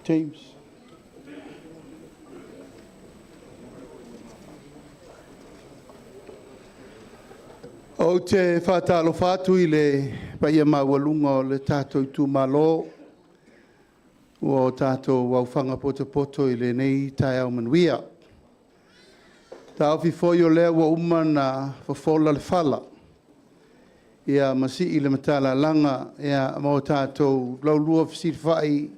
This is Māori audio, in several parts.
James. O te whātalo whātu I le paia mawalunga o le tātou Itumalo o tātou wauwhanga poto I le nei tai au MANUIA. Tā awhi whoi o lea wa umana whawhola le whala. Ia masi I le matala langa ia mo tātou laulua fisir whai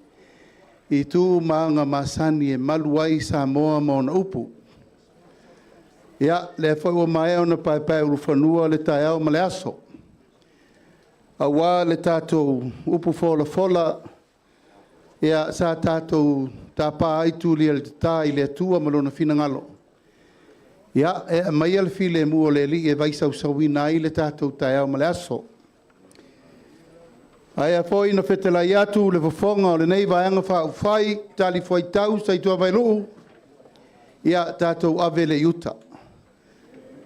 I tū maanga masani e maluai Samoa mo na upu. Ia, le whai o mai au na pai uruwhanua le tai au male aso. Awa le tātou upu whola, ia sa tātou tā pā aitu lia le tā I le atua malona finangalo. Ia, e mai al file mua le li e vaisau sawina I le tātou tai au male aso. Aia foi na whetelai atu le wafonga o le nei vaianga whai tali foi tau sa itua Lulu. Ia tātou ave le yuta.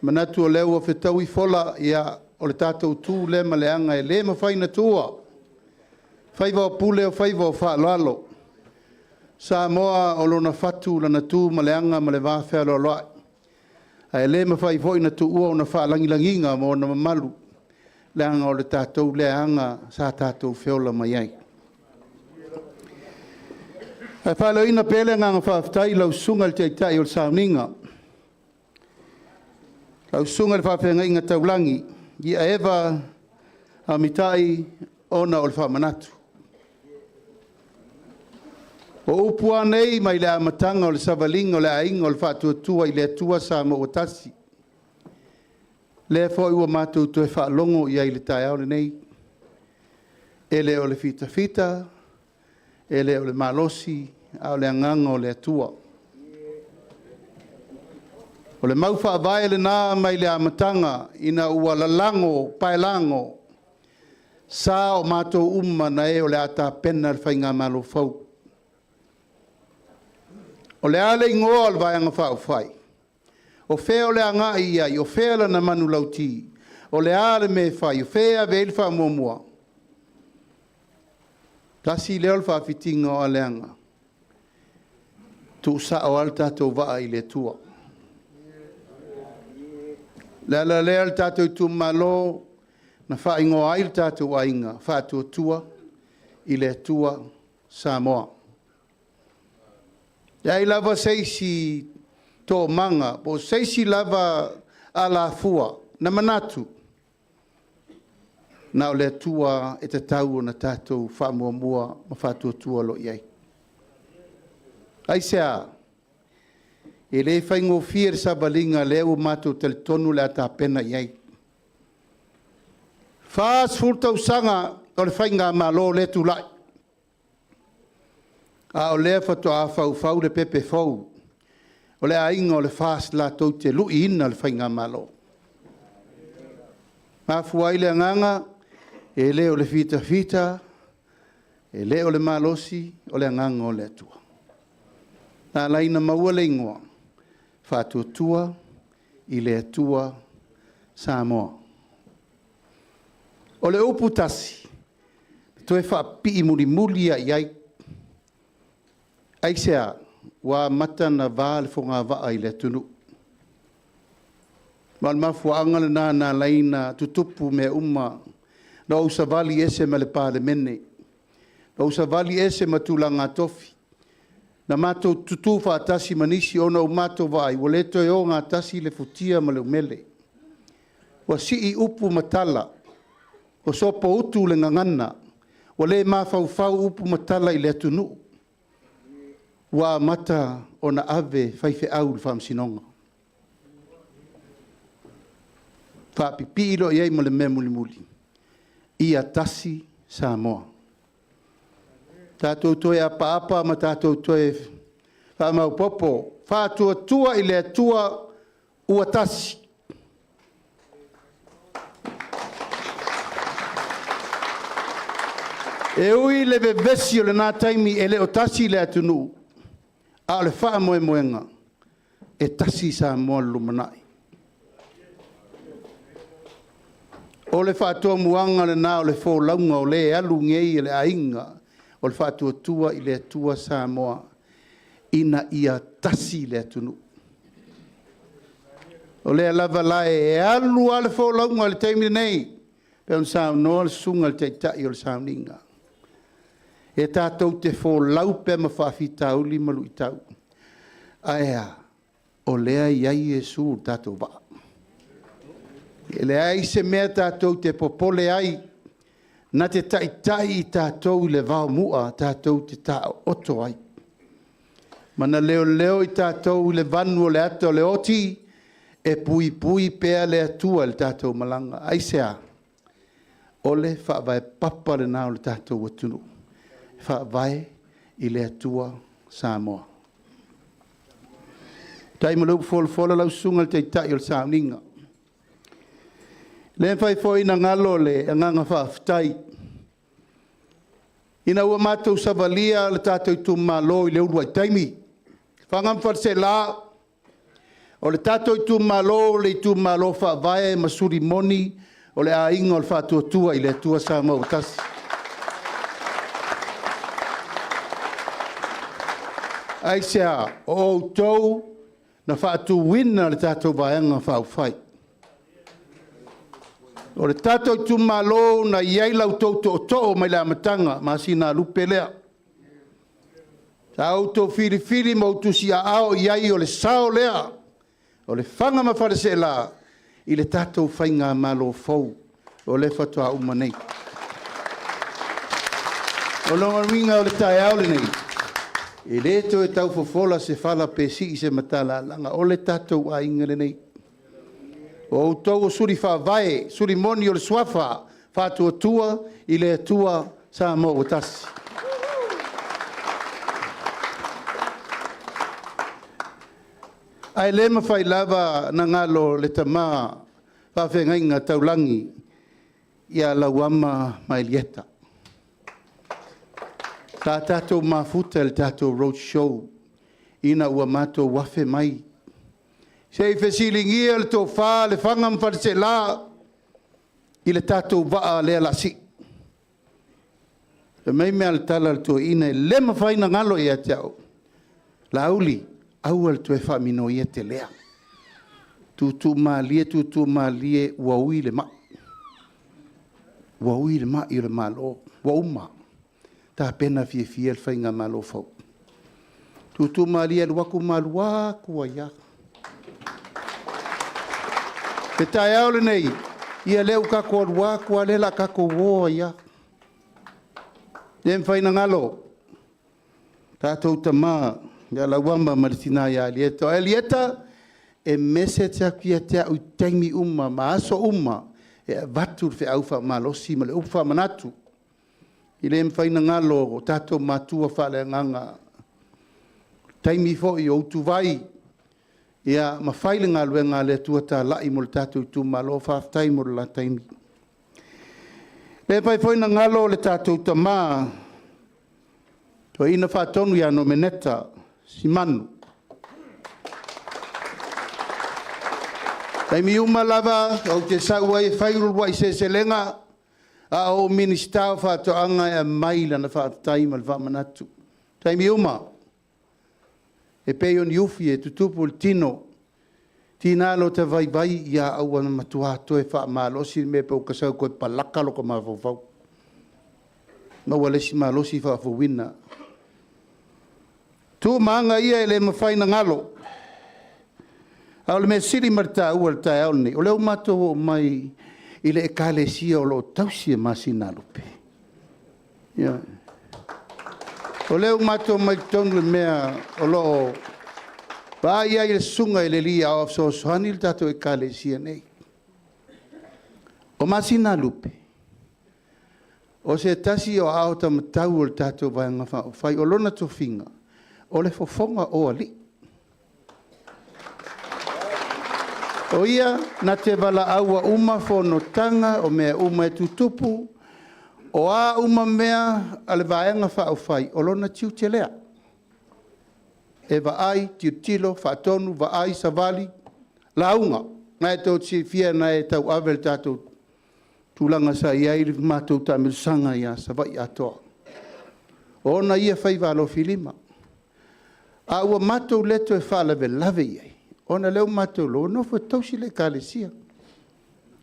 Manatu o leo o whetau I fola ia o le tātou tū le maleanga e le mawhai na tua. Whaiva o pule o whaiva o whaalalo. Samoa o lona whatu lana tū maleanga ma le wāwhea lo loai. Ai le mawhai foi na tū ua o na whaalangilanginga mo na mamalu. Leanga o le tātou leanga sa tātou whiola mai ai. Ai whaloina pele nganga whaafitai lau sunga le teitai o le sauninga. Lau sunga le whawhenga inga taulangi, I a ewa a mitai ona o le whamanatu. O upua nei mai le amatanga o le savalinga o le ainga o le whaatuatua I le atua sa mo o tasi. Le fo ua mātou tu e whaalongo I ai le tai au le nei. E le o le fita, e le o le malosi, au le anganga o le atua. O le mau whaavae le nā mai le amatanga ina ua lalango, paelango, sa o mātou na e o le ata pena le whainga malo fau. O le ale ingoa le vaianga whaufai. O whea o le anga ia, o whea la na manu lauti, o le ale me whai, o whea veil wha muamua. Tasi leo le whaafitinga o aleanga. Tu sa o al tātou waa I le tua. Le lea le tātou Itumalo na whaingo ai le Tatou Aiga, whaatuatua I le tua Samoa. Iai lava seisi tō manga, po seisi lava ALOFA na manatu. Na o le tua e te tau o na tātou whaamuamua ma whaatuatua lo iai. Ai sea, e le whaingo fia sa balinga leo mātou tel tonu le ata pena iai. Whaas furtau sanga o le whainga malo le tulai. A o lea whatua a whau le pepe fau. O le ainga o le F.A.S.T la tau te lui ina le whainga malo. Mafuai le anganga, e le o le fita, e le o le malosi, o le anganga o le atua. Nā laina maua le ingoa. Whaatuatua I le atua Samoa. O le upu tasi, toe whaapi muli ai. Ai sea, wa mata na vā le whonga waa I le tunu. Ma le mafuanga le nā laina tutupu me na usa vali ese ma le pāle mene. Na usa vali ese ma tūlanga tofi. Na mātou tutu whaatasi manisi ona o mātou vai, wa le toi o ngā tasi le futia ma le umele. Wa si I upu matala, o sopo utu le ngangana, wa le mawhau upu matala I le atunu. Wa mata o na ave whaife au le whamsinonga. Whaapipi ilo iei ma le mea muli. Ia tasi Samoa. Tātou toe apa ma tātou toe whamau popo. Whātua I le atua ua tasi. E ui le vevesi o le nā taimi e le o tasi le atunu. A le wha moenga. E tasi Samoa LUMANA'I. O le whātua muanga le nā o le fōlaunga o le alu ngei le ainga. o le whaatuatua i le atua Samoa ina ia tasi le atunu. O le lava lae e alu ale fo launga le taimi nei pe on sa no le sunga le taitai o le sauninga. E tātou te fo lau pe ma whawhitau li malu i tau. Aea, o lea iai e su tātou ba. E lea i se mea tātou te popole ai, na te taitai i tātou le vau mua, tātou te tāo oto ai. Mana leo i tātou le vanu o le ato le oti, e pui pea le atua le tātou malanga. Aisea, ole whaavai papa le nao le tātou watunu. Whaavai i le atua Samoa. Tai malau fola lau sunga le teitai o le sauninga. Le whai fo ina ngalo le anganga whaaftai. Ina ua mātou savalia le tātou Itumalo i le urua i taimi. Whangam Faleaseela o le tātou Itumalo whaavae masuri moni o le ainga o le whaatuatua i le atua Samoa tasi. Aisea o tau na whaatuwina le tātou vaenga whaufai. O le tātou Itumalo na iai lau tau to mai la matanga MASINALUPE lea. Tau tau whiri mautusi a ao iai o le sao lea. O le whanga ma Faleaseela i le tātou whainga malo fau o le whatua umanei. O longa ringa o le tae au le nei. E le to e tau fofola se fala PISI i se matala langa o le Tatou Aiga le nei. O tau o suri whaavae, suri moni o le swafa, whātuatua i le atua Samoa tasi. Ai le mawhai lava na ngalo le tamā whawhengainga taulangi i a lauama mai lieta. Tā tātou mafuta le tātou road show ina ua mātou wafe mai. Sei fesilingia le tō whā le whangam Faleaseela i le tātou waa le alasi. E mei mea le tala le tō ina le mawhai na ngalo i a te au. La auli, au al tue whamino i te lea. Tutu malie waui le ma. Waui le ma i le malo. Wauma. Tā pena fie le whainga malo fau. Tutu malie le waku malua kua ia. Te tae au le nei, ia leu kako alua kua lela kako woa ia. Iem whaina ngalo. Tātou tamā, ia lauama maritina ia Alieta. Alieta e mese te akia te au taimi uma, ma aso uma, e vatu fe aufa malosi, ma le ufa manatu. I le mwhaina ngalo o tātou mātua whale nganga. Taimi fo i o tuvai. Ia mawhaile ngā lue ngā le tuata lai mo le tātou Itumalo whaftai mo la taimi. Le pai whaina ngalo le tātou tamā. To ina whatonu ia no meneta, si manu. Taimi uma lava, au te saua e whairulua i se lenga. A o ministau whātoanga e maila na whātai ma le whamanatu. Taimi uma. E pei on iufi e tutupu le tino. Tina lo te vai ia au ana matua to e whaamalosi me pe o kasau koe palaka loko mawawau. Maua lesi malosi whaafawina. Tu maanga ia e le mawhaina ngalo. Au le me siri marita ua le tae auni. O leo mato mai i le ekalesia o lo tausia MASINALUPE. Yeah. O leo mato mai tonu le mea o lo pa ia i le sunga i le lia o so sohani le tato ekalesia nei. O MASINALUPE. O se tasi o ao tamatau o le tato vaenga whai o lona tofinga. O le fofonga o ali. O ia, na te wala aua uma whanotanga o mea uma e tutupu, o a uma mea ale vaenga whaofai, o lona tiu te lea. E vaai, tiu tilo, whaatonu, vaai, savali, launga. Nga e tau ti fia na e tau avel tātou tūlanga sa iai, mātou tā milsanga ia, savai atoa. Ona ia whaivalo filima. A ua matou leto e whalawe lave iai. Ona leo matou lo, no fo tausi le kalesia.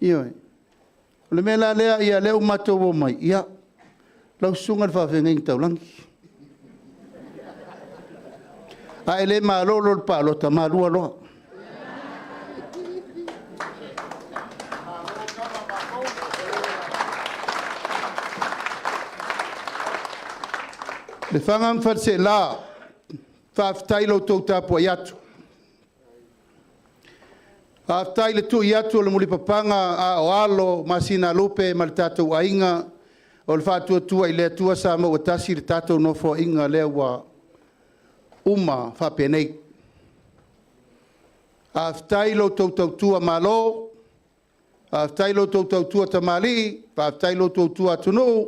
Ioi. O le mea lea ia leo matou o mai. Ia. Lau sunga le whawhenga taulangi. A ele malolo le palota malua loa. Le whangam Faleaseela, whaafitai lo tau tāpua iatu. Whaafitai le tu iatu le muli papanga a o alo, MASINALUPE, ma le Tatou Aiga, o le whaatua i le atua Samoa tasi le Tatou nofo inga lea wa uma whapenei. Whaafitai lo tau tua malo, whaafitai lo tau tua tamali, whaafitai lo tau tua tunu,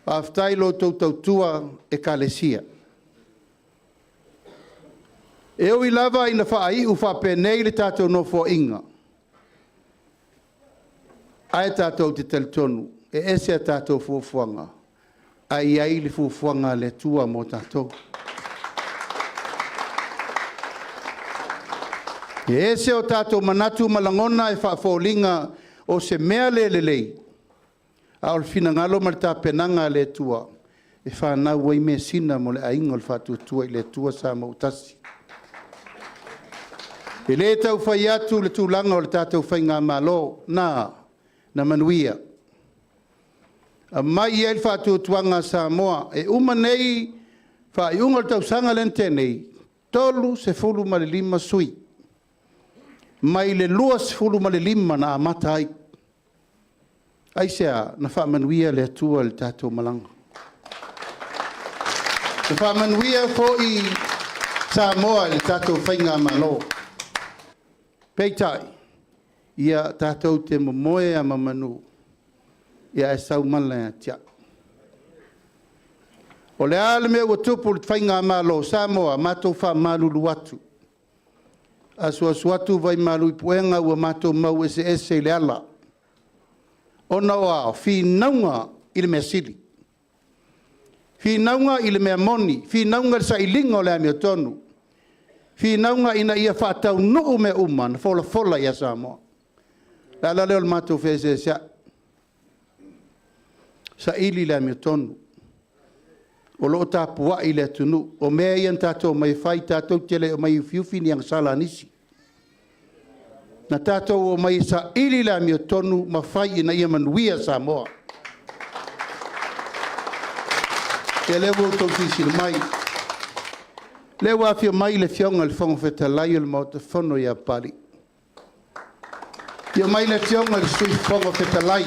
whaafitai lo tau tua e kalesia. E o I lava ina whaai u whapenei le Tatou nofo inga. Ai Tatou te teletonu, e ese a Tatou fuafuanga, ai ai le fuafuanga le tua mo Tatou. E ese o Tatou manatu malangona e whaafolinga o se mea lelei. A o le finangalo ma le tapenanga le tua. E whanau wai me sina mo le ainga o le whaatuatua I le tua sa mautasi. E le tau whai atu le tūlanga o le Tatou whai ngā malo na MANUIA. A mai e le whaatuatuanga Samoa e umanei whaiunga le tau sanga lente nei. Tolu se fulu ma le 5 sui. Mai le luas fulu ma le 5 na amata ai. Ai sea na wha MANUIA le atua le Tatou malanga. Na wha MANUIA fo I Samoa le Tatou whainga malo. Peitai, ia Tatou te momoe a mamanu. Ia e sau malaya tia. O le ale mea ua tupu le whainga malo Samoa, matou wha malulu atu. Asua suatu vai malu I puenga ua matou mau ese le ala. Ona o whinaunga I le mea sili. Whinaunga I le mea moni. Whinaunga le sailinga o le AMIOTONU. Whinaunga ina ia whaatau nuu me uma na fola ia Samoa. La leo le matou F.A.S.T. SAILI le AMIOTONU. O loo tāpua I le atunu. O mea ian tātou mai whai tātou tele o mai fiufini ang sala nisi. Na tātou o mai SAILI le AMIOTONU ma whai ina ia MANUIA Samoa. E lewo tau fisi le mai. Lewa fia mai le fionga le fonga fetalai o le mauta fono ia pari. Fia mai le fionga le sui fonga fetalai.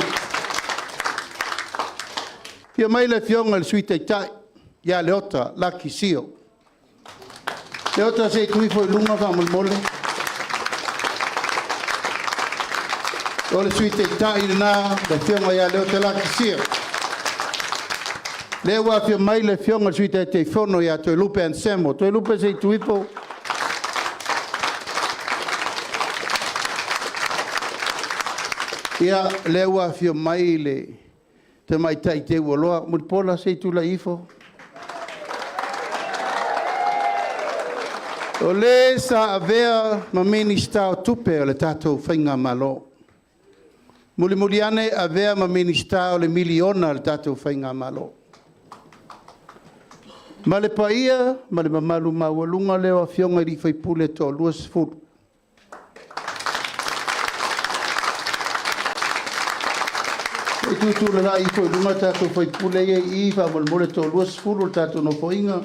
Fia mai le fionga le sui taitai. Ia le ota laki sio. Le ota se tui foi lunga fa mole. O le sui taitai na le fionga ia le ota laki sio. Lewa fia mai le fionga sui te fono ia toi lupe ansemo. Toi lupe se tuipo. Ia lewa fia mai le te mai tai te uoloa. Mulpola se tu la ifo. O le sa avea ma minista o tupe o le Tatou whainga malo. Muli ane avea ma minista o le miliona o le Tatou whainga malo. Ma le paia, ma le mamalu mawalunga leo a fionga I whai pule to luas furu. E tutu le la I whai lunga Tatou whai pule I wha malmole to luas furu Tatou no whainga.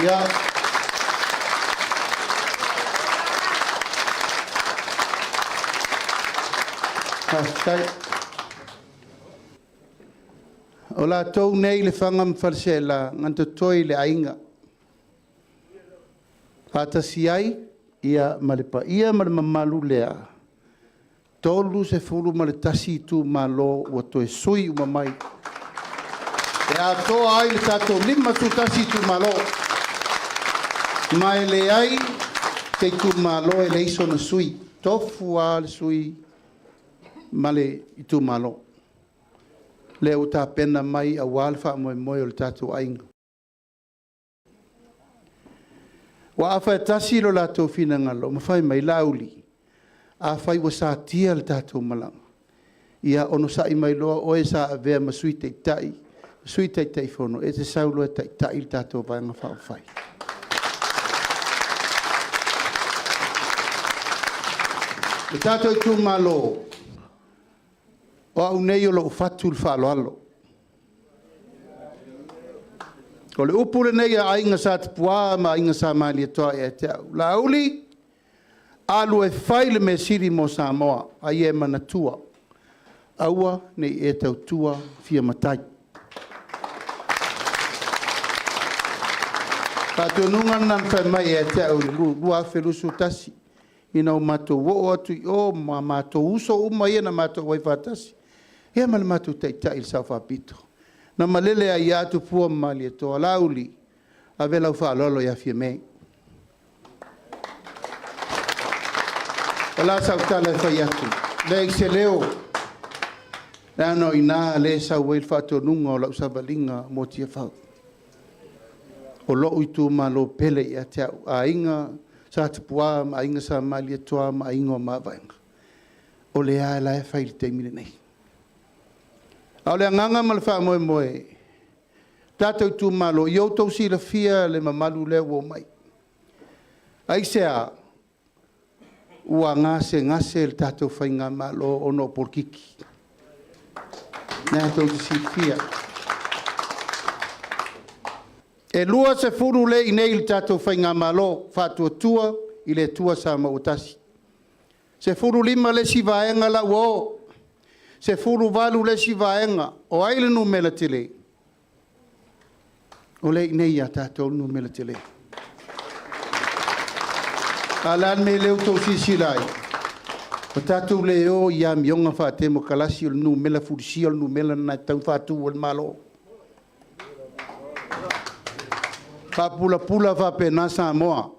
Ia. Hashtag. O la tau nei le whangam Faleaseela nganta toi le ainga. Hatasi ai, ia malepa, ia mamalu lea. Tolu se fulu male tasi tu malo wa toi sui umamai. E a toa ai le Tatou 5 tu tasi tu malo. Mai le ai, te tu malo e le iso na sui. Tofu a le sui. male Itumalo. Leo ta pena mai a walfa mo o le Tatou Aiga. Wa afa tasi lo la to fina ngalo, ma fai mai lauli. A fai wa sa tia le Tatou malanga. Ia ono sa i mai loa o e sa avea ma sui te tai. Sui te tai fono, e te saulo e tai tai le Tatou vanga whao fai. Le Tatou Itumalo, o au nei o lo fatu le whaalo alo. Ko le upule nei a inga sa te pua ma inga sa mali e toa e te au. La uli, alu e whai le me siri mo Samoa, a ie manatua. Aua nei e tau tua fia matai. Tatou nunga nan whai mai e te au lua whelusu tasi. Ina o matou wo atu I o ma matou uso uma ia na matou wai whatasi. Ia ma le matou taitai il sau whapito. Na malele a ia atu pua mali e toa lauli. A vela u whaalolo ia fia mei. Wala sau tala e whai atu. Le se leo. Le ano ina le sau wail whato nunga o lau sabalinga mo tia whau. O lo Itumalo pele ia te au. A inga sa te pua ma inga sa mali e toa ma inga o mawainga. O le a la e whai te mine nei. Au le anganga ma le wha moe moe. Tatou Itumalo, i outou si la fia le mamalu leo o mai. Ai sea, ua ngase le tatou whai ngā malo o no porkiki. Nea tau si fia. E lua se furu le I nei le tatou whai ngā malo, whatua tua, I le tua sa mautasi. Se furu lima le si vaenga la uo. Se furu valu le si vaenga, o aile nu mela tele. O le nei a tatou nu mela tele. Alan me leu tau sisilai. O tatou le o ia mionga whaate mo kalasi o nu mela furisi o nu mela na tau whatu o le malo. Whapula pula whape na Samoa.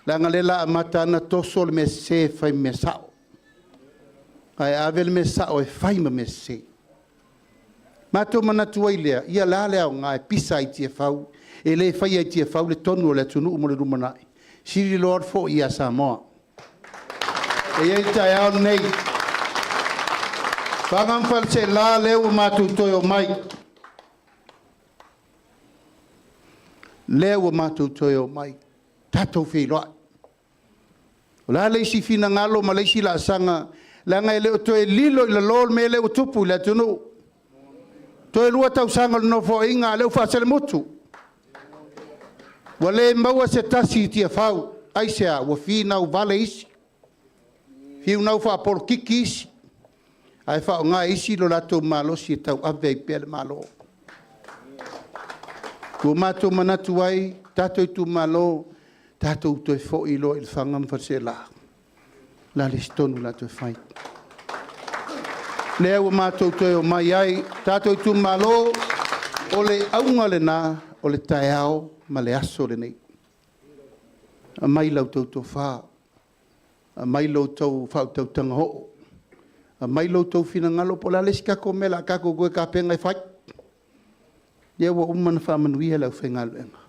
Langa lela a matana toso le me se whai me sao. Ai avel me sao e whai me se. Mato manatua I lea, ia la lea o ngā e pisa I tia whau, e le whai I tia whau le tonu o le tunu umo le LUMANA'I. Siri Lord fo ia Samoa. E iei tai au nei. Whangamwhal se la leo matu toi o mai. Leo matu toi o mai. Tatou Feiloaiga. O la leisi fina ngalo ma leisi la sanga. Langa e leo toi lilo I la lol me leo tupu le tunu. Toi lua tau sanga no fo inga leo whaasele mutu. Wale maua se tasi tia whau. Aisea, wa fina u vale isi. Fiu nau wha por kiki isi. Ai wha o ngā isi lo lato malo si tau ave I pele malo. Kua mato manatu ai, tatou Itumalo, tatou toi fo ilo il whangam whasela. La le stonu lato whai. Lea ua matou toi o mai ai, tatou Itumalo, o le aunga le nā, o le taiao, ma le aso le nei. A mai lau tau tau wha, a mai lau tau whau tau tanga ho, a mai lau tau fina ngalo, po la lesi kako mela, kako goe ka penga I whai. Ia ua umana wha MANUIA lau whengalo enga.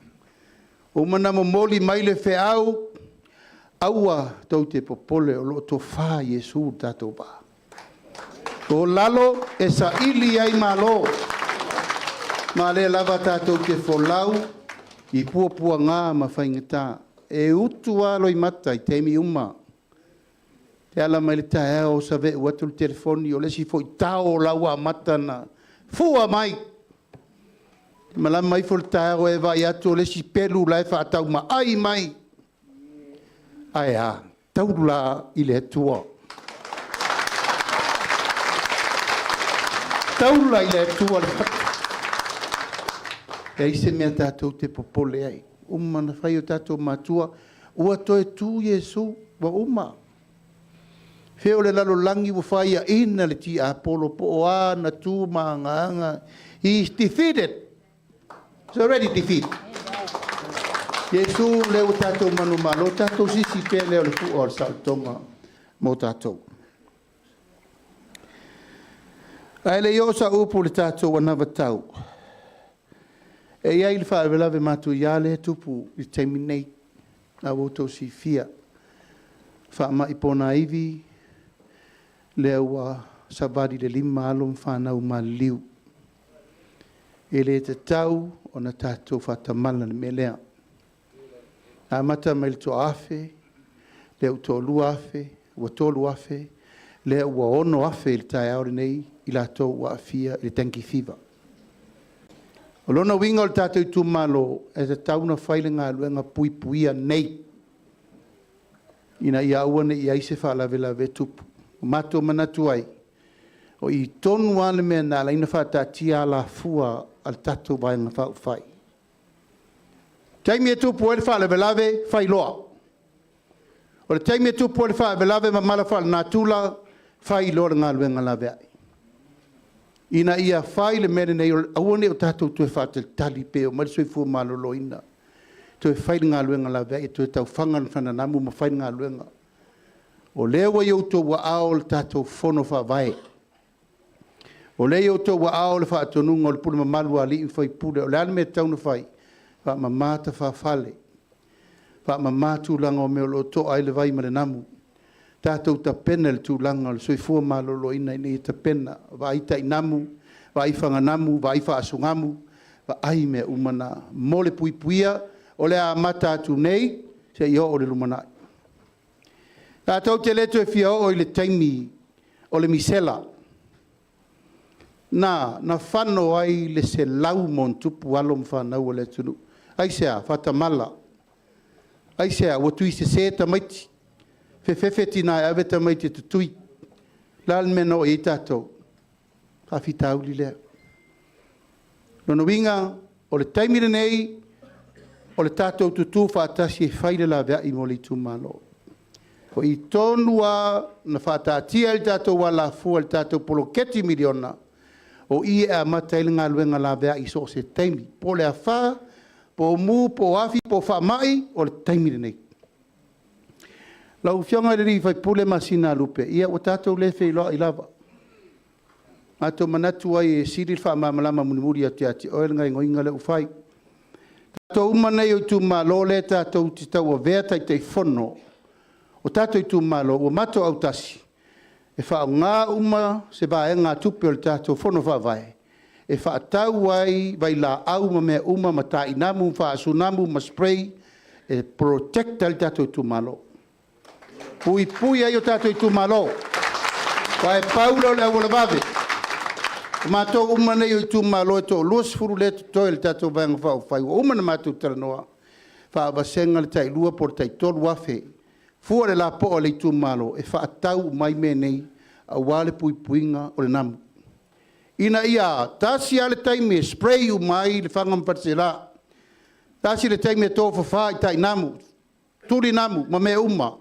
Umana mo moli mai le wheau, aua tau te popole o lo to wha Yesu tatou ba. O lalo e SAILI ai malo. Ma le lava tatou te folau, I puapua ngā ma whaingata. E utu alo I mata I teimi uma. Te ala mai le tae o sa ve watu le telefoni o lesi fo I tao laua mata na. Fua mai. Malam mai fo le tae o e vai atu o lesi pelu lai wha atau ma ai mai. Ai ha, taurula I le tua. Taurula I le tua le pata. E ise mea tātou te popole ai. Umana whai o tātou matua. Ua toe tū Yesu wa uma. Feo le lalo langi wa whai a ina le ti apolo po o ana tū maanga. He's defeated. He's already defeated. Yesu leo tātou manu malo. Tātou sisi pe leo le fu o al saltonga mo tātou. Ai le yo sa upu le tatou wana vatau. E ia il whaavelawe matu ia le tupu i teimi nei na woto si fia. Whaama i pona iwi le ua sabari le 5 alum whanau ma liu. E le te tau o na tatou whatamala le melea. A mata mai le to afe, le u tolu afe, ua tolu afe, le ua ono afe le tae aore nei i la tau ua afia i le tanki fiva. O lona winga o le tatou Itumalo e te tauna whaile ngā luenga pui puia nei. Ina ia uane i aise whaalawe tupu. O mato manatu ai. O i tonu ane mea nā laina whatatia la fua al tatou vaenga whau whai. Taimi e tupu e le whaalawe whai loa. O le taimi e tupu e le whaalawe ma mala whaala nā tula whai loa ngā luenga lawe ai. Ina ia whai le mene nei awane o tatou tue whātel tali pe o marisoi fua malolo ina. Tue whai ngā luenga lawe ai tue tau whangan whananamu ma whai ngā luenga. O lewa i auto wa ao le tatou whono whawai. O le auto wa ao le whaatonunga o le pule mamalua li i whai pule. O le ane me tauna whai. Wha mamata whawhale. Wha mamatu langa o meo lo to ai le vai ma le namu. Tatou ta pena le tūlanga o le soifua malolo ina i ta pena. Wa i ta inamu, wa i whanganamu, wa i whaasungamu, wa ai mea umana. Mo le pui puia o le a mata atu nei, se i o le LUMANA'I. Tatou te leto e fia o i le taimi o le misela. Na whano ai le se lau mon tupu alo mwhanau o le tunu. Ai sea, whatamala. Ai sea, watui se tamaiti. Fefe tina e awe tamaiti tutui. Lal meno e tatou. Hawhi tauli lea. Nono winga o le taimire nei o le tatou tutu whaatasi e whaile la vea i mo le Itumalo. O i tonua na whaatatia le tatou wala fua le tatou poloketi miliona. O i e a mataile ngā luenga la vea i so se taimi. Po le a wha, po mu, po afi, po whamai o le taimire nei. Lau fionga le rifai pule MASINALUPE. Ia o tatou le Feiloaiga i lava. Ato manatu ai e siri wha mamalama munimuri ati ati. Oel ngai ngoinga le ufai. Tatou umanei o Itumalo le tatou titau a vea tai tei fono. O tatou Itumalo o mato au tasi. E wha ngā uma se va e ngā tupe o le tatou fono wha vai. E wha tau ai vai la au ma mea uma ma ta inamu, wha asunamu ma spray. E protecta le tatou Itumalo. Pui ai o tatou Itumalo. Wa e paulo le awala vave. Matou umanei o Itumalo e to luas furu le toi le tatou vanga whau whai. Umana matou taranoa. Wha awasenga le tai lua por tai tolu afe. Fua le la po o le Itumalo e wha atau mai me nei a wale puinga o le namu. Ina ia, tasi ale taime e spray u mai le whangam patsela. Tasi le taime e tō whawha i tai namu. Turi namu, ma me uma.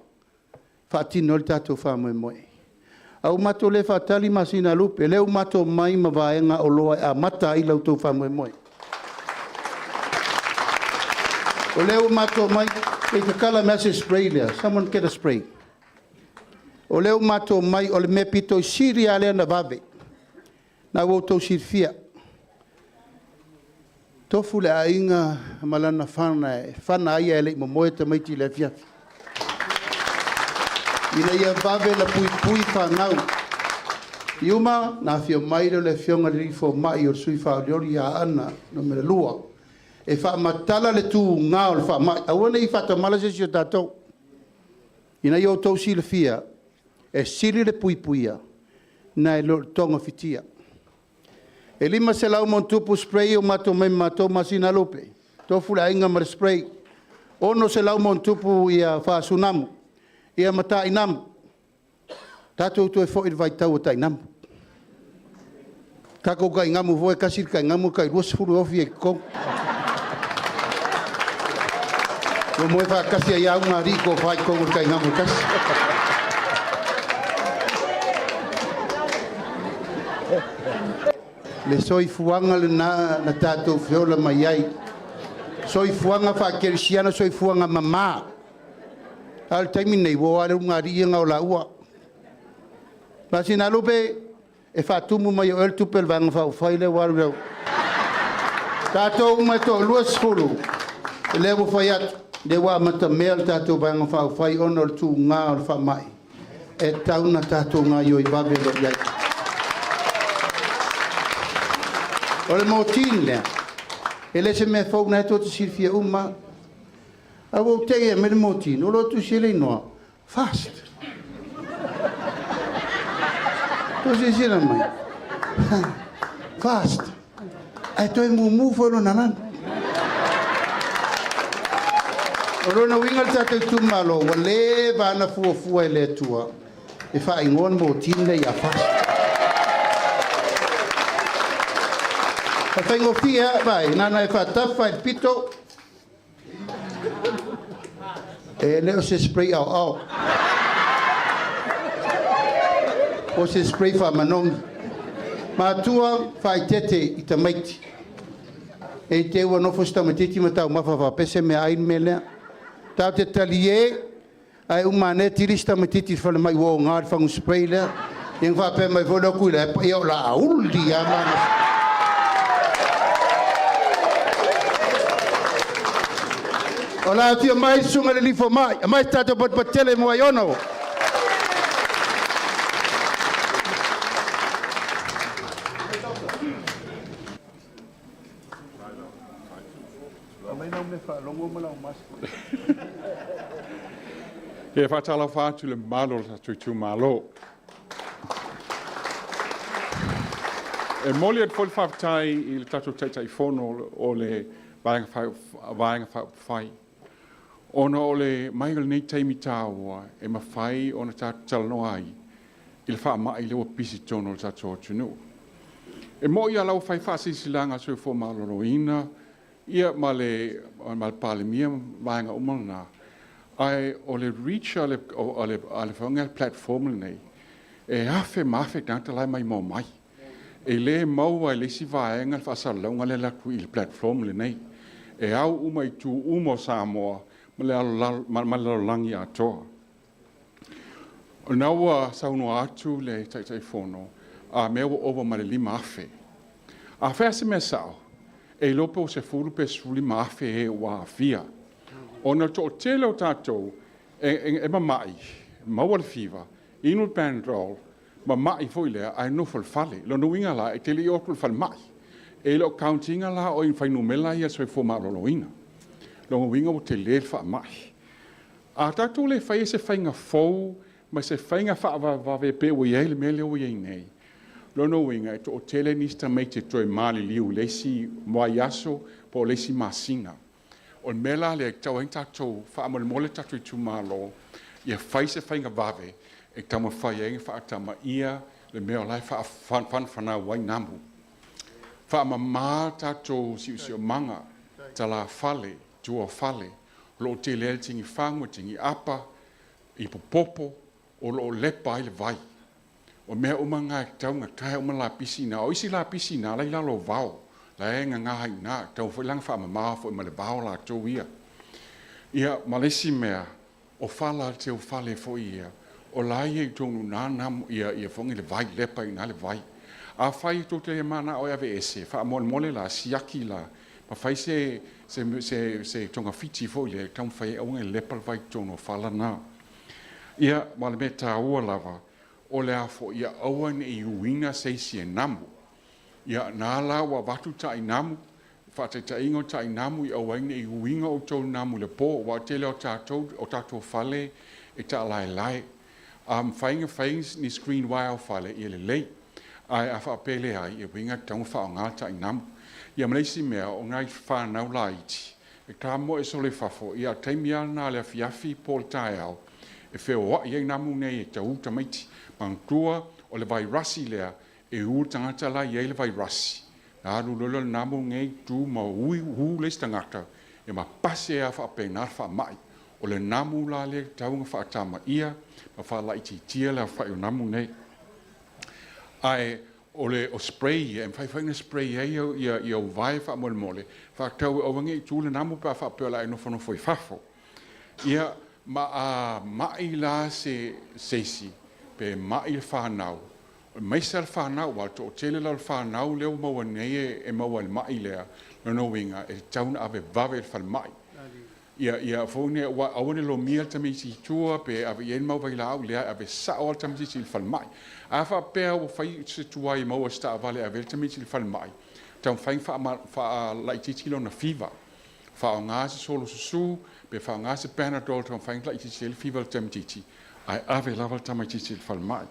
Whaatino le tatou whamoe moe. Au mato le whaatali MASINALUPE, leo mato mai ma vaenga o loa a mata i lau tau whamoe moe. O leo mato mai, e te kala mea spray lea, someone get a spray. O leo mato mai, o le me pito i siri a lea na vave. Na wautou sirfia. Tofu le a inga malana whana aia e le momoe ta maiti le fiafi. Ina ia vave la pui whanau. Iuma, na fio maire le fionga le rifo mai o sui whaoriori a ana no mele lua. E wha matala le tū ngā o le wha mai. Awane i whata malase si o tātou. Ina ia o tau si le fia. E siri le puia. Na e lo tonga fitia. E lima se lau mon tupu spray o mato mai mato MASINALUPE. Tofu la inga mar spray. Ono se lau mon tupu ia wha sunamu. Ia mata inamu. Tatou tu e fo i vai tau ta inamu. Kako ka ingamu voe kasir ka ingamu ka ruas furu ofi e ko. O moe fa kasi ia unha riko vai ko ka ingamu kas. Le soi fuanga le na tatou feola mai ai. Soi fuanga fa kerisiana soi fuanga mama. Al taimi nei wo ale unha ringa o la ua. MASINALUPE e whaatumu mai o el tupel vanga whau whaile waru. Tātou mai tō lua skulu. E lewo whai atu. Le wā mata mea tātou vanga whau whai ono le tū ngā o le wha mai. E tauna tātou ngā ioi babe lo iai. O le mōtini lea. E le se mea whau nai tō te sirfia uma. A wau te e me le mōtini. O lo tu si le noa. F.A.S.T. Tō se sira mai. F.A.S.T. Ai toi mu fo na nan. Rona winga Tatou Itumalo wa le bana fu le tua. E fa ingon mo tinde ya fa. Fa tengo fia vai nana e fa tafa il pito. E le o se spray au. O se spray fa manong. Ma tua fa tete I tamaiti. E te ua no fosta matiti matau mafa fa pese me ain mele. Ta te talie ai umane tirista matiti fa mai wo ngar fa un spray le. Ing fa pe mai vodo ku le pa yo la uldi ama. Ola ti mai sunga le lifo mai. Mai stato pot patele mo ayono. E whatala whātu le malo Tatou Itumalo. E moli at fol whaftai I le Tatou Teitai Fono o le vaenga whai. Ona o le maigal nei teimi tāua e mawhai o na Tatou Talanoai I le whaamai le wa PISI tono le Tatou Atunu. E mo ia lau whai whaasisilanga sui fo maloroina ia ma le palemia vaenga umalana. Ai o le reach o le whaunga platform nei. E hafe mafe nanta lai mai mo mai. E le maua le si vaenga le whasalaunga le laku I le platform le nei. E au umai tu umo Samoa ma le langi atoa. O naua saunua atu le taitai fono a mea ova ma le 5 afe. A F.A.S.T me sao. E lopo se furu pe suli ma afe e ua fia. Ona to tele o tātou e mamai, maua le fiva, inu le pandrol, mamai foi lea ai no fal fale. Lo no winga la e tele I oku le fal mai. E lo countinga la o in fai numela ia soi fo maloloina. Lo winga o tele le fa mai. A tātou le fai se fainga fou, ma se fainga fa va pe o ye le mele o ye nei. Lo no winga e to tele nista mai te toi mali liu lesi moayaso po lesi masina. O mela le tau en tātou whaamole mole Tatou Itumalo ia whai se whainga vave e tama whai enga whaatama ia le mea lai whanawhana wai namu. Whaama mā tātou si o manga tala whale, tua whale, lo te lea tingi whangu, tingi apa, I popopo, o lo lepa I le vai. O mea umanga e tau ngā tae uma la pisina, o isi la pisina, lai lalo vau. La e ngā hai nā, tau whailang wha mamā fo I ma le bao la tō ia. Ia malesi mea, o whala te o whale fo ia, o lai e tōnu nā namu ia whongi le vai, lepa I nā le vai. A whai tō te mana o F.A.S.T, wha mole la, siaki la, ma whai se tonga fiti fo ia, tau whai au ngai lepa le vai tōnu whala nā. Ia, ma le me tā ua lava, o le a fo ia awan e uinga seisi e namu. Ia nala wa watu tai namu, whataita ingo tai namu I awaine I uinga o tō namu le pō, wa tele o tātou whale e ta lai. Whainga ni screen wire whale I le lei, ai a whaapele ai e winga taunga whao ngā tai namu. Ia mleisi mea o ngai whanau la iti, e tā mo e sole whafo, ia taimia nā le fiafi pōl tai au, e wheo wa I namu nei e tau tamaiti, mangtua o le vai rasi lea, e hu tangata la I le vai rasi. Nā rulolo namu ngei tū ma hu les tangata e ma pase a whaapena wha mai. O le namu la le taunga whaatama ia ma wha la iti tia la wha o namu nei. Ai o le o spray e whainga spray e o vai wha mole wha tau o wangi tū le namu pa wha pēla e nofo I whafo. Ia ma a mai la se seisi pe mai le whanau. mai sel whanau, wa to tele lau whanau leo maua nei e maua le mai lea, no winga, e tauna ave vave le whalmai. Ia fone wa awane lo mia tami si tua pe ave yen mau vai lau lea ave sao tami si whalmai. A wha pēr o whai se tua i maua sta vale ave tami si whalmai. Tau whaing wha lai titilo na fiva. Wha o ngā se solo susu, pe wha o ngā se panadol tau whaing lai titilo fiva tami titi. Ai ave laval tami titi whalmai.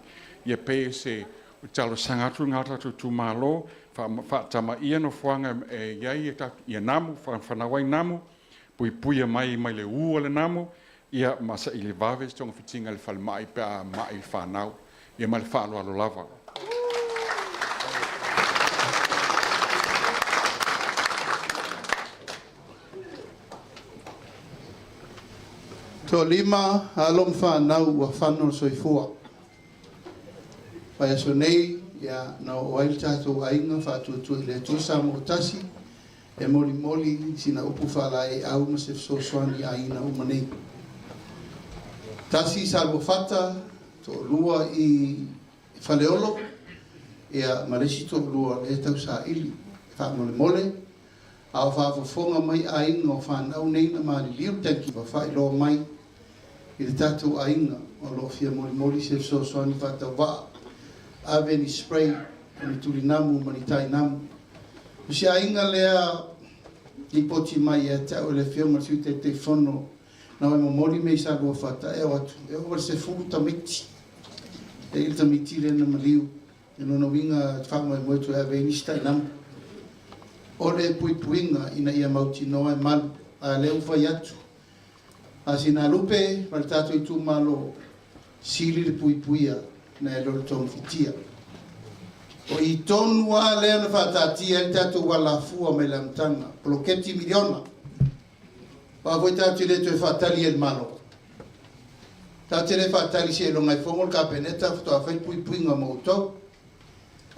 Ia pe se talo sangatu ngata tu malo, fa tama ia no fuanga e iai ia namu, fa whanawai namu, pui mai le ua le namu, ia masa i le vave stonga fitinga le whalmai pe a mai le whanau, ia mai le whalo alo lava. To lima alom whanau wa whanau soifua. Pai aso nei, ia na o aile Tatou Aiga whātuatua i le atua Samoa tasi, e moli sina upu whala e au ma se sosoani a ina uma nei. Tasi salvo fata, to lua i Faleolo, ia maresi to lua le tau SAILI, mole, au whaafafonga mai a inga o whanau nei na maari liu tenki wa whaelo mai, i le Tatou Aiga, o lo fia moli se sosoani whata waa, ave ni spray ni tuli namu manitai namu si ainga lea i poti mai e ta o le firma te fono na mo moli me sa go fata e o se fu tamiti e il tamiti le na maliu e no winga fama mo to ave ni stai namu o le puinga ina ia mauti no e mal a le ufa yatu MASINALUPE mal Tatou Itumalo sili le puia na e lolo tonu fitia. O i tonu a lea na whatatia e tatou wala fua me la mtanga, poloketi miliona. Pa voi tatou le to e whatali e malo. Tatou le whatali se lo ngai fongo ka peneta fto a fai pui nga moutou.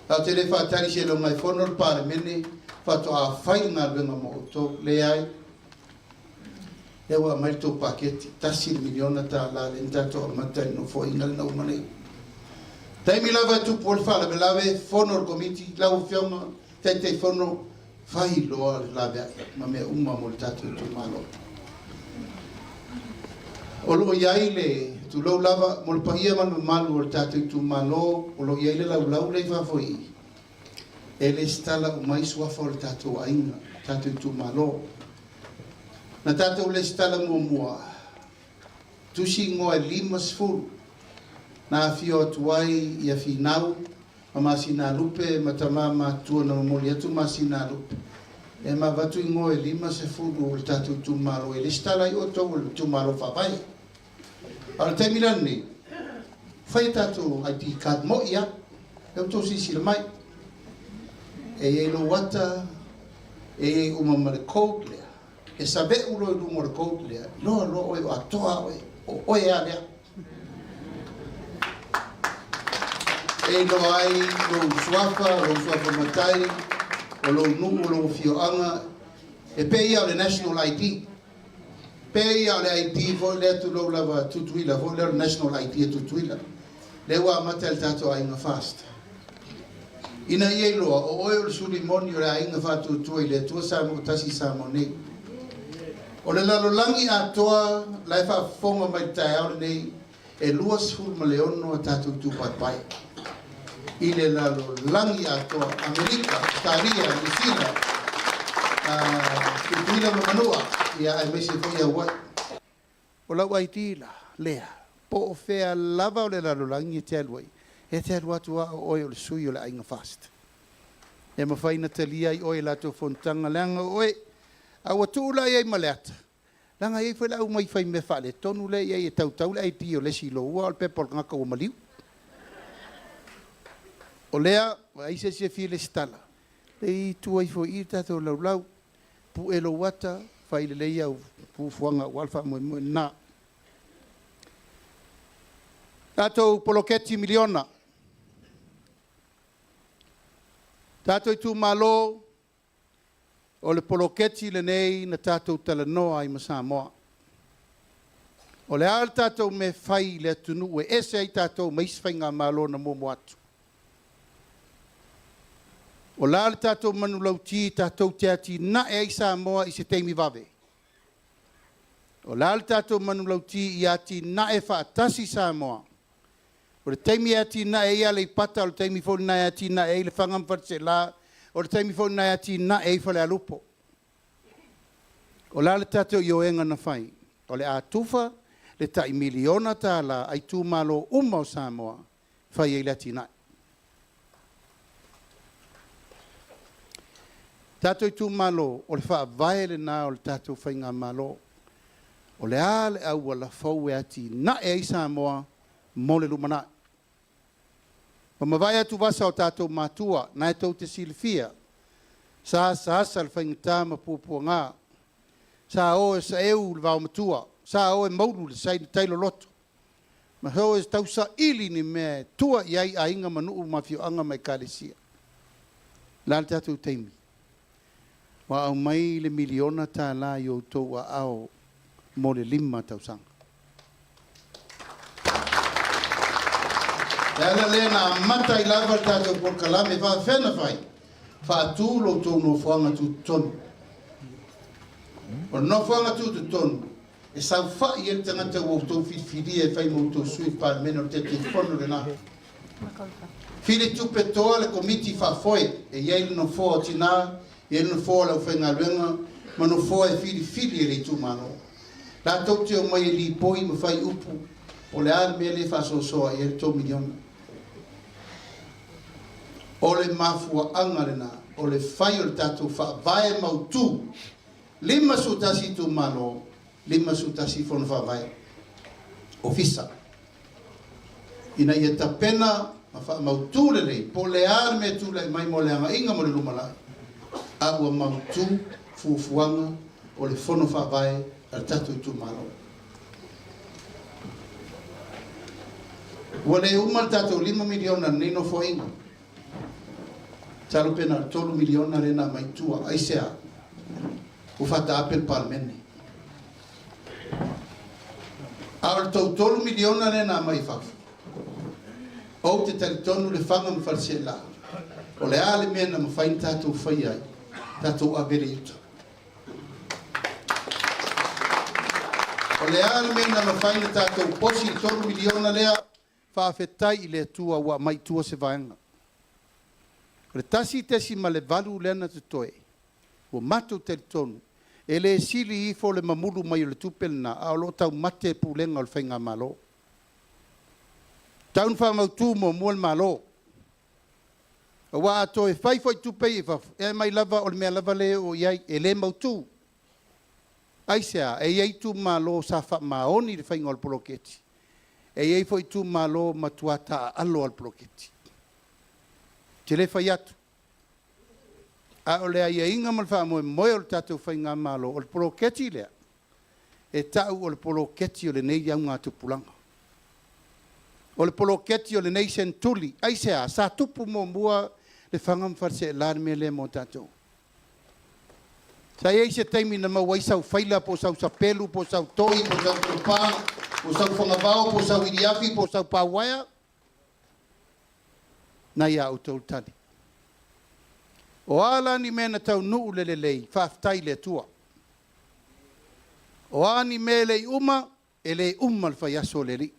Tatou le whatali se lo ngai fongo le pare mene fto a fai nga benga moutou le ai. E wa mai to paketi, tasi miliona ta la le tatou matai no fo inga na umane. Taimi lava tu pol fala me lave fono committee lau fioma tete fono fai loa lave ma me uma mo Tatou Itumalo. O lo iaile tu lo lava mo paia manu malu o Tatou Itumalo o lo iaile lau le fa foi. Ele stala o mais wa for Tatou Aiga Tatou Itumalo. Na tatou le stala mo mua. Tu si ngo limas ful. Na fio tuai ia finau ma MASINALUPE matama tua na moli atu MASINALUPE e ma vatu ingo e lima se fudu o Tatou Itumalo e listala i oto o Itumalo whapai al te milani whai tatou ID card mo ia e uto sisi le mai e lo wata e umamare code lea e sabe ulo i lumore code lea lo oe o atoa oe a lea e no ai lo suafa matai o lo numu lo fioanga e pe ia le national ID pe ia le ID vo le tu lo lava tutuila vo le national ID tutuila le wa matel Tatou Aiga F.A.S.T ina ia lo o oil sulimoni o Aiga fatu tu ile tu Samoa tasi Samoa nei o le lalolangi atoa lai fa fonga mai tai au nei e luas ful maleono Tatou Tupapai ile lalo langi ato Amerika, Taria, Nisila, Tutuila Manua, ia ai mese foi a wai. O la wai tila, lea, po o fea lava o le lalo langi e te aluai. E te alua tua o oi o le sui o le Aiga F.A.S.T. E mawhaina talia i oi lato fontanga langa oi, a watula i ai maleata. Langa i whela au mai whai me whale, tonu le i ai e tautau le ai tio le silo ua o le pepol ngaka o maliu. O lea, ai se file stala. Lei tuai fo i tatou laulau, pu elo wata, fai le leia au pufuanga walfa mo na. Tatou poloketi miliona. Tatou Itumalo, o le poloketi le nei na tatou talanoa i Samoa. O le al tatou me fai le tunu e ese ai tatou meiswhainga malo na momo atu. O la le tātou manu lauti, tātou te ati na e ai Samoa I se teimi vave. O la le tātou manu lauti I ati na e whaatasi Samoa. O le teimi ati na e ia le pata, o le teimi fo na ati na e le whangam Farisela, o le teimi fo na ati na e Falealupo. O la le tātou ioenga na whai. O le atufa, le tai miliona tāla ai Itumalo o Samoa, whai e le ati nai. Tātou Itumalo, o le whaavae le nā o le tātou whainga malo. O le ale au la fau e ati na e ai Samoa, mo le LUMANA'I. Pa mawai atu wasa o tātou mātua, na e tau te silifia. Sa asa le whaingata ma pūpua ngā. Sa o e sa eu le wao matua. Sa o e mauru le sai le tailo loto. Ma ho e tau sa ili ni mea tua iai a inga manuu mafio anga mai kālesia. La le tātou teimi. Wa au mai le miliona tā la i o tau a ao mo le 5 tausanga. Ela lena mata I lava le tātou porkalame wha whena whai. Wha atu lo tau no whanga tu tonu. O no whanga tu tonu. E sau whai e tangata o tau whiwhiri e whai mo tau sui parmena o te whono le nā. Whiri tupe toa le komiti wha foe e iei no whoa tina, iei no whoa lau whainga luenga, ma no whoa e whiri e le Itumalo. La tau te o mai e li poi ma whai upu, o le ar mea le whasosoa e le 2 miliona. O le mafua anga le nā, o le whai o le tātou wha vae mautu, 5 sutasi Itumalo, 5 sutasi whono wha vae. Ofisa. Ina ia tapena, ma wha mautu le lei, po le ar mea tu le mai mo le anga inga mo le LUMANA'I. A ua mautu, fufuanga, o le whono wha vae, al tātou Itumalo. Ua le uma le tātou 5 miliona nei no fo inga. Talo pena 3 miliona rena mai tua, aisea. O fata apel parmene. Al tau 3 miliona rena mai fafu. O te talitonu le whanga ma Farisela. O le ale mena ma whain tātou whai ai. Tātou avere yuta. O le ale mena ma whain tātou posi 3 miliona lea. Whaafetai I le tua wa mai tua se vaenga. O le tasi tesi ma le valu lena te toe. O matou talitonu. E le sili I fo le mamulu mai o le tupelna. A lo tau mate pulenga o le whainga malo. Taun wha mautu mo mua le malo. O wa ato e whai fai tupe I fafu. E mai lava o le mea lava le o iai. E le mautu. Aisea, e iai tu malo sa wha maoni le whainga o le poloketi. E iai fai tu malo matuata alo al poloketi. Te le whai atu. A o lea ia inga malwha moe moe o le tātou whainga malo o le poloketi lea. E tau o le poloketi o le nei au ngā tupulanga. O le poloketi o le nei sentuli. Aisea, sa tupu mo mua le whangam wharse e lāne me le mo tātou. Sa iei se taimi na mau ai sau whaila po sau sapelu, po sau toi, po sau tupā, po sau whangavao, po sau iriafi, po sau pāwaia. Na ia au tau tani. O ala ni mena tau nuu le lei, whaaftai le tua. O ani me le uma, e le uma le whai aso le li.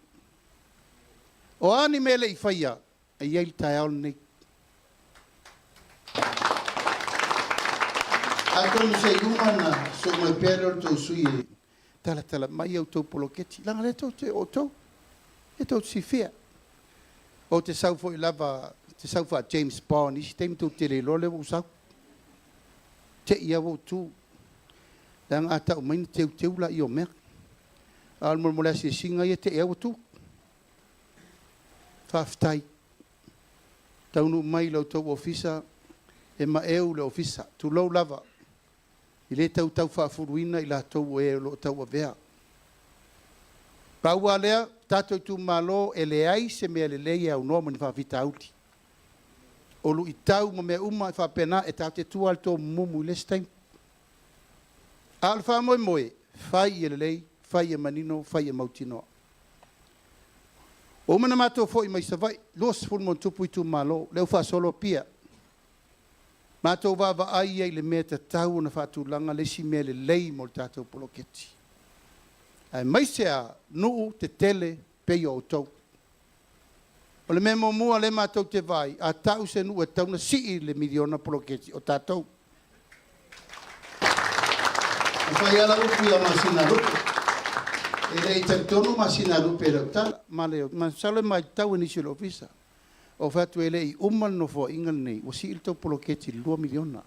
O ani me le I whaia, e iei tai aol nei. A tonu se umana, so mai pere o tau sui e tala mai au tau poloketi. Langa le tau te o tau, e tau si fia. O te sau fo I lava, te sau fa James Bond, isi teimi tau te le lole o sau. Te ia o tu. Langa ata o maina teu la I o mea. Al mormolea si singa ia te ia o tu. Whaaftai. Taunu mai lau tau ofisa, e ma eu le ofisa, tu lau lava. I le tau whaafuruina I la tau e lo tau a vea. Paua lea, tātou Itumalo e le ai se mea le lei au noa mani whaafita auti. Olu I tau ma mea uma e whaapena e tau te tua al tō mumu I le stein. Al wha moe moe, whai e le lei, whai e manino, whai e mautinoa. O mana mātou fo I mai sa vai, los fulmon tupu Itumalo, leo wha solo pia. Mātou vava ai ai le mea tatau na whaatulanga lesi mea le lei mo le tātou poloketi. Ai maisea nuu te tele pei o tau. O le mea mua le mātou te vai, a tau se nuu e tauna sii le miliona poloketi o tātou. Whai ala upu a MASINALUPE. E rei tautonu MASINALUPE e rautala. Ma leo, ma sale mai tau nisi lo ofisa. O fatu ele I umal no fo ingal nei. O si il tau poloketi 2 miliona.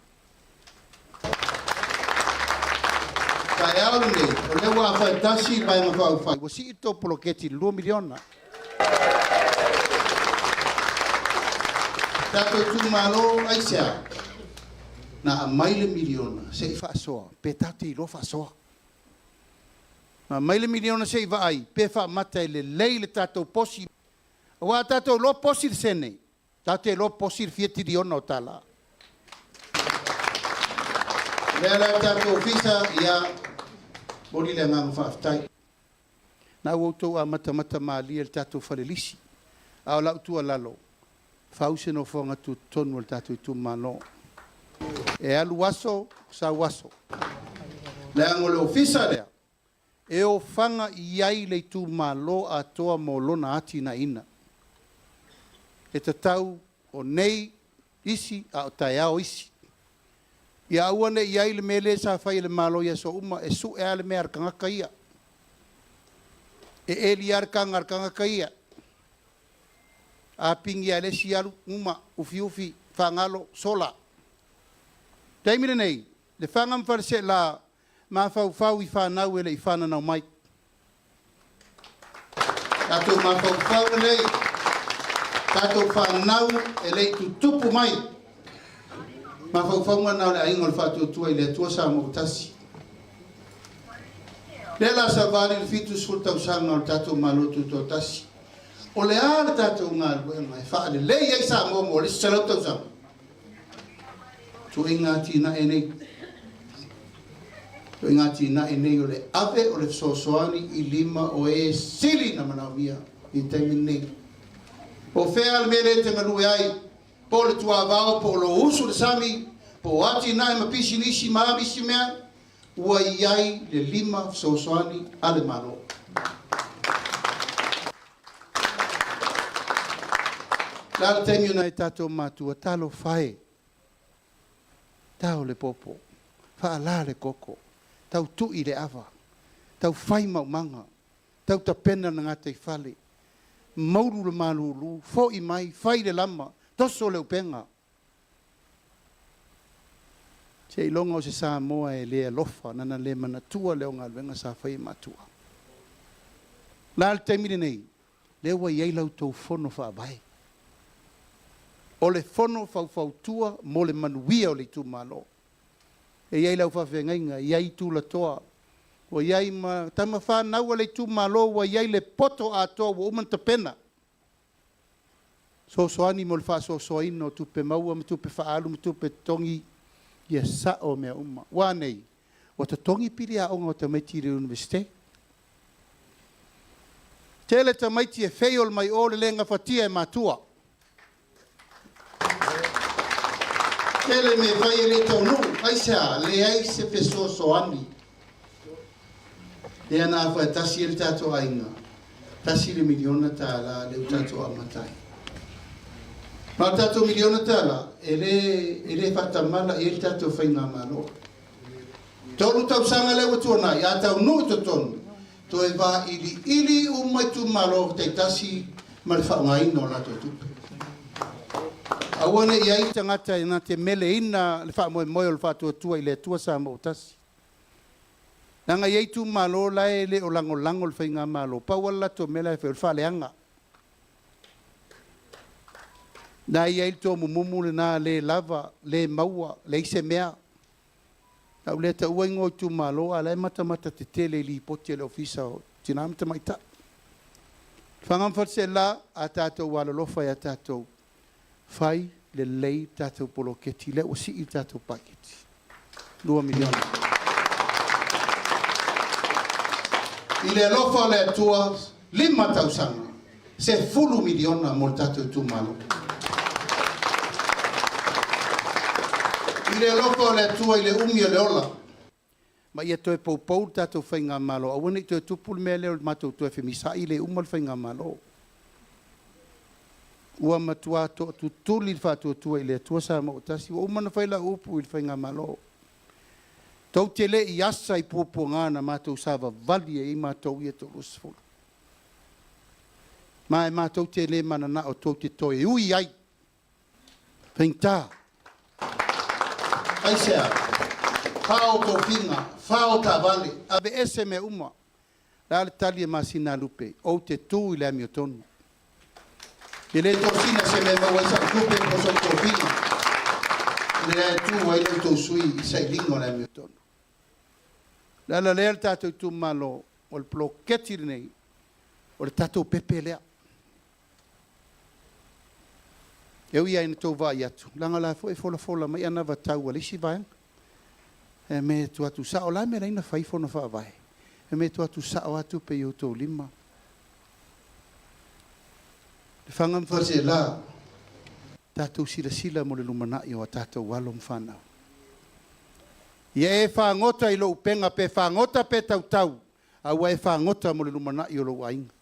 Kai alu nei. O le wa fai tasi mai ma fau fai. O si il tau poloketi 2 miliona. Tatou Itumalo aisea. Na a maile miliona. Se I whaasoa. Pe tati I lo whaasoa. Na maile miliona se I vaai. Pe wha mata le lei le tatou posi. Wa tatou lo posi le sene. Tatou lo posi le fietiriona o tala. Lea tatou ofisa ia boli le ngang whaaftai. Na wautou a mata maali le tatou Faleaseela. A o lau tua lalo. Fause no fonga tu tonu le tatou Itumalo. E alu waso, sa waso. Lea ngole ofisa lea. E o fanga iai le Itumalo a toa mo lona ati na ina. E tatau o nei isi a o taiao isi. Ia uane iai le mele sa fai le malo ia so uma e su e ale me arkangaka ia. E eli arkangaka ia. A pingi ale si alu uma ufi whangalo sola. Taimire nei, le whangam wharese la ma fau I whanau ele I whananau mai. Tatou ma fau nei. Tatou whanau ele I tutupu mai. Ma fau na le aingo le whātua tua I le atua sa mo tasi. Le la sa vali le fitu sultau sanga o tatou malotu to tasi. O le ale tatou ngā luenga e whaale le iei sa mo le salau tau sanga. Tu inga tina e nei. Tu inga tina e nei o le ave o le sosoani I lima o e sili na manawia I taimi nei. O fea le mele te ngalue ai. Po le tuavao, po lo usu le sami, po ati nai ma pisi nisi ma misi mea, ua iai le lima sosoani ale malo. Lala temi una e tatou matua, talo fae. Tau le popo, faa la le koko, tau tui le ava, tau fai maumanga, tau tapena na ngata I fale, mauru le malulu, fo I mai, fai le lama, toso le upenga. Se ilonga o se Samoa e le ALOFA, nana le manatua leo ngā luenga sa whai matua. Lal taimire nei, leo wa iei lau tau fono wha abai. O le fono fau tua mo le manuia o le Itumalo. E iei lau whawhengainga, iei tūla toa. O iei ma, tama whanau o le Itumalo, wa iei le poto a toa wa umanta pena. So soani mo le wha so soino, tupe maua, tupe whaalu, tupe tongi, ia sa o mea uma. Wānei, o ta tongi piri a onga o ta maiti re universite. Tele ta maiti e feiol mai o le lenga whatia e matua. Tele me vai e le tau nu, aisa, le aise pe so soani. Le ana wha tasi e le Tatou Aiga, tasi le miliona tala le Tatou amatai. Ma tatou miliona tala, ele whatamala e le tatou whainga malo. Tolu tau sanga lewa tuana, ia tau nui to tonu. To e wā ili umai tu malo te tasi ma le whaungaina o lato tupe. Awane ia I tangata ina te mele ina le wha moe o le whatua tua I le tua sa mo tasi. Nanga iei tu malo lae le o lango le whainga malo. Pauala to mele e wha leanga. Na iei to mumu le na le lava, le maua, le ise mea. Tau le ta ua ingo tu malo, a le mata te tele li poti le ofisa o tinamata maita. Whangam whatse la a tātou walalofa a tātou whai le lei tātou poloketi, le o si I tātou paketi. 2 miliona. I le alofa le atua 5 tausanga, se 10 miliona mo tātou Itumalo. I le loko le tua i le umi le ola. Ma ia toe pou tatou whainga malo. A wane i toe tupu le mea leo matou toe whemisa i le umal whainga malo. Ua matua to tutuli le whātua tua i le tua sa mo tasi. Ua umana whaila upu i le whainga malo. Tau te le i asa i pōpua ngāna matou sāwa vali e i matou i e to rusfula. Ma e matou te le mana na o tau te toi ui ai. Whaingtā. Ai sea. Whao tō whinga. Whao tā vale. Ave ese me uma. Rāle tali e MASINALUPE. O te tū i le AMIOTONU. I le tōsina se me maua i sa kupe poso tō whinga. I le tū ai le tō sui i SAILI le AMIOTONU. Lala lea le tātou Itumalo o le ploketi nei. O le tātou pepe lea. Eu ia ina tō vai atu. Langa la fo e fola mai ana vatau alisi vai. E me tu atu sao la me reina fai fona fa vai. E me tu atu sao atu pe yo tō lima. Le whangam whase la. Tātou sila mo le LUMANA'I o a tātou walo mwhanau. Ia e whangota i lo upenga pe whangota pe tau. Aua e whangota mo le LUMANA'I o lo ainga.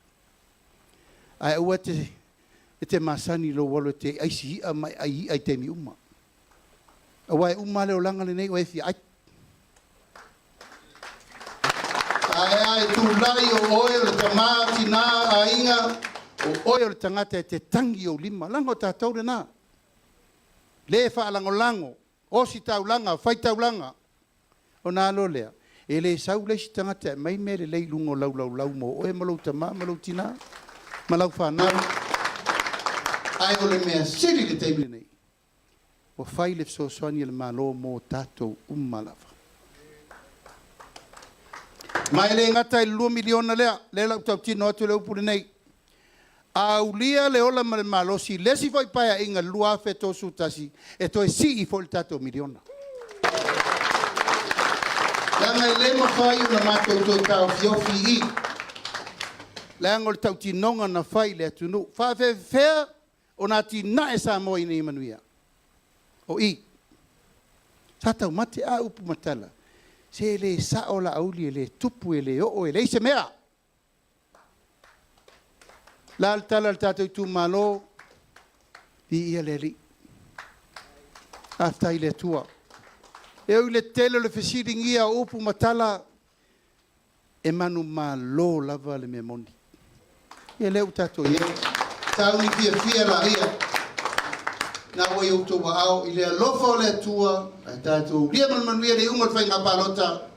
Ai ua te masani lo walo te aisi ia mai ai te mi uma. Aua e uma leo langa le nei o e fi ai. Ai tu lai o oe o le tamati nā ainga. O oe o le tangata e te tangi o lima. Lango tātou le nā. Le whaalango lango. O si tau langa, whai tau langa. O nā lo lea. E le sau le si tangata mai me le lei lungo lau mo. Oe malau tamā, malau tina. Malau whanau. Ai o le mea siri le teimile nei. O whai le fsosoani le malo mo tātou umalawa. Mai le ngata i 2 miliona lea. Le lau tau tino atu le upule nei. Au lia le ola ma le malo si lesi foi paia inga lua fe to sutasi. E to e si i foi tātou miliona. Langa i le mawhai una mātou tō tau fiofi i. Langa o le tau tinonga na whai le atunu. Whawhe whea o nā tina e Samoa i nei MANUIA. O i. Sa tau mate a upu matala. Se le sao la auli e le tupu e le o e le se mea. La tala le tātou Itumalo i ia le li. Aftai le tua. E au le tele le fesiringia upu matala e manu malo lava le mea mondi. E leu tātou ia. Tau ni fia la ia. Na o i uto wa au i le alofa o le tua. A tātou lia manuia le ungal whainga PALOTA.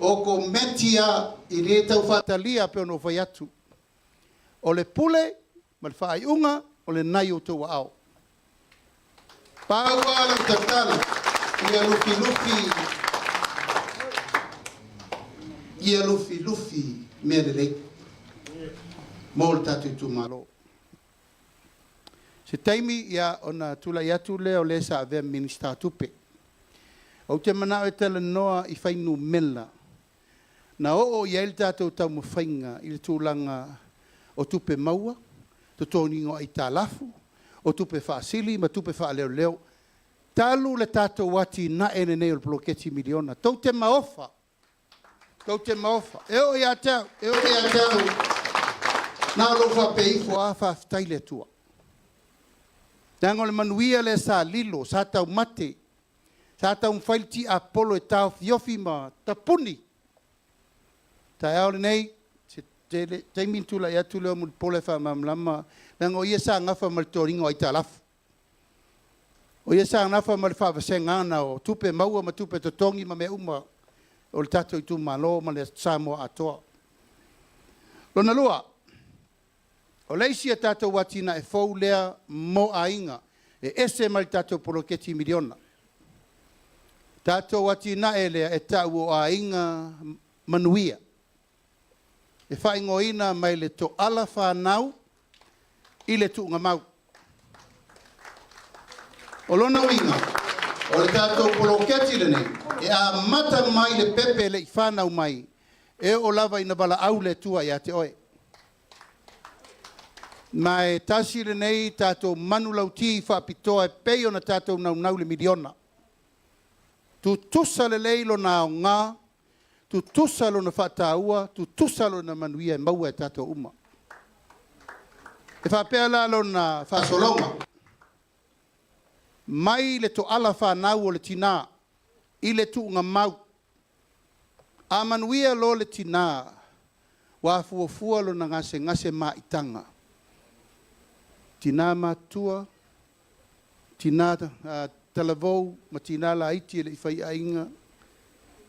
O ko metia i le tau whatalia pe ono whai atu. O le pule, ma le whaai unga, o le nai o tō au. Pāua ala tatala, ia lufi, mea le lei. Mō le tātou Itumalo. Se taimi ia ona tula i atu le o le sa avea minista tupe. O te mana o tala noa i whainu mela. Na o ia il tātou tau mawhainga i le tūlanga o tupe maua, to tōningo ai tālafu, o tupe whaasili, ma tupe whaaleo. Talu le tātou wati na ene nei o le ploketi miliona. Tau te maofa. Eo ia tau. Nā lofa pe ifo a whaftai le tua. Tango le MANUIA le sa lilo, sa tau mate, sa tau mwhailti a polo e tau fiofi ma tapuni. Ta eo le nei, te mintula ia tu leo mul pole fa mamlama nango ia sa ngafa mal toringo ai talafu o ia sa ngafa mal fa vasengana o tupe maua ma tupe totongi ma me uma o le Tatou Itumalo ma le Samoa atoa lona lua o leisi a tātou watina e fou lea mo ainga e ese mal tātou poloketi miliona tātou watina e lea e tau o ainga MANUIA e whaingoina mai le to ALOFA nau i le tuunga mau. O lona winga, o le tātou poloketi le nei, e a mata mai le pepe le i whanau mai, e o lava ina bala au le tua i a te oe. Mai tasi le nei tātou manu lauti i whapitoa e pei o na tātou nau le miliona. Tu tusa le leilo na o ngā, tu tusa lo na whataua, tu tusa lo na manuia e maua e tato uma. E whapea la lo na whasolonga. Mai le to ala whanau o le tina, i le tu ngā mau. A manuia lo le tina, wa fuafua lo na ngase maitanga. Tina matua, tina talavou, ma tina la iti le Feiloaiga.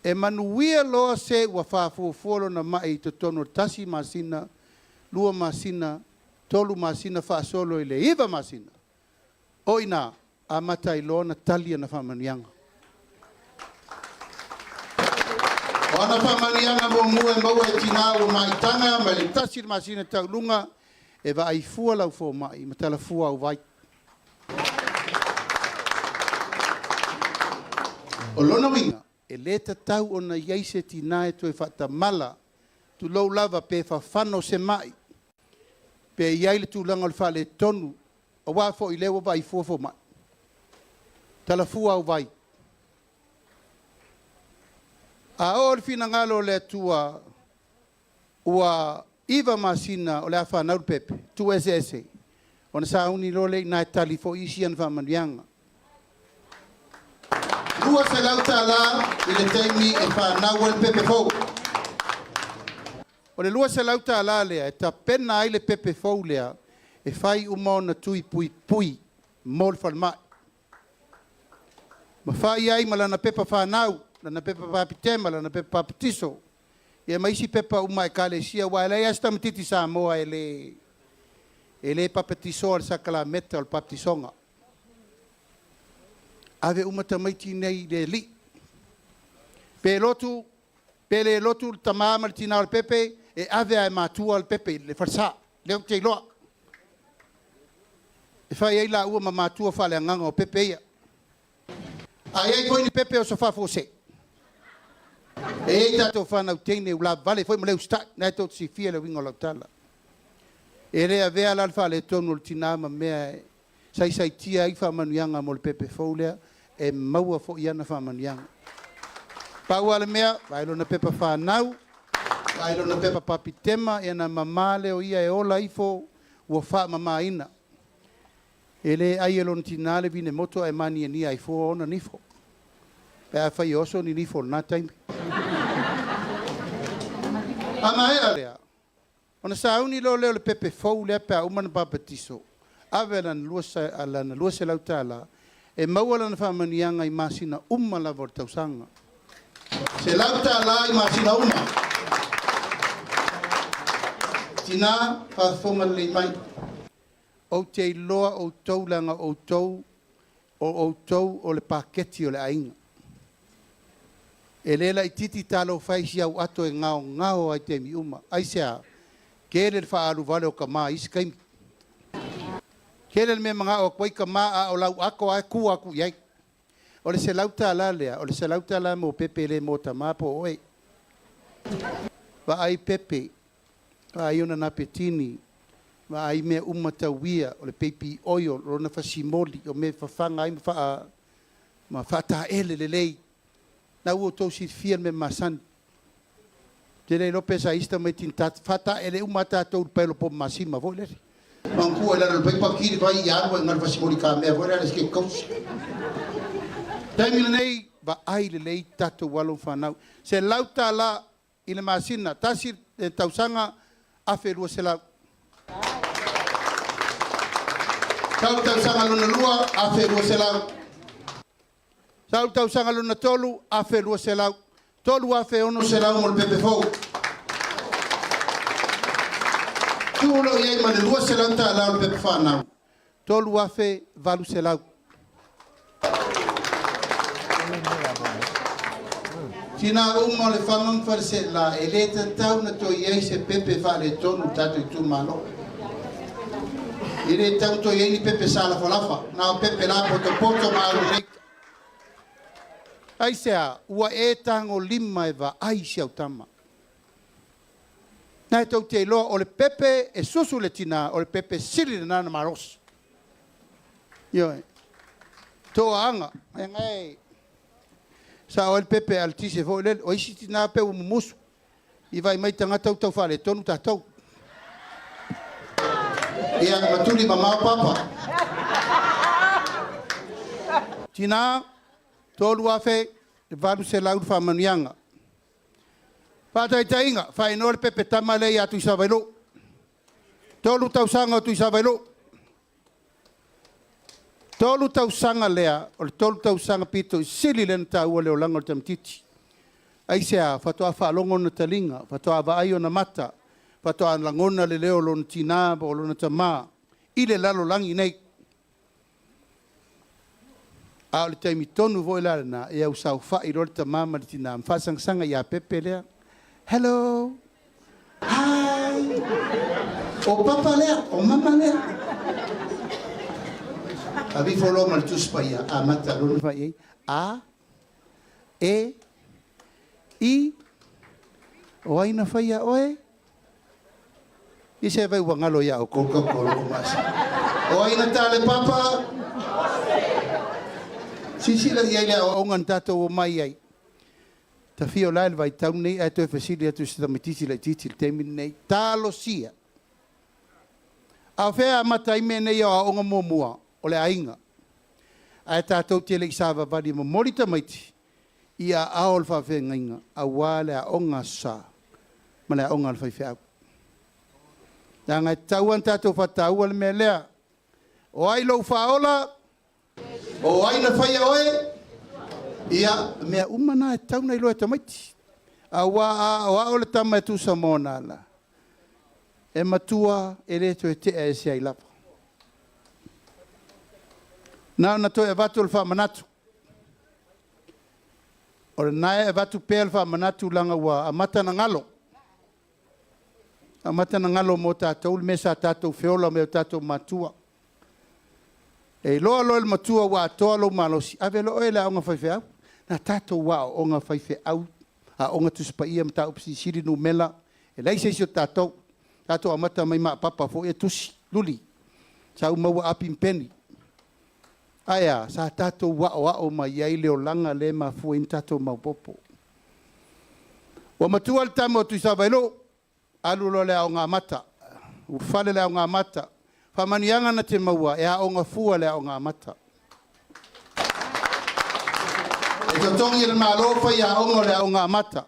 E manuia loa se wa fuafua lo na mai to tono tasi masina, lua masina, tolu masina whaasolo i le iwa masina. Oina, a matai lo na talia na whamanianga. Ona whamanianga mo mua e maua e tina o maitanga, ma le tasi masina taulunga, e wa ai fua lau fo mai, ma tala fua au vai. O lona winga, e le tatau o na iaise tina e toi whatamala, tu lau lava pe whawhano se mai, pe iai le tūlanga o le whale tonu, o wafo i lewa vai fua fo mai. Tala fua au vai. A o le fina ngalo le tua ua iwa masina o le awha nauru pepe, tu ese. O na sa uni lo le nai tali fo isi an whamanianga. Lua se lauta la i le teimi e whanau le pepe fau. O le lua se lauta la lea e ta pena ai le pepe fau lea e whai umao na tui pui mo le whalmai. Ma whai ai ma lana pepa whanau, lana pepa papitema, lana pepa papitiso. E maisi pepa uma e kalesia wa ele asta matiti Samoa ele papitiso al sakala meta al papitisonga. Ave uma tamaiti nei le li. Pe le lotu tamama le tina al pepe e ave ai matua al pepe le farsa le te loa. E fai ai la ua ma matua fale nganga o pepe ia. Ai ai foi ni pepe o sofa fose. E tato whanau teine ula vale foi mo leu sta na to si fia le wingo la tala. E rea vea la alfa le tonu le tina ma mea sai tia i whamanuianga mo le pepe faulea e maua fo iana whamanuianga. Pau ale mea, vailo na pepa whanau, vailo na pepa papitema e na mamale o ia e ola ifo ua wha mama ina. E le ai elon tina le vine moto e mani e ni ai fo ona nifo. Pe a whai oso ni nifo na taimi. Ama e alea. Ona sa uni lo leo le pepe fau lea pe a umana papatiso. Ave lana lua se lautala. E maua lana whamanianga i masina la vortausanga. Se lautala i masina uma. Tina whafonga le mai. O te loa o tau langa o tau o le paketi o le ainga. E lela i titi talo whaisi au ato e ngao ai te mi uma. Aisea, kere le whaalu vale o ka maa isi kaimi. Kere le me mga o kwai ka maa o lau ako a ku aku iai. O le se lauta ala lea, o le se lauta ala mo pepe le mo ta maa po oe. Wa ai pepe, wa ai ona na petini, wa ai mea umata wia, o le pepi oio, rona fasimoli, o me fafanga ai ma fata ele le lei. Na ua tau si fia me masan. Tere Lopez a ista mai tintat fata ele umata tau pelo po masima vo le. Manku ele le pepa kiri vai ia ua ngal fasimoli ka me vo le ske kos. Taimi nei va ai le lei tatu walo fanau. Se lauta la ile masina tasi tausanga aferua se la. Tausanga luna lua aferua se la. Tau sanga luna tolu afe lua se lau. Tolu afe ono se lau mo le pepe fau. Tulo iei ma le lua se lau ta lau le pepe whanau. Tolu afe valu se lau. Tina uma le whamang whare se la e le tau na to iei se pepe whale tonu tato Itumalo. I le tau to iei ni pepe sala falafa. Na pepe la poto ma alu reika. Aisea, ua e tango lima e wa aisea utama. Nai tau te loa o le pepe e susu le tina, o le pepe siri le nana maros. Ioe. Toa anga. Ngai. Sa o le pepe al tise fo le o isi tina pe o musu. I vai mai tangata tau fale tonu tatou. Ia matuli mama papa. Tina tolu afe valu se lau fa manianga. Pa tai tainga fa inor pepe tamale ya tu savelo. Tolu tau sanga tu savelo. Tolu tau sanga lea, o tolu tau sanga pito, sili len tau o leo langa o tamtiti. Ai sea, fatoa whaalongo na talinga, fatoa waaio na mata, fatoa langona le leo lo na tina, o lo na tamaa, ile lalo langi nei. A o le taimi tonu voi lalana, e au sau whai lo le tamaa ma le tina, mwhasang sanga ia pepe lea. Hello. Hi. O papa lea, o mama lea. Abi follow mal tu spaya amata lo fa e a e I o ai na faia oe I se vai wangalo ya o koko kolo mas o ai na tale papa si la ia o ngan tato o mai ai ta fio la vai tau nei a to F.A.S.T tu sta metiti la titi temi nei talo sia a fea mata I me nei o nga momua o le ainga. Ai tātou te le isava vadi mo morita maiti. Ia aol whawhenga inga. A wale a onga sa. Ma le a onga al whaiwheau. Ia ngai tauan tātou whatau al mea lea. O ai lau whaola. O ai na whaia oe. Ia mea umana e tau nei loe ta maiti. A wa o le tama e tu Samoa nala. E matua e reto e te e se ai lapa. Nau na toi e watu le whamanatu. O le nae e watu pēl whamanatu langa wa amata na ngalo. Amata na ngalo mo tātou, le mesa tātou whiola me o tātou matua. E loa loa le matua wa atoa lo malosi. Ave lo oe le aonga whaiwhe au. Na tātou wa o onga whaiwhe au. A onga tuspa ia mta upsi siri no mela. E leise isi o tātou. Tātou amata mai maa papa fo e tusi. Luli. Sa umaua apim peni. Aia, sa tātou wao mai ai leo langa le ma fuin tātou maupopo. Wa matua le tamo tu sa vailo, alulo le au ngā mata, ufale le au ngā mata, whamanianga na te maua, e au ngā fua le au ngā mata. E totongi le malofa i au le au ngā mata.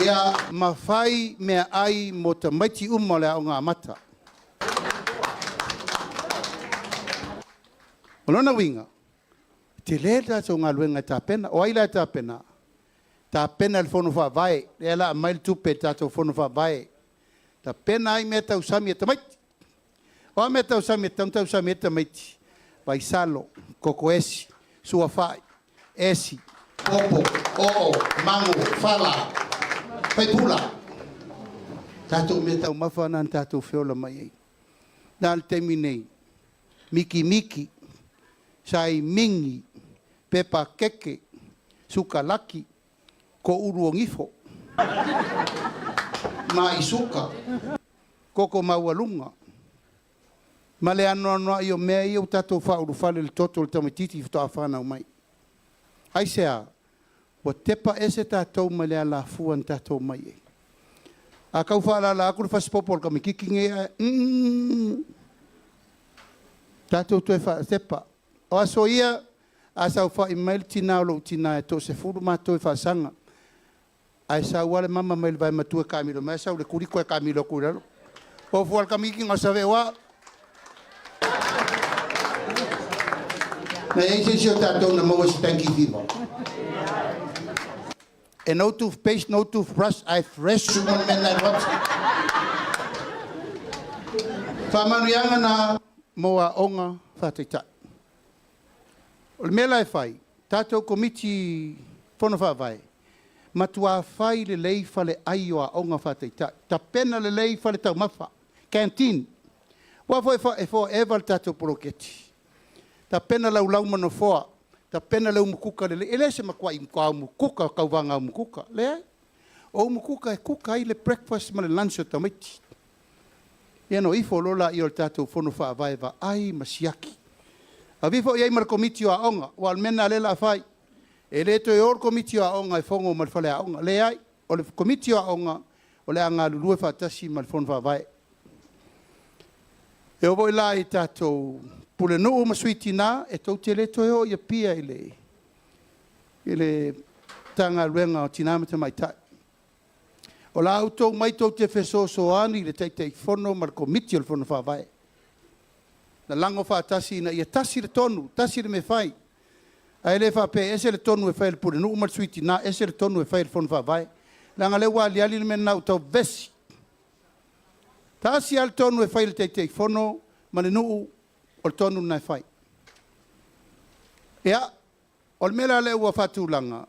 Ia mawhai mea ai mo ta maiti le au ngā mata. Olona winga, te le tātou ngā luenga tā pena, o aila tā pena. Tā pena le whono whawai, le ala a mail tupe tātou whono whawai. Tā pena ai mea tau sami e tamaiti. O a mea tau sami e tau sami e tamaiti. Vai salo, koko esi, sua whai, esi, opo, oo, mango, whala, paipula. Tātou mea tau mawhanan tātou whiola mai ei. Nāl temi nei, miki miki, sai mingi, pepa keke, suka laki, ko uru o ngifo. Ma isuka, koko maualunga. Ma le anoa i o mea i o tatou whauru whale le toto le tamatiti fito a whanau mai. Ai sea, wa tepa ese tatou ma le ala fuan tatou mai e. A kau whaala la akuru whasipopol ka me kikinge tatou tue wha tepa. O aso ia, a sau wha i mail tina o lo tina e to se furu mātou i whaasanga. Ai sau wale mama mail vai matua kamilo, mai sau le kuriko e kamilo kuralo. O fual kamiki ngā sawe wa. Na eise si o tātou na maua si tanki viva. E no toothpaste, no toothbrush, I fresh suman men na wapsi. Whamanuianga na moa onga whataitai. O le mela e whai, tātou komiti whono whawai, matua whai le lei whale aioa o ngā whataitai. Ta pena le lei whale tau mawha, canteen. Wafo e wha ewa le tātou poroketi. Ta pena lau mano whoa, ta pena lau mukuka le lei. E le se makua i mkua mukuka, kauwanga mukuka. Le ai? O mukuka e kuka ai le breakfast ma le lunch o tamaiti. Iano ifo lola i o le tātou whono whawai wa ai masiaki. A vifo iai mara komiti o aonga, o almena lela whai, E le to or komiti a onga e fongo mal fale a onga. Le ai, o le komiti a onga, o le anga lulu e whaatasi mal fon whawai. E o voi la i tātou pule nuu masuiti nā, e tau te le to o ia pia i le tanga ruenga o tinamata mai tai. O la auto mai tau te wheso soani le teitei fono mal komiti o le fono whawai. Na lango whaatasi na ia tasi le tonu, tasi le me whai. A ele whape ese le tonu e whai le pure nuu masuiti nā, ese le tonu e whai le fono whawai. Langa le wali ali le mena au tau vesi. Tasi al tonu e whai le teitei fono, ma le nuu o le tonu na e whai. Ea, o le mela le ua whatulanga,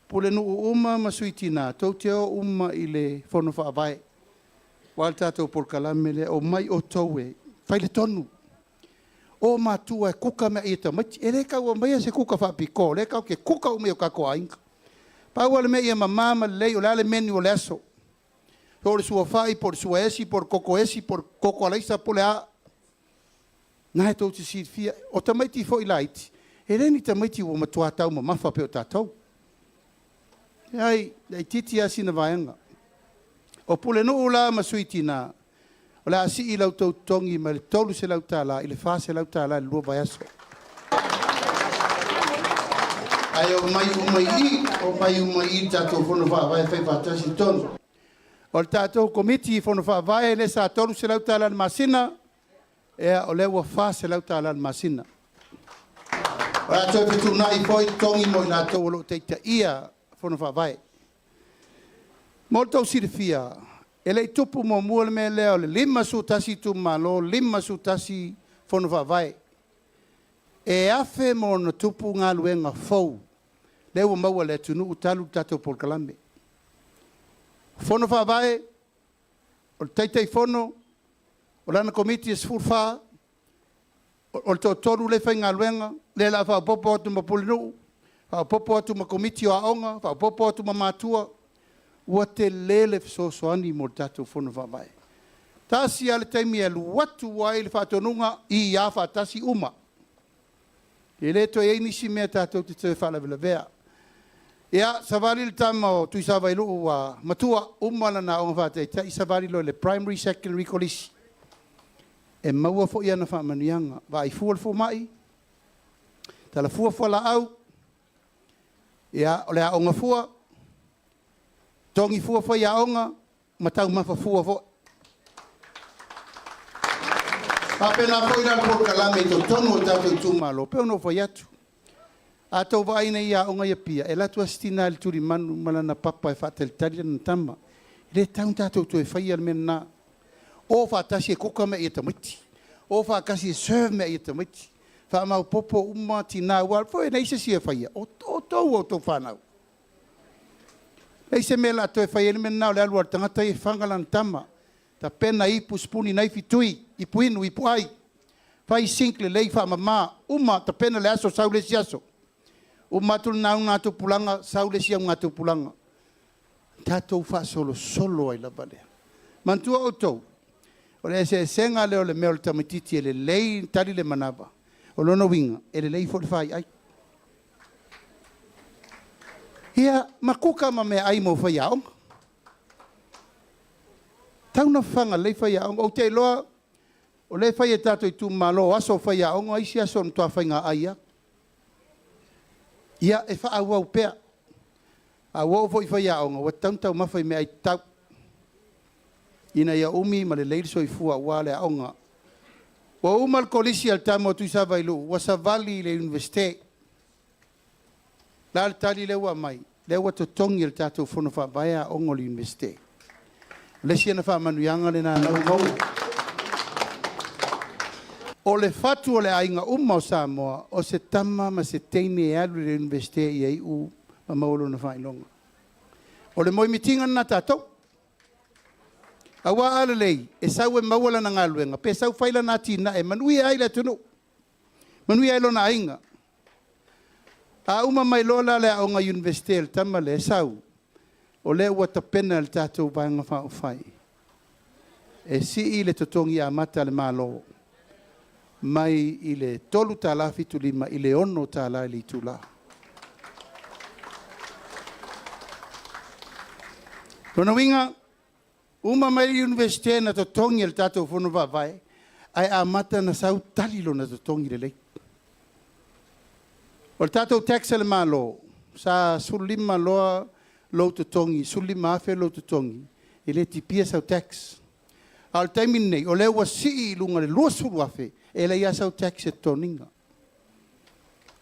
pule nuu uma masuiti nā, tau te o uma i le fono whaavai. Wal tātou polkalame le o mai o tau e, whai le tonu. O mātua e kuka mea i ta mati, e le kau o mai se kuka whapiko, le kau ke kuka ume o kako ainga. Pau ale mea i mamama lei o le ale meni o le aso. Por sua whai, por sua esi, por koko alaisa po le a. Nā he tau te sirfia, o tamaiti fo i laiti. E reni tamaiti o matua tau ma mawha pe o tātou. Ai, titi asi na vaianga. O pule no ula masuiti nā. O la asi i lau tau tongi ma le tolu se lau tāla, i le wha se lau tāla, le lua vai aso. Ai o mai umai tātou whono whaavai whai whatasi tonu. O le tātou komiti whono whaavai le sa tolu se lau tāla le masina, ea o le ua wha se lau tāla le masina. O la tau pitu nai poi tongi mo i nā tau alo teita ia whono whaavai. Mo tau sirifia, e lei tupu mo mua le mea leo le lima su tasi tu malo, lima su tasi whono whaavai. E afe mo na tupu ngā luenga fau, lewa maua le tunu utalu tātou polkalame. Whono whaavai, o le teitei whono, o lana komiti e sfurwha, o le toru le whai ngā luenga, le la wha popo atu ma pulinu, wha popo atu ma komiti o aonga, wha popo atu ma mātua, ua te lele fisosoani mo tātou whono whaavai. Tasi ale taimi e luatu wai le whatonunga i ia whatasi uma. E le to e nisi mea tātou te te whalawela vea. Ia, savari le tama o tui sawa ilu ua matua umana na onga whateita i savari lo le primary, secondary kolisi. E maua fo ia na whamanianga. Wa i fual fo mai. Tala fua la au. Ia, o le a onga fua. Tongi fua fo ia onga. Matau mafa fua fo. Papena fo ira por kalame to tono tātou Itumalo. Peo no fo iatu. A tau vaina ia onga ia pia. E latu astina le turi manu malana papa e whateltari na tama. Le taun tātou to e whaia mena. O whatasi e kuka mea i tamiti. O whakasi e serve mea i tamiti. Whamau popo uma tina wal. Fo e neise si e whaia. O tau o tau whanau. Neise mea la to e whaia mena o le aluar tangata e whangalan tama. Ta pena ipu spuni naifi tui. Ipu inu, ipu ai. Whai sinkle lei whamama. Uma ta pena le aso saule si aso. Umatul nau ngatu pulanga, saule siang ngatu pulanga. Tatou fa solo ai la balea. Mantua o tau. O le se senga leo le meo le tamititi e le lei tali le manava. O lono winga, e le lei fol fai ai. Ia, makuka ma mea ai mo fai aong. Tau na whanga lei fai aong. O te loa, o le fai e tato Itumalo, aso fai aong, ai si aso ntua fai ngā aia. Ia e wha au pea. A wau fo i whai aonga, wa tau mawhai mea i tau. Ina ia umi ma le leiri so i fua ua le aonga. Wa umal kolisi al tamo tu sawa ilu, wa savali le universite. La al tali le ua mai, le ua totongi al tatou whono wha vaya aonga le universite. Lesi ana wha manuianga le nā nau mau. O le fatu o le ainga uma o Samoa, o se tama ma se teine e alu le universite i ei u ma maolo na whailonga. O le moi mitinga na tātou. Awa ala lei, e sau e mawala na ngaluenga, pe sau whaila na tina e MANUIA ai le tunu. MANUIA ai lo na ainga. A uma mai lola le aonga universite le tama le sau. O le ua tapena le tātou vanga whao whai. E si i le totongi a mata le malo. Mai i le tolu tāla fitu lima, i le ono tāla i le itula. Lona winga, uma mai universite na totongi el tatou fono vavai, ai a mata na sau tali lo na totongi le lei. O le tatou taxa le malo, sa sulima loa lo totongi, sulima afe lo totongi, e le tipia sau tax. Al taimin nei, o le ua sii lunga le lua suru afe, e le ia sau tax e toninga.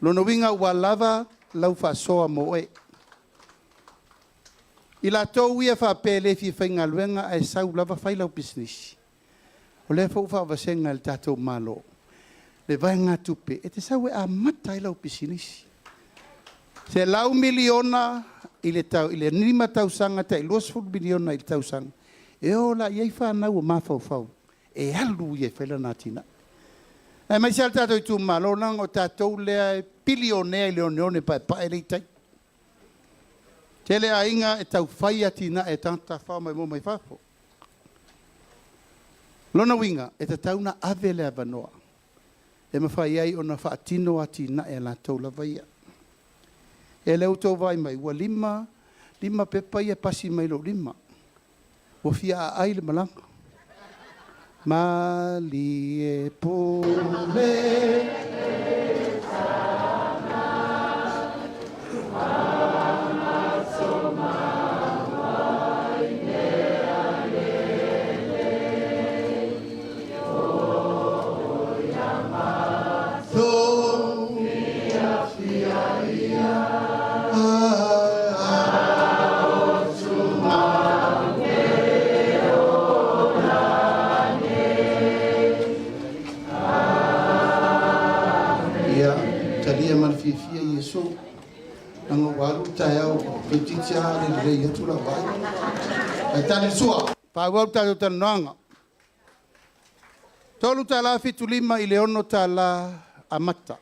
Lona winga ua lava lau whasoa mo e. I la tau ia whapele fi whainga luenga ai sau lava whailau business. O le fau whawasenga le tatou malo. Le vai ngā tupe, e te sau e a matai lau business. Se lau miliona i le nima tausanga, te iluas fulu miliona i le tausanga. E o la iei whanau o mawhau. E alu iei whaila nātina. E mai sa le tatou Itumalo nang o tatou lea bilionea i leoneone pae leitai. Tele a inga e tau whai atina e tanta whao mai mo mai whafo. Lona winga e ta tauna ave lea vanoa. E mawhai ai o na whaatino atina e la tau la vaia. E leo tau vai mai ua lima pepa ia pasi mai lo lima. Ua fia a ai le malanga. Mali e pole fia Yesu ang walu tayo petitia le rei tu la vai ai tani sua pa wau tayo tananga tolu tala fitu lima ile ono tala amata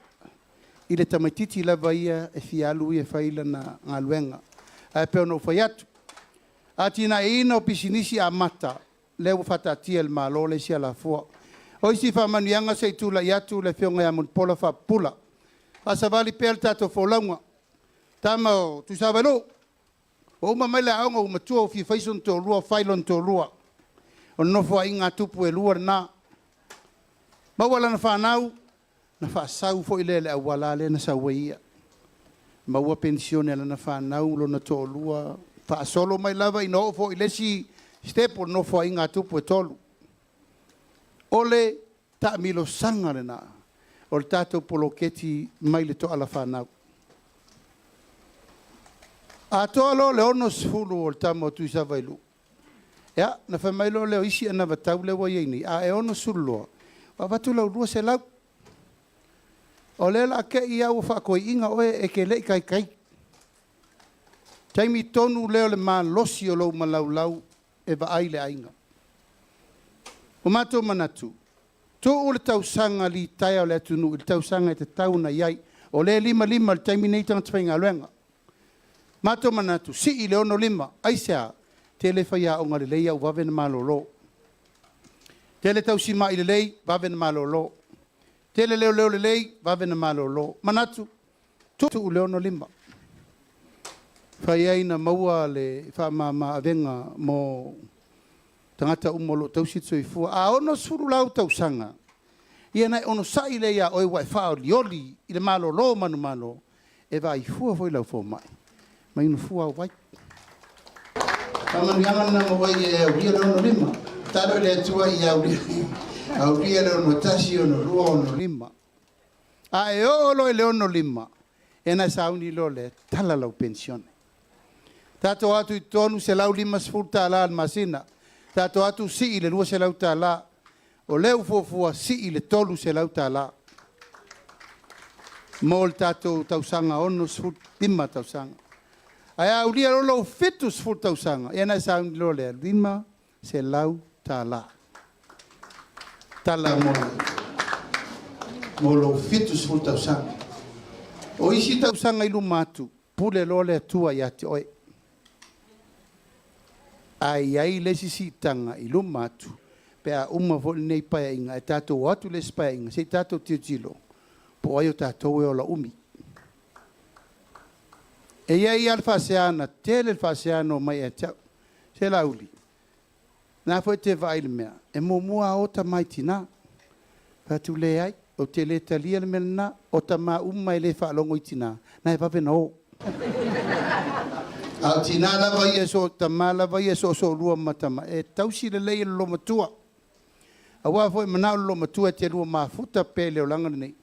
ile tamatiti la vai e fialu e faila na ngaluenga ai pe no faiatu atina ina opisinisi amata leu fatati el malo le sia la fo oi si fa manianga se tu la yatu le fionga ya mun pola fa pula asa vali pel tato folaunga tama tu savalo o ma mele aunga o matua fi faison to lua failon to lua o no fo inga tupu e lua na ma wala na fanau na fa sau fo ile le wala le na saweia ma wa pensione na fanau lo na to lua fa solo mai lava ino fo ile si step no fo inga tupu e tolu ole ta milo sangare na o le tatou poloketi mai le toa la whanau. A toa lo le ono sifuru o le tamo tu isa vailu. Ia, na whamailo leo isi ana vatau le wa yeini. A e ono suru loa. Wa watu lau rua se lau. O le la ke ia ua whakoi inga oe e ke lei kai kai. Taimi tonu leo le maa losi o lau malau lau e va ai le ainga. O mato manatu. To o le tausanga li tai o le atunu, le tausanga e te tauna iai, o le lima le terminator na tawhinga luenga. Mato manatu, si i le ono lima, aisea, te le whaia o ngare leia o wawe na malolo. Te le tausima i le lei, wawe na malolo. Te le leo le lei, wawe na malolo. Manatu, to o le ono lima. Whaia ina maua le whamama avenga mo tangata umolo tausitso i fua. A ono suru lau tausanga. Ia nai ono sai le ia oi wai whao lioli i le malo lo manu malo. E vai fua foi lau fo mai. Mai unu fua wai. Kamanu yangan na mo wai e uria le ono lima. Taro le atua i auria le ono tasi ono rua ono lima. A e olo e le ono lima. E na sauni lo le tala lau pensione. Tato atu i tonu se lau lima sfurta ala al masina. Tato atu si le lua se lau tala. O leu fofua si le tolu se lau tala. Mol tato tausanga ono sfut lima tausanga. Aya ulia lo fitu sfut tausanga. Ena saun lo le lima se lau tala. Tala molo. Molo fitu sfut tausanga. O isi tausanga ilu matu. Pule lo le tua yati oi. Ai le sisi tanga i lumatu pe a uma vo nei pa inga e tato watu le spa inga se tato tilo po ai o tato e ola umi e ia alfa seana tele alfa seano mai e tau Se lauli. Nā fo te vai le mea. E mua o ta mai tina. Patu le ai. O te le talia le mena. O ta ma umma le whaalongo i tina. Nā e pape no. Au tina lava ia so ta ma lava ia so lua matama. E tausi le lei lo matua. Awa foi mana lo matua te lua mafuta pele o langa nei.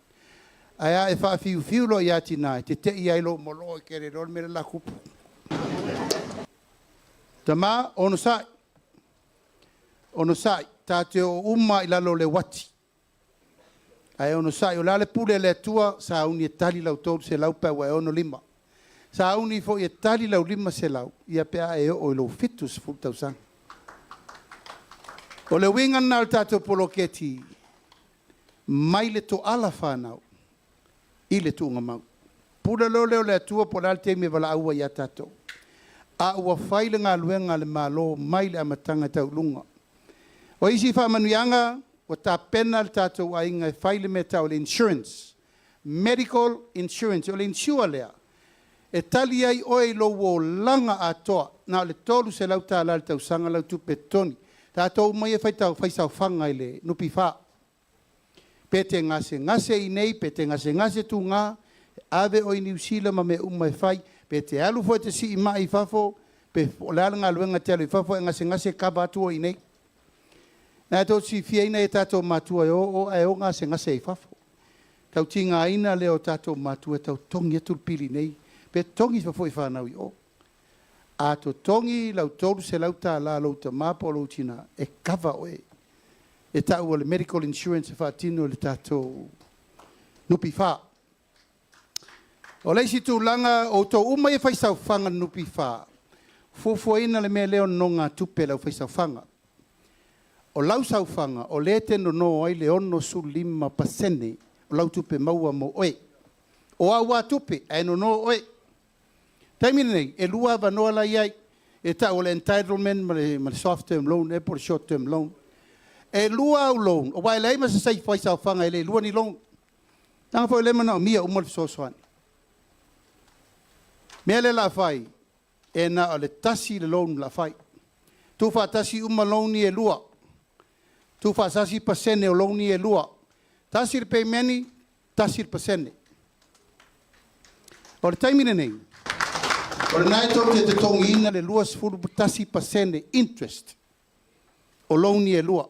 Aya e fa fiu lo ia tina. Te ia lo molo e kere ro me la kupu. Tama ono sai. Ono sai tate o umma ila lo le wati. Ai ono sai o le pule le tua sa uni e tali lau tolu se lau pa wa ono lima. Sa uni fo e tali lau lima se lau. Ia pea e o lo fitus fultau sang. O le winga nal tato poloketi. Mai le to ala whanau. I le tunga mau. Pula lo leo le tua po lal te me wala aua ia tato. A ua whaile ngā luenga le malo mai le amatanga tau lunga. O isi wha manuianga o tā pena le Tatou Aiga e whaile me tau le insurance. Medical insurance. O le insure lea. E tali ai oe lo o langa atoa. Nā le tolu se lau tā lal tau sanga lau tupe toni. Tātou mai e whaisau whanga i le nupi wha. Pete ngase i nei, pete ngase tu ngā. Ave o i New Zealand ma me umai whai. Pete alu fo te si i mai whafo. Pe o le alanga luenga te alu i whafo e ngase kaba atua i nei. Nā tō si fiaina e tātou mātua o e o ngase i whafo. Tau tinga aina leo tātou mātua tau tongi e tulpili nei. Pe tongi whafo i whanau i o. A to tongi lau tolu se lau tā la lau ta māpo lau tina e kawa oe. E tau o le medical insurance e whaatino le tātou nupi wha. O leisi tū langa o tō umai e whaisau whanga nupi wha. Fufuaina le mea leo no ngā tupe lau whaisau whanga. O lau sau whanga, o le te no ai le ono su 5% o lau tupe maua mo oe. O aua tupe, e no oe. Taimina nei, e lua vanoa la iai, e ta o le entitlement ma le soft term loan, e por short term loan. E lua au loan, o wai lei ma se sei whaisau whanga e le lua ni loan. Tanga fo le mana o mia umal fisosoani. Mea le la whai, e na o le tasi le loan la whai. Tu wha tasi loan ni e lua. Tu fa sasi pasene o loni e lua. Tasir pe meni, tasir pasene. O le taimine nei. O le nai tau te tongi ina le lua sifuru tasi pasene interest. O loni e lua.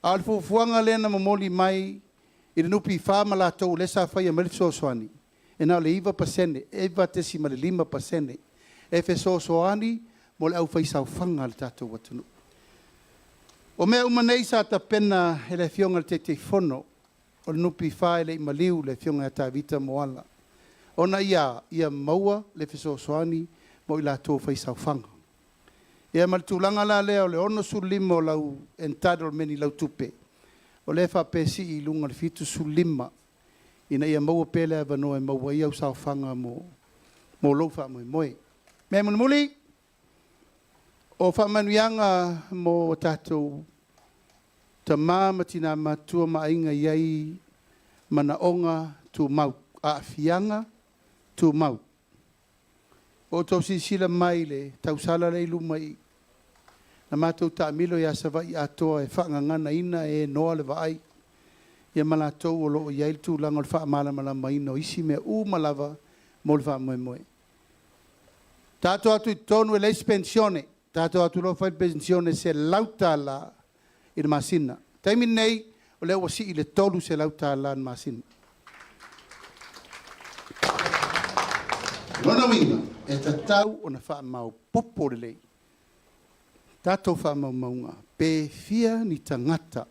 Al fuanga lena mamoli mai i le nupi whama la tau lesa whai a malifiso soani. E nao le iwa pasene, eva tesi ma le 5%. E feso soani mo le au whaisau whanga le tatou watunu. O mea umanei sa ta pena e le fionga te fono, o le nupi whae le imaliu le fionga e ta vita moala. Ona ia maua le fiso soani mo i la tō whaisau whanga. Ia maltulanga la leo le ono su 5 o lau entitlement i lau tupe. O le PISI i lunga le fitu su 5. Ina ia maua pele a vano e maua ia usau whanga mo louwha moe. Mea muli. O whamanuianga mo tātou ta māma tina matua mainga iai mana onga tu mau. A fianga tu mau. O tau sisila mai le tau sala le lumai. Na mātou ta milo ia savai atoa e whangangana ina e noa le vai. Ia mana tau o loo iai tu langa le whaamala malama ina o isi mea malava mo le wha moe. Tātou atu i tonu e leis pensione. Tātou atu lo whai pensione se lautala i le masina. Taimi nei, o leo wasi i le tolu se lautala i masina. Nona winga, e tatau o na wha mau popo le lei. Tātou wha mau maunga, pe fia ni tangata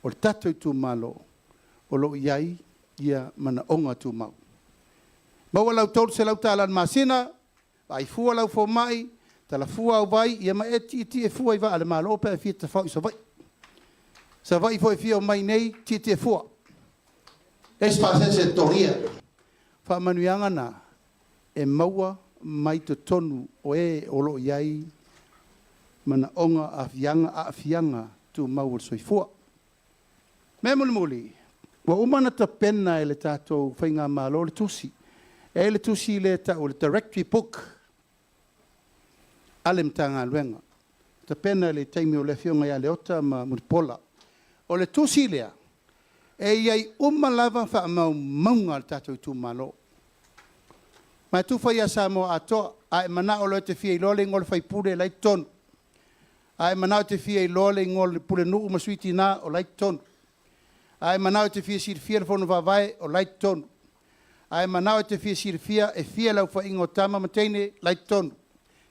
o le tātou i Itumalo o lo iai ia mana onga tu mau. Maua lau tolu se lautala i masina, ai fua lau fo mai, tala fua au vai, ia ma iti e fua i va ale malo pe e fia te fau i sa vai. Sa vai fo e fia o mai nei, ti e fua. Espase se toria. Wha manuianga na, e maua mai te tonu o e olo iai, mana onga a fianga tu mau soi fua. Me muli, wa umana ta pena e le tātou whainga malo le tusi. E le tusi le ta o le directory book, ale mtanga luenga. Ta pena le taimi o le fionga ia le ota ma muripola. O le tusi lea, e iai lava wha maunga al Tatou Itumalo. Mai tufa ia Samoa atoa, ai mana o le te fia i lole ngol fai pule lai tonu. Ai mana o te fia i lole ngol pule nuu masuiti na o lai tonu. Ai mana o te fia sirfia le fono vavae o lai tonu. Ai mana o te fia sirfia e fia lau fa ingo tama mateine lai tonu.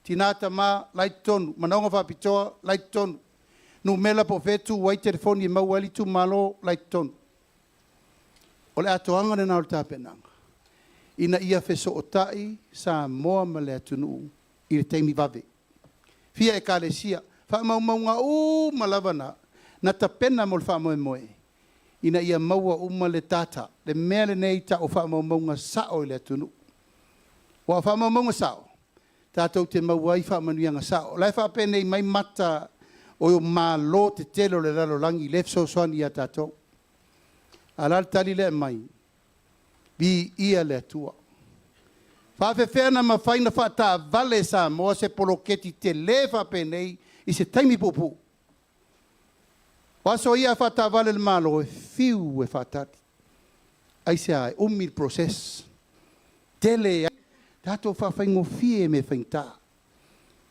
Tinata ma lai tonu, manaonga whapitoa lai tonu. Nu mela po fetu wai telefoni e mauali tu malo lai tonu. O le atoanga le nao le tāpenanga. Ina ia feso o tai Samoa ma le atunu i le teimi vave. Fia e kalesia, wha maunga malavana, na tapena mo le wha moe. Ina ia maua le tata, le mea le nei ta o wha maunga sao i le atunu. Wa wha maunga sao, tātou te maua i wha manuia sao. Lai wha penei mai mata o yo malo te telo le lalo langi lefso soani a tātou. Alal tali le mai. Bi ia le tua. Whawhewhena ma whaina whata vale sa moa se poloketi te le whapenei i se taimi pupu. Waso ia whata vale le malo e fiu e whatati. Ai se ai, umil proses. Tele, tato whawhaingo fie me whainta.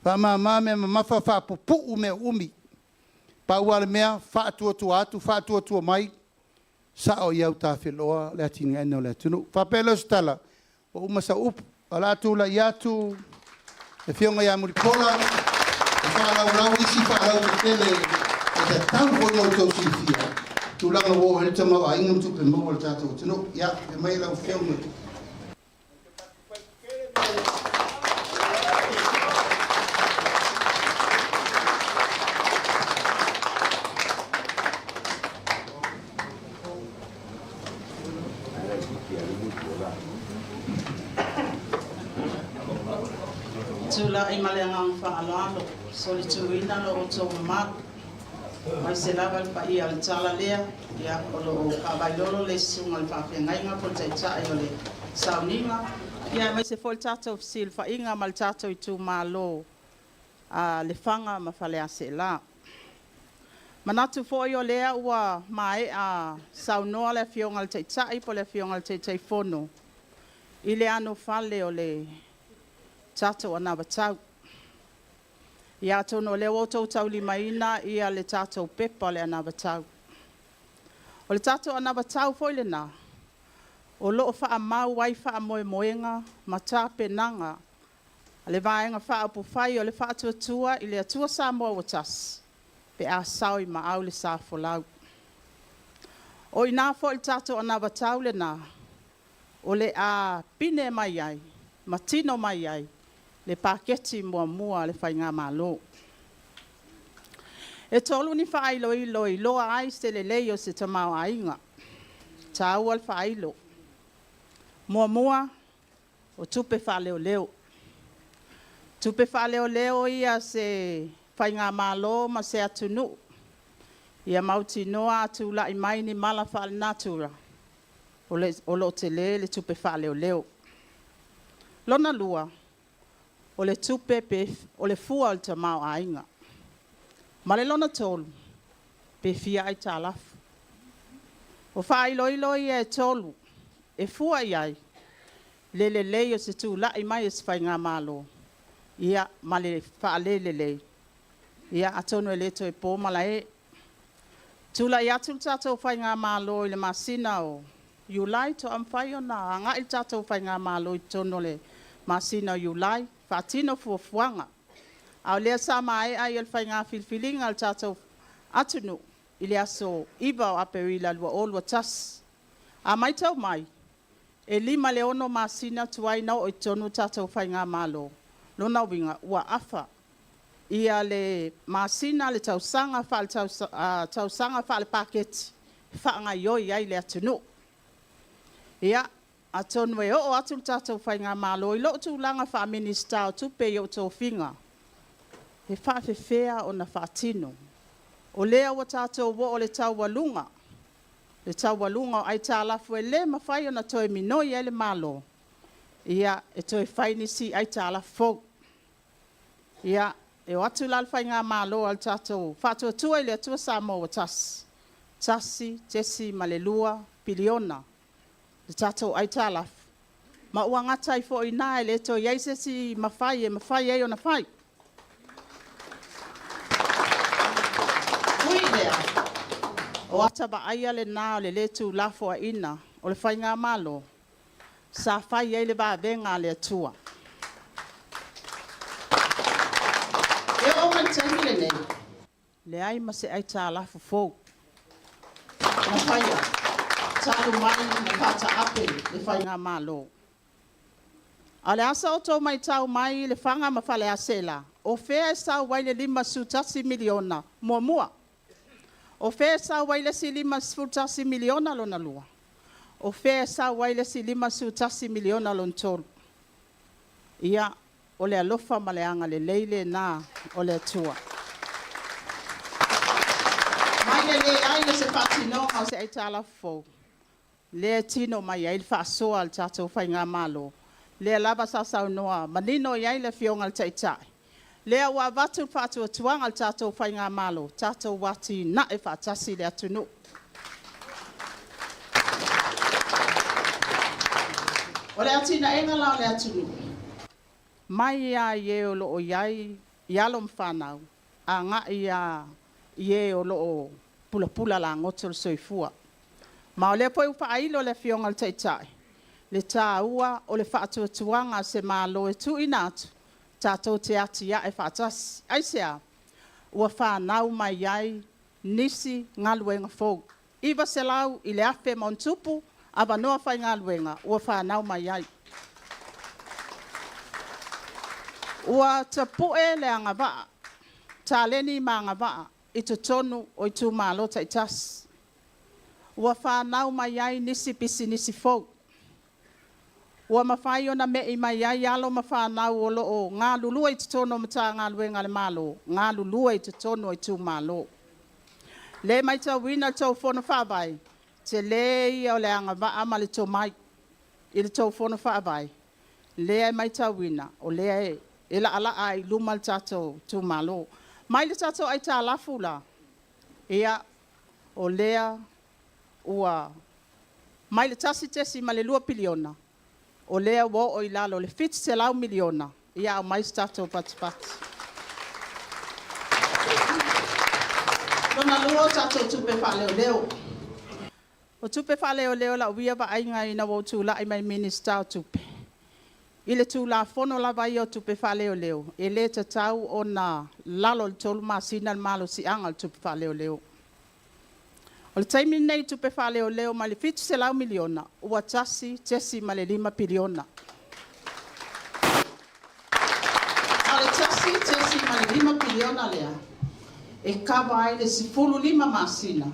Whamama me mawha whapupu me umi. Pauale mea, whaatua atu, whaatua mai. Sao iau ta whiloa le atinga eno le atunu. Whapelo stala, o umasa upu, ala tula iatu, e whionga ia muripola, e whaalau isi whaalau te tele, e te tau hoi au tau sifia. Tulanga wo hele tama a ingam tupe maua le tātou atunu. Ia, e mai lau whionga. Tula i malengang whaaloalo, soli tuina lo o tō mamak, mai se lava pa i al tala lea, ia o lo kawailolo le sunga le whawhengainga po te tae o le sauninga, ia mai se fol tātou sil whainga mal tātou i Itumalo Lefaga Faleaseela. Manatu fo i o lea ua mai a saunoa le fionga le te tae po le fionga le te fono, i le ano fale o le Tatou ana batau. Ia tono le woto tau limaina ia le tatou pepa le ana batau. O le tatou ana batau foi le na. O loo wha mau wai wha moe moenga, mata penanga. Le vaenga wha apu whai o le wha tua i le atua Samoa watas. Pe a sau i ma au le sa folau. O ina fo le tatou ana batau le na. O le a pine mai ai, matino mai ai. Le paketi mua le whainga malo. E tolu ni whailo i loa ai se le leo se Tatou Aiga. Tau al whailo. Mua o tupe whaleo leo. Tupe whaleo leo ia se whainga malo ma se atunu. Ia mauti noa atu la i mai ni mala whale natura. O lo te le tupe whaleo leo. Lona lua. O le tupe pe o le fua o Tatou Aiga. Ma le lona tolu, pe fia ai tālafu. O whailoi e tolu, e fua iai, le o se tū lai mai e se whainga malo. Ia ma le whaalele. Ia atonu e leto e pō mala e. Tula i atu tātou whainga malo i le masina o Iulai to amwhai o nā. Anga i tātou whainga malo i tono le masina o Iulai. Whaatino fuafuanga. Au lea sa mai ai al whainga filfilinga al tātou atunu. I lea so iwa o aperila lua olua tas. A mai tau mai. E lima le ono masina tuai nao i tonu tātou whainga malo. Lona winga ua afa. Ia le masina le tausanga wha le paketi. Whaanga ioi ai le atunu. Ia. Atonu e o atu tātou whainga malo i loo tūlanga wha minista o tupe i o tō whinga. He whawhewhea o na whaatino. O lea wa tātou wo o le tauwalunga. Le tauwalunga o ai tālafu e le mawhai o na toi minoi e le malo. Ia e toi whainisi ai tālafu. Ia, e watu la whainga malo al tatou. Whatua tua ile atua Samoa tas. Tasi, tesi, malelua, piliona. Le tatou ai talaf. Ma ua ngata i fo ina ele to yaise si mawhai e o na whai. Ui lea. O ata ba aia le nā o le letu lafo a ina o le whainga malo. Sa whai e le ba venga le atua. E o man tangile nei. Le ai ma se ai tā lafu fōu. Na whaia. Talu mai na kata ape le whainga malo. A le asa o tō mai tau mai le whanga ma Faleaseela. O whea sa wai le 5 miliona mua. O whea sa wai le si 5 miliona lona lua. O whea sa wai le si 5 miliona lon tolu. Ia o le alofa ma le anga le leile nā o le atua. Mai le ai le se patino o se ai tala fōu. Le tino mai ai le whaasoa al tatou whainga malo. Le lava sasau noa manino iai le fionga le taitai. Le ua watu whatua tuanga al tatou whainga malo. Tatou wati na e whaatasi le atunu. O le atina enga lao le atunu. Mai ia ie o loo iai, ialo mwhanau. A nga ia ie o loo pula la ngoto le soifua. Ma o le poi upa ailo le fionga le taitai. Le tāua o le whaatuatuanga se malo e tu inatu. Tātou te ati ia e whaatasi. Aisea, ua whanau mai iai nisi ngaluenga fōu. Iwa se lau i le afe mauntupu, aba noa whai ngaluenga, ua whanau mai iai. Ua tapue le anga waa, tāleni ma anga waa, i tonu o i tu malota i tas. Ua whanau mai iai nisi pisi nisi fōu. Ua mawhai o na mei mai ai alo mawhanau o loo ngā lulua i tutono mata ngā luenga le malo. Ngā lulua i tutono i tu malo. Le mai tau wina tau whono whawai. Te le i o le anga waa ma le tau mai. I le tau whono whawai. Le ai mai tau wina. O le ai e la ala ai luma le tatou tu malo. Mai le tatou ai tā lafula. Ia o lea ua. Mai le tasi tesi ma le 2 piliona. O lea wo o ilalo le fit se lau miliona. Ia o mai stato pati. Lona lua tato tupe whaleo leo. O tupe whaleo leo la uia wa ainga ina wo tu la i mai minister o tupe. Ile tu la fono la vai o tupe whaleo leo. E le tatau o na lalo le tolu masina le malo si anga le tupe whaleo leo. O le taimi nei tupe whaleo leo ma le fitu se lau miliona, ua tasi ma le 5 piliona. A le tasi ma le 5 piliona lea, e kawa ai le 15 masina,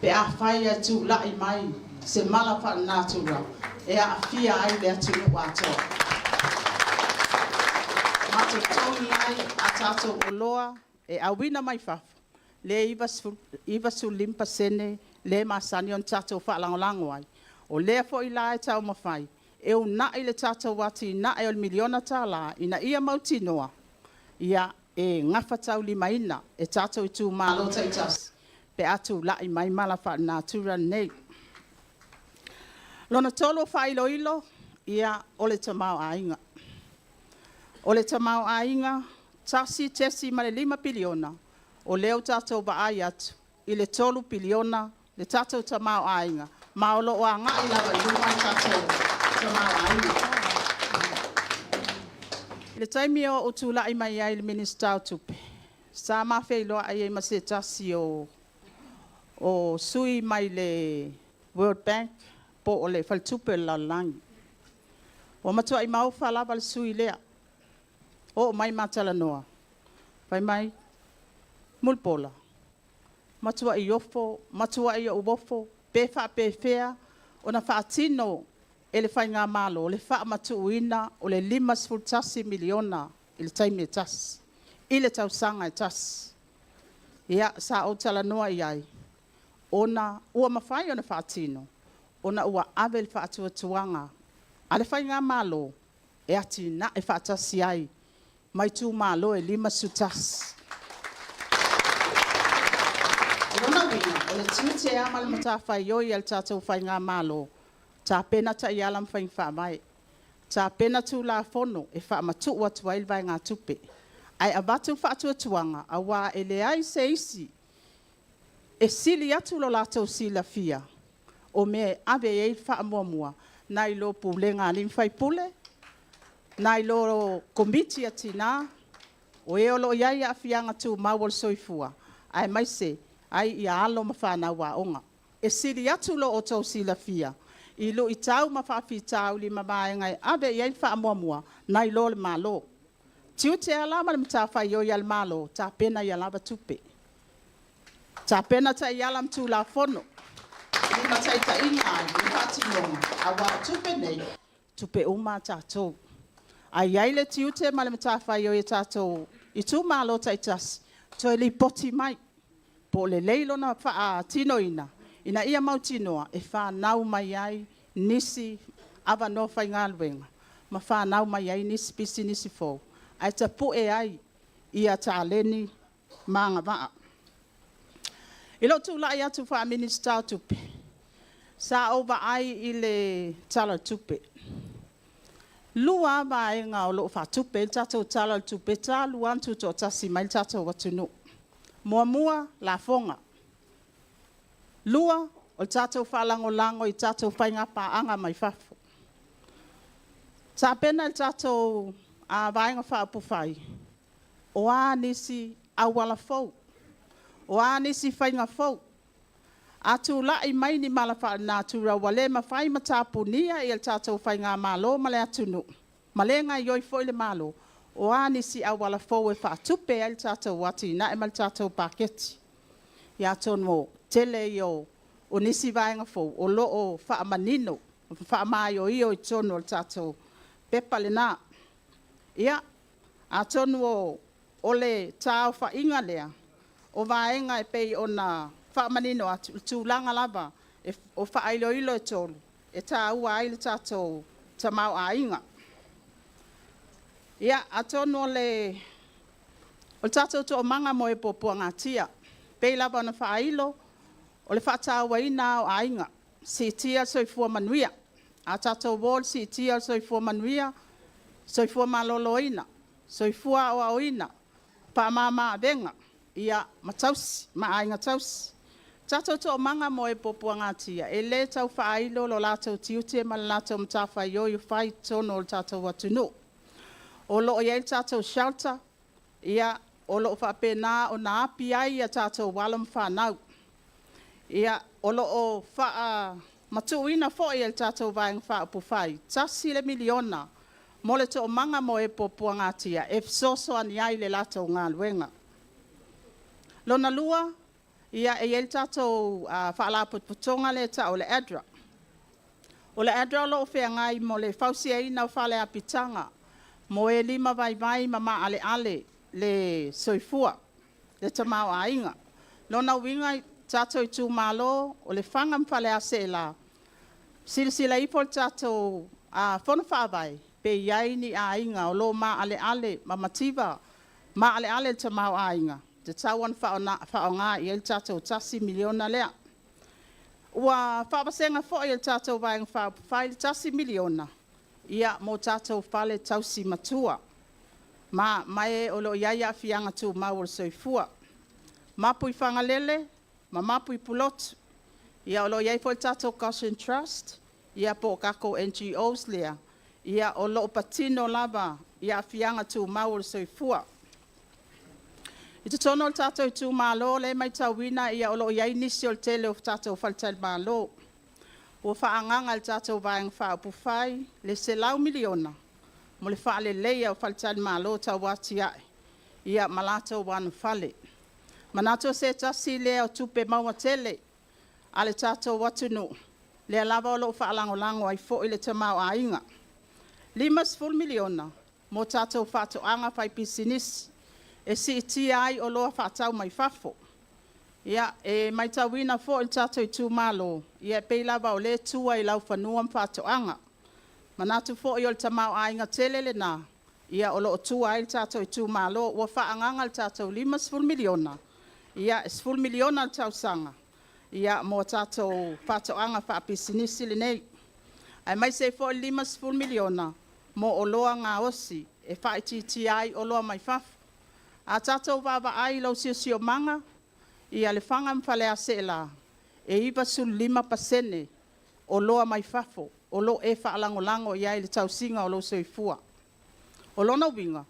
pe a whai atu lai mai, se mala wha natura, e a fia ai le atu nu atoa. Mato tongi ai a tato oloa, e a wina mai fafu. Le iwa su limpa sene, le masani on tatou whaalangolango ai. O le fo i la e tau mawhai. E o na i le tatou wati na e o miliona tā la, ina ia mauti noa. Ia e ngafa tau lima ina, e tatou i tū malo taitas. Pe atu la i mai mala wha natura nei. Lona tolo whailo ilo, ia o le tamau ainga. O le tamau ainga, tesi ma le 5 piliona. O leo tatou ba ai atu, i le 3 piliona, le tatou tamau ainga. Ma o loo a ngai lawa i luma tatou tamau ainga. Le taimi o tula i mai ai le minister o tupe. Sa ma Feiloaiga ai ma se tasi o sui mai le World Bank, po o le faltupe la langi. O matua i mau whalawa le sui lea. O mai matala noa. Pai mai. Mulpola. Matua i ofo, matua i uofo, pefa pefea, o na whaatino e le whainga malo, o le wha matuuina, o le 5 miliona i le taimi e tas. I le tausanga e tas. Ia sa o tala noa i ai. Ona ua mawhai o na whaatino. Ona ua ave le whaatuatuanga. A le whainga malo e ati na e whaatasi ai mai Itumalo e 5 sutas. Lona winga, o le tiute a ma le matawhai oi al tatou whai ngā malo. Tā pena ta i alam whai wha mai. Tā pena tū la fono e wha matu atu ai vai ngā tupe. Ai abatu wha atua tuanga a wā e le ai se isi. E sili atu lo lātou sila fia. O me ave e wha mua mua. Nai lo pule ngā lim whai pule. Nai lo komiti atina. O e olo iai a fianga tū mawal soifua. Ai mai se, ai i alo ma whanau wa onga. E sili atu lo o tau sila fia. I lo i tau ma whawhi tau li ma mai ngai. Ave iai wha mua mua. Nai lo le malo. Tiu te alama le matawhai o ial malo. Tā pena i alaba tupe. Tā pena ta i alam tū la fono. Ni matai ta inga ai. Ni hati longa. A wā tupe nei. Tupe uma tātou. Ai ai le tiu te ma le matawhai o i tātou. I tū malo ta i tas. Toi li poti mai. Po le leilo na wha tino ina. Ina ia mautinoa e whanau mai ai nisi awa no whai ngāluenga. Ma whanau mai ai nisi pisi nisi fōu. Ai ta pu e ai ia ta leni maanga waa. Ilo tu lai atu wha minister tupe. Sa ova ai i le tala tupe. Lua ba e ngā o loo wha tupe, tatou tala tupe, ta luantu to tasi mai tatou watunu. Mua mua la fonga. Lua, o tatou whalango i tatou whainga paanga mai whafo. Tā pena i tatou a vainga whaapufai. O a nisi awala fau. O a nisi whainga fau. A tu la i mai ni malafa nā tura wale ma whai ma tāpunia i al tatou whainga malo ma le atunu. Ma le ngai ioi fo i le malo. O a nisi awala fau e whaatupe al tatou wati na e mal tatou paketi. Ia tono tele yo o nisi vainga fo o lo o wha manino wha mai o i tono al tatou pepa le nā. Ia a tono o le tau wha inga lea o vaenga e pei o na wha manino a tūlanga lava o wha ailo ilo e tolu e tā ua aile tatou ta mau a inga. Ia a tono o tatou to o manga mo e popua ngā tia pei lava na wha ailo o le whātaua ina o ainga, si tia soifua manuia. A tatou wall si tia soifua manuia, soifua malolo ina, soifua o au ina, pa mama venga, ia matausi, ma ainga tausi. Tatou to manga mo e popua ngā tia, e le tau whaailo lo lātou tiute ma lātou mtawhai o yu whai tono o tatou watunu. O lo o iei tatou shelter, ia o lo o whapena o na api ai a tatou walam whanau. Ia olo o wha matuina fo i el tatou vaeng wha upufai. Tasi le miliona. Mole to o manga mo e popua ngatia. E soso ani ai le latou ngā luenga. Lona lua, ia e el tatou wha la putonga le ta o le adra. O le adra lo o whea ngai mo le fausia ina o whale apitanga. Mo e 5 vai ma ale ale le soifua. Le tamau a inga. Lona winga Tatou Itumalo o le whanga Faleaseela. Sila ipo tatou whono whaavai. Pe iai ni a inga o lo ma ale ale ma mativa. Ma ale ale te mau a inga. Te tauan whaonga i el tatou tasi miliona lea. Ua whaabasenga fo i el tatou vaeng whaile tasi miliona. Ia mo tatou whale tausi matua. Ma mai o lo iaia fianga tu maur soifua. Mapu i whangalele. Ma mapu i pulotu. Ia o lo iai fo tatou Caution Trust. Ia po kako NGOs lea. Ia o lo patino lava. Ia fianga tu maur soifua. I te tono o tatou Itumalo le mai tauina. Ia o lo iai nisi o tele o tatou faltal malo. O whaanganga le tatou vaeng whaupufai. Le selau miliona. Mo le whaale leia o faltal malo tau wati ai. Ia malato wanu fale. Manato se tasi lea o tupe maua tele. Ale tatou watunu. Lea lava o lo whaalango ai fo i le tamau a inga. 5 miliona. Mo tatou whatoanga whai PISI. E si tia ai o loa whatau mai whafo. Ia e mai tawina fo i tatou Itumalo. Ia pei lava o le tua i lau whanua whatoanga. Manatu fo i o le tamau a inga tele le nā. Ia o loo tua ai le tātou Itumalo, ua whaanganga le tātou 5 miliona. Ia 10 miliona le tausanga. Ia mo tātou whātoanga whaapisinisi le nei. Ai mai se fo 5 miliona mo o loa ngā osi e whaititi ai o loa mai whafu. A tātou wawa ai lau sio manga, ia le whanga Faleaseela e iwa sul 5% o loa mai whafu, o lo e whaalangolango ia i le tausinga o lo soifua. O lona winga,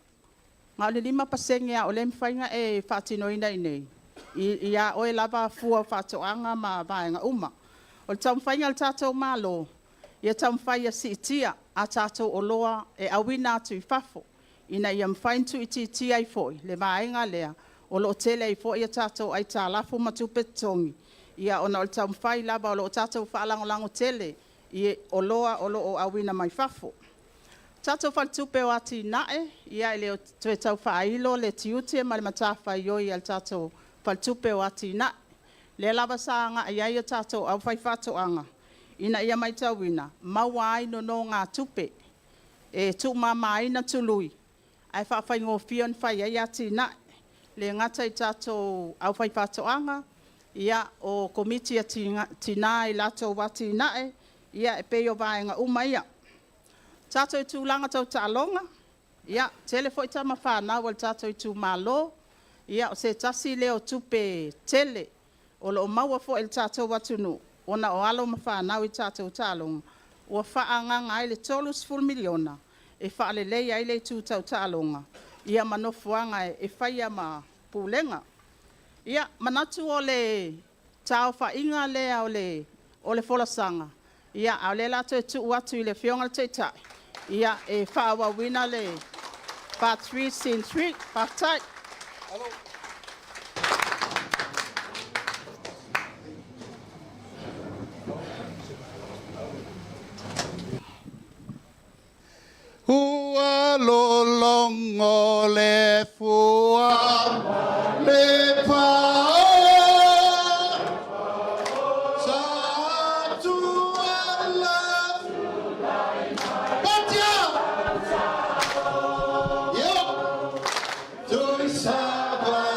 ngā le 5% ia o le mwhainga e whaatinoina i nei. Ia o e lava fua whātoanga ma vaenga uma. O le taumwhainga le tātou malo, ia taumwhaia si itia a tātou o loa e awina atu i whafo. Ina ia mwhaintu i ti ai foi, le vaenga lea, o lo tele ai foi ia tātou ai tā lafu matupe tongi. Ia ona o le taumwhai lava o lo tātou whaalangolango tele, ia o loa o lo o awina mai whafo. Tātou whaltupe o ati nae, ia i leo tue tau whailo le tiute ma le matawha i oi al tātou whaltupe o ati nae. Le lava saanga ia ia tātou au whai whātoanga. Ina ia mai tauina, maua ai no ngā tupe, e tu mai na tului. Ai whawhai ngō whion whai ai ati nae. Le ngata i tātou au whai whātoanga, ia o komiti ati tina i lato wati nae, ia e peo vaenga umaia. Tātou i tūlanga tau tālonga, ia telefo i tama whānau al tātou i Itumalo, ia o se tasi leo tupe tele, o lo maua fo il tātou watunu, ona o alo ma whānau i tātou tālonga, o whaanganga ai le 12 miliona, e whaale lei ai le tūtau tālonga, ia manofuanga e whaia ma pūlenga. Ia manatu o le tāo whainga lea o le folasanga, ia au le lato e tuu atu i le whionga le teitai. Ia e whaawa wina le part 3, scene 3, whaftai. Hua lolongo le fua le pao Tatou Aiga Yo Tui Saba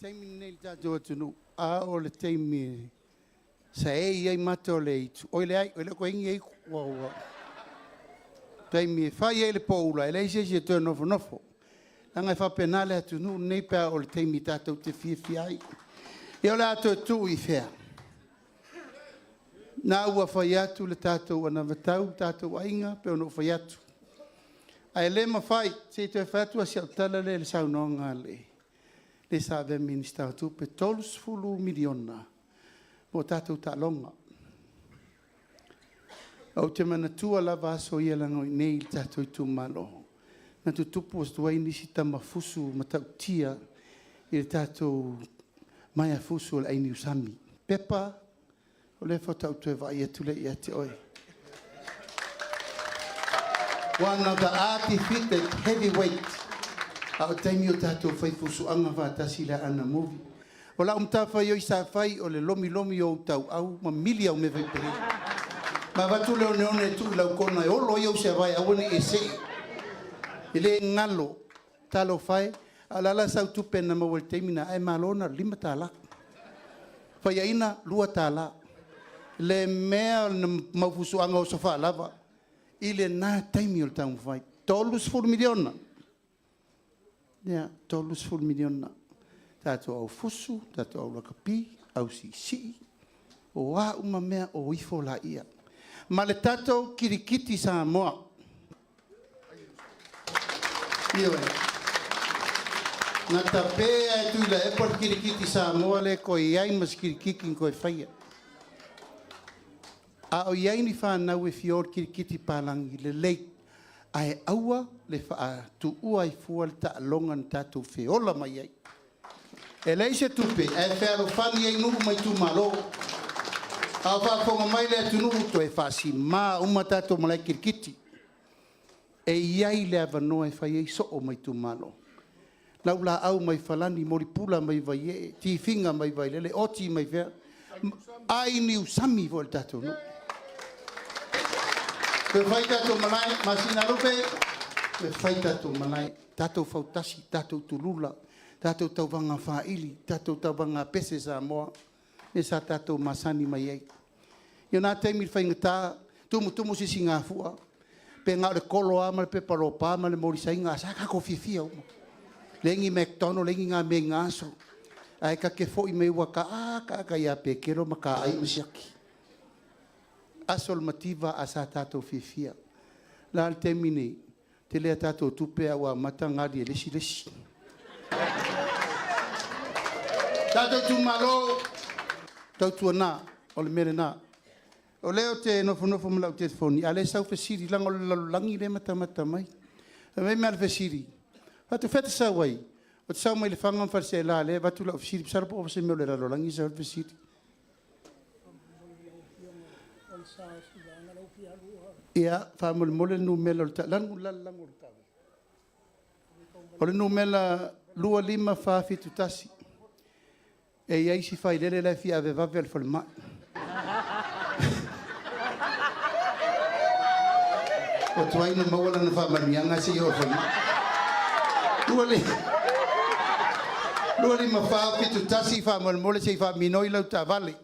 taimi nei tātou atunu, a o le taimi sa ei mato le itu. O le ai, o le ko ingi ei kua. Taimi whai e le poula, e le ise se tō nofo. Langa e whapenale atunu, nei pēr o le taimi tātou te whiawhiai. E o le ato tu I whea. Nā ua whai atu le tātou ana watau, tātou ainga, pe ono whai atu. Ai le mawhai, se te whātua si au tala le saunonga le. Le sa ve minister tu pe 12 miliona. Mo tātou ta longa. Au te mana tua lava aso ia lango I nei tātou Itumalo. Na tu tupu as tuai nisi tama fusu matau tia I le tātou mai a fusu le aini usami. Pepa, o le whatau tue vai atu le I ate oi. One of the artificial heavyweight. Au taimi o tātou whai fusu anga whātasi le ana movie. O la umtawhai o I sa whai o le lomi o tau au ma milia o me whai pere. Ma watu leo neone tu lau kona e olo iau se vai awane e se. Ile ngalo talo whai. Alala sau tupe na mawal teimina ai malona 5 tala. Whai aina 2 tala. Le mea na maufusu anga o sofa lava. Ile na taimi o tau whai. 12 miliona. Ya, 12 miliona. Tātou au fusu, tātou au lakapi, au si. O a uma mea o ifo la ia. Ma le tātou kirikiti Samoa. Iwe. Nga tapea e tuila e por kirikiti Samoa le ko iai mas kirikiki ko e whaia. A o iai ni whanau e fior kirikiti palangi le lei. Ai aua le wha tu ua I fua le ta longan tātou whiola mai ai. E lei se tupe, e whero whani ei nuku mai Itumalo. A whafonga mai le atu nuku to e whasi maa uma tātou malai kirikiti. E iai le avanoa e whai ei so o mai Itumalo. Lau la au mai whalani, mori pula mai vai e, ti finga mai vai lele, oti mai whea. Ai ni usami vo le tātou nuku. Pe whai tātou malai, MASINALUPE, pe whai tātou malai, tātou whautasi, tātou tulula. Tātou tauvanga whaili, tātou tauvanga pese Samoa, e sa tātou masani mai ei. Io nā teimi whaingatā, tumu si Singafua, pe ngā le kolo ama, pe palopa ama, le morisa inga, sa kako fifia uma. Lengi McDonald, lengi ngā me ngaso. Ai ka ke fo I mei waka, ka ia pe kero ma ka ai masiaki. Asol mativa a sa tātou fifia. Lā le teimi nei, te lea tātou tupe awa mata ngāri e lesi. Tatou Itumalo, tau tuana, o le mere nā. O leo te nofo mala o te telefoni, a le sau fesiri, lango le langi le mata mai. E mei mea le fesiri. Watu fete sau ai, o te sau mai le whangam farse la le, watu la o fesiri, pisara po o se meo le ralo langi sau le fesiri. Ia, whamole mole nu mela o le ta, lango lango le ta. O le nu mela 2 5 whawhitu tasi. E iai si whai lele lai fi ave vave al whalma. O tuai na mawala na whamarianga se o whalma. Lua li ma whawhitu tasi whamole mole se whaminoi lau ta vale.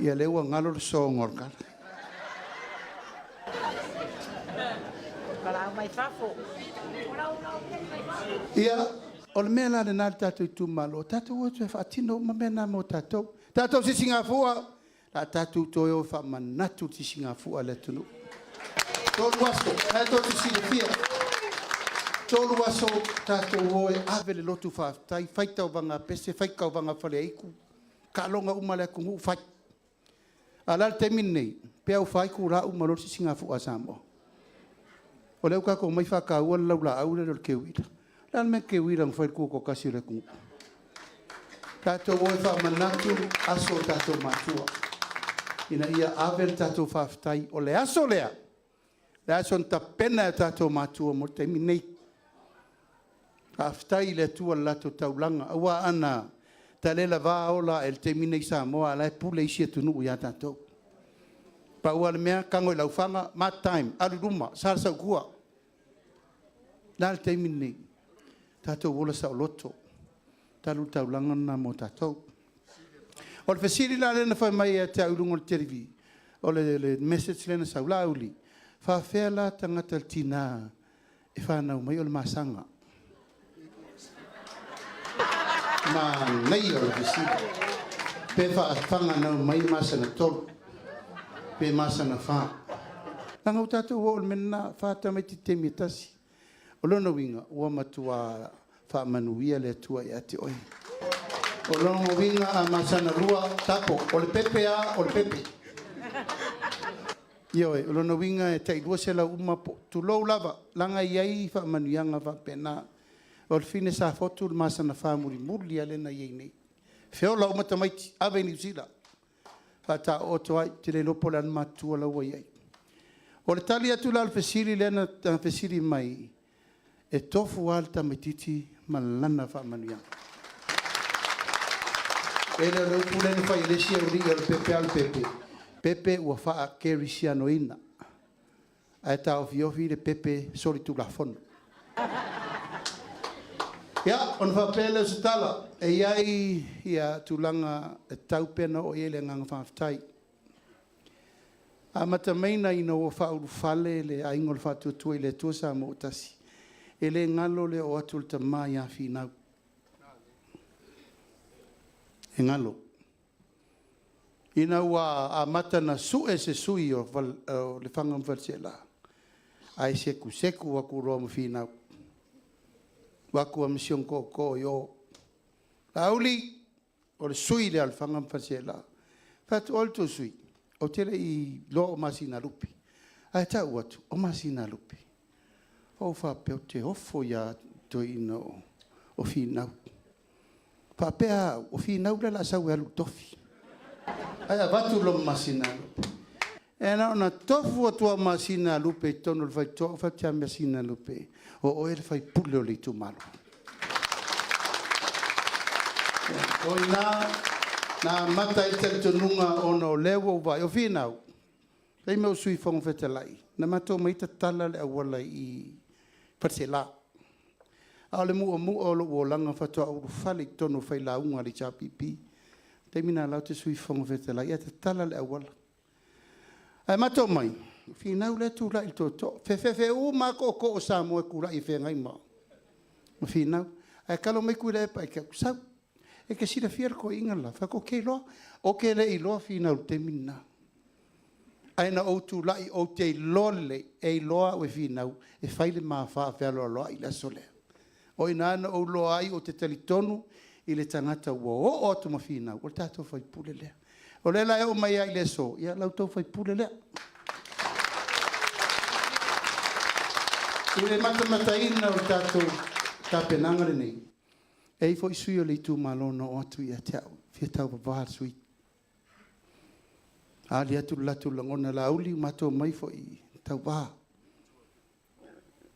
Ia leua ngalo le so ngorkala. Kalau mai fafo. Ia, o le mea lana nā tātou Itumalo, tātou o te whaatino ma mea nā mo tātou. Tātou si Singafua, la tātou toi o whamanatu si Singafua le tunu. Tolu aso, tātou si Singafia. Tolu aso, tātou o e ave le lotu whaatai, whaitau wanga pese, whaikau wanga Faleaiku, ka longa umale kungu whai. Alal te minei, pea u whaiku ra umalo si Singafua Samoa. O leu kako mai whakaua lau la aure le keuira. Lan me ke wirang fai ko kasi le ku. Tato wo fa manatu aso tato matua. Ina ia avel tato faftai o le aso lea. Le aso ta pena tato matua mo te minei. Faftai le tua lato taulanga awa ana talela va ola el te minei Samoa la pule isi tunu ya tato. Pa ua le mea kango lau fanga mat time aluruma sarsa kua. Dal te minei. Tatou ola sa loto. Talu taulanga na mo tatou. O le fesiri la lena whai mai a te aulungo le televi. O le message lena sa ulauli. Whawhea la tangata le tina e whanau mai o le masanga. Ma nei o le fesiri. Pe whaafanga nau mai masana tolu. Pe masana wha. Langa o tatou o le mena whata mai te temi tasi. O lona winga ua matua wha-manuia le atua i ate oi. O lona winga a masana rua tapo. O le pepe a o le pepe. Ioe, o lona winga e tei lua se la uma po. Tu lou lava, langa iai wha-manuianga wha-pena. O le fine sa fotu le masana wha-muri-muri a lena iei nei. Feo la umata maiti, ave ni usila. Whata o toai, te le lopo lan matua la ua iai. O le tali atu la le fesiri lena fesiri mai. E tofu alta metiti malana wha-manuianga. E le raupu lena whai lesia uri o le pepe al pepe. Pepe ua wha keri siano ina. Ai ta ofi le pepe sori tu la fono. Ia, on whapele o tala. E iai ia tulanga e taupena o iele nganga whaftai. A mata meina ina o whauru fale le aingo le whatuatua i le tuasa mo utasi. E le ngalo le o atu le tamai a whinau. E ngalo. Ina ua a mata na su e se sui o le whangam Faleaseela. Ai seku waku roa mo whinau. Waku a mission ko yo. Lauli o le sui le al whangam Faleaseela. Fatu olto sui. O tele i lo o MASINALUPE. Ai tau atu o MASINALUPE. O whapeo te ofo ia to ina o whinau. Whapea o whinau le la sau e alu tofi. Ai a watu lo MASINALUPE. E na ona tofu atua MASINALUPE tonu le whai toa whatia MASINALUPE. O oe le whai pule o le Itumalo. O ina na mata i te tonunga ona o lewa vai o whinau. Ei meu sui whong whetalai. Na mato maita tala le awala i Faleaseela. A le mua o lo o langa whatoa uru whale tonu whai launga li chapipi. Te mina lau te sui whong whetalai. Ia te tala le awala. Ai mato mai. Whinau le tu lai toto. Whewhewe u mako ko o Samoa kura i whengai ma. Whinau. Ai kalo mai kura e pai kia kusau. E ke sira fiera ko ingala. Whako ke loa. O ke le i loa whinau te mina. Aina o tu lai o te lole e loa we whinau. E whaile maa wha whialoa loa i la sole. O ina ana o loa ai o te talitonu i le tangata ua o atu ma whinau. O le tātou whai pule lea. O le la e o mai ai le so. Ia lau tau whai pule lea. I le matamata ina o tātou tāpenanga le nei. E i fo i sui o le Itumalo no o atu i a te au. Fia tau wawahar sui. Ali atu latu langona la uli mato mai fo i TAUVA.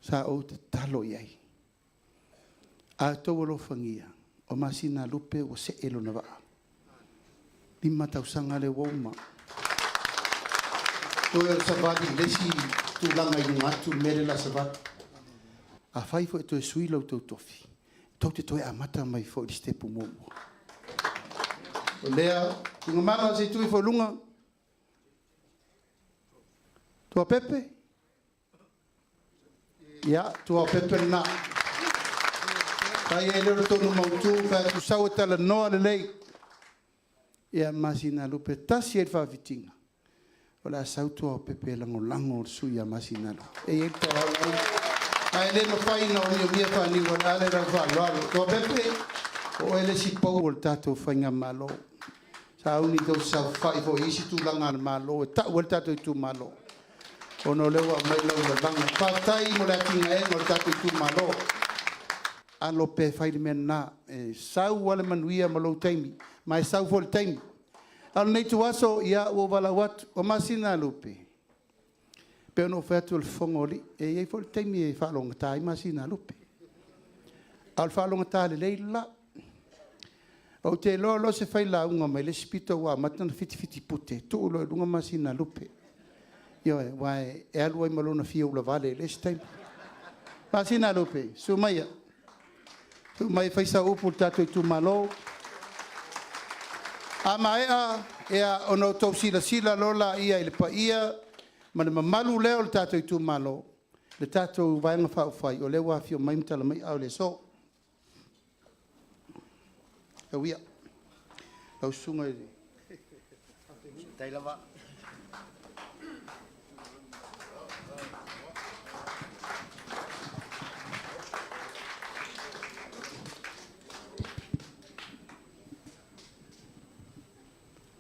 Sa o te talo iai. A tau alo fangia. O MASINALUPE o se elo na waa. Lima tau sanga le wauma. Toi al savadi lesi tu langa i ngatu mere la savadi. A fai fo e toi sui lau tau tofi. Tau te toi amata mai fo i stepu momo. O lea, inga mana se tui fo lunga. Tua pepe? Ia, tua pepe na. Kai e lero tonu mautu, kai tu sau e tala noa le lei. Ia MASINALUPE tasi e whawhitinga. O la sau tua pepe lango lango sui a MASINALUPE. E e tala au. Kai le no whaina o mia whani wa ale rau whaloalo. Tua pepe, o ele si pau o le tatou whainga malo. Sa au ni tau sau whai fo isi tu langa malo. E tau o le tatou Itumalo. Ono lewa mai lau le vanga. Whātai mo le atinga e ngol tātou Itumalo. ALOFA whaile mena. Sau wale MANUIA ma lau taimi. Mai sau fo le taimi. Alo nei tu aso ia ua wala watu. O MASINALUPE. Pe ono whatu le whongoli. E iei fo le taimi e whaalonga tā i MASINALUPE. Al whaalonga tā le leila. O te loa lo se whaila unga mai le spito wa matana fiti pute. Tu ulo lunga MASINALUPE. Ioe, wai e alua i malona fia ula vale le stai. MASINALUPE, sumaya. mai faisa upu tatou Itumalo. A maea ea ono tau sila lola ia ile pa ia mana mamalu leo le tatou Itumalo. Le tatou vaenga whaufai o le wafio mai mtala mai au le so. Hawia. Lau sunga i. Tailava.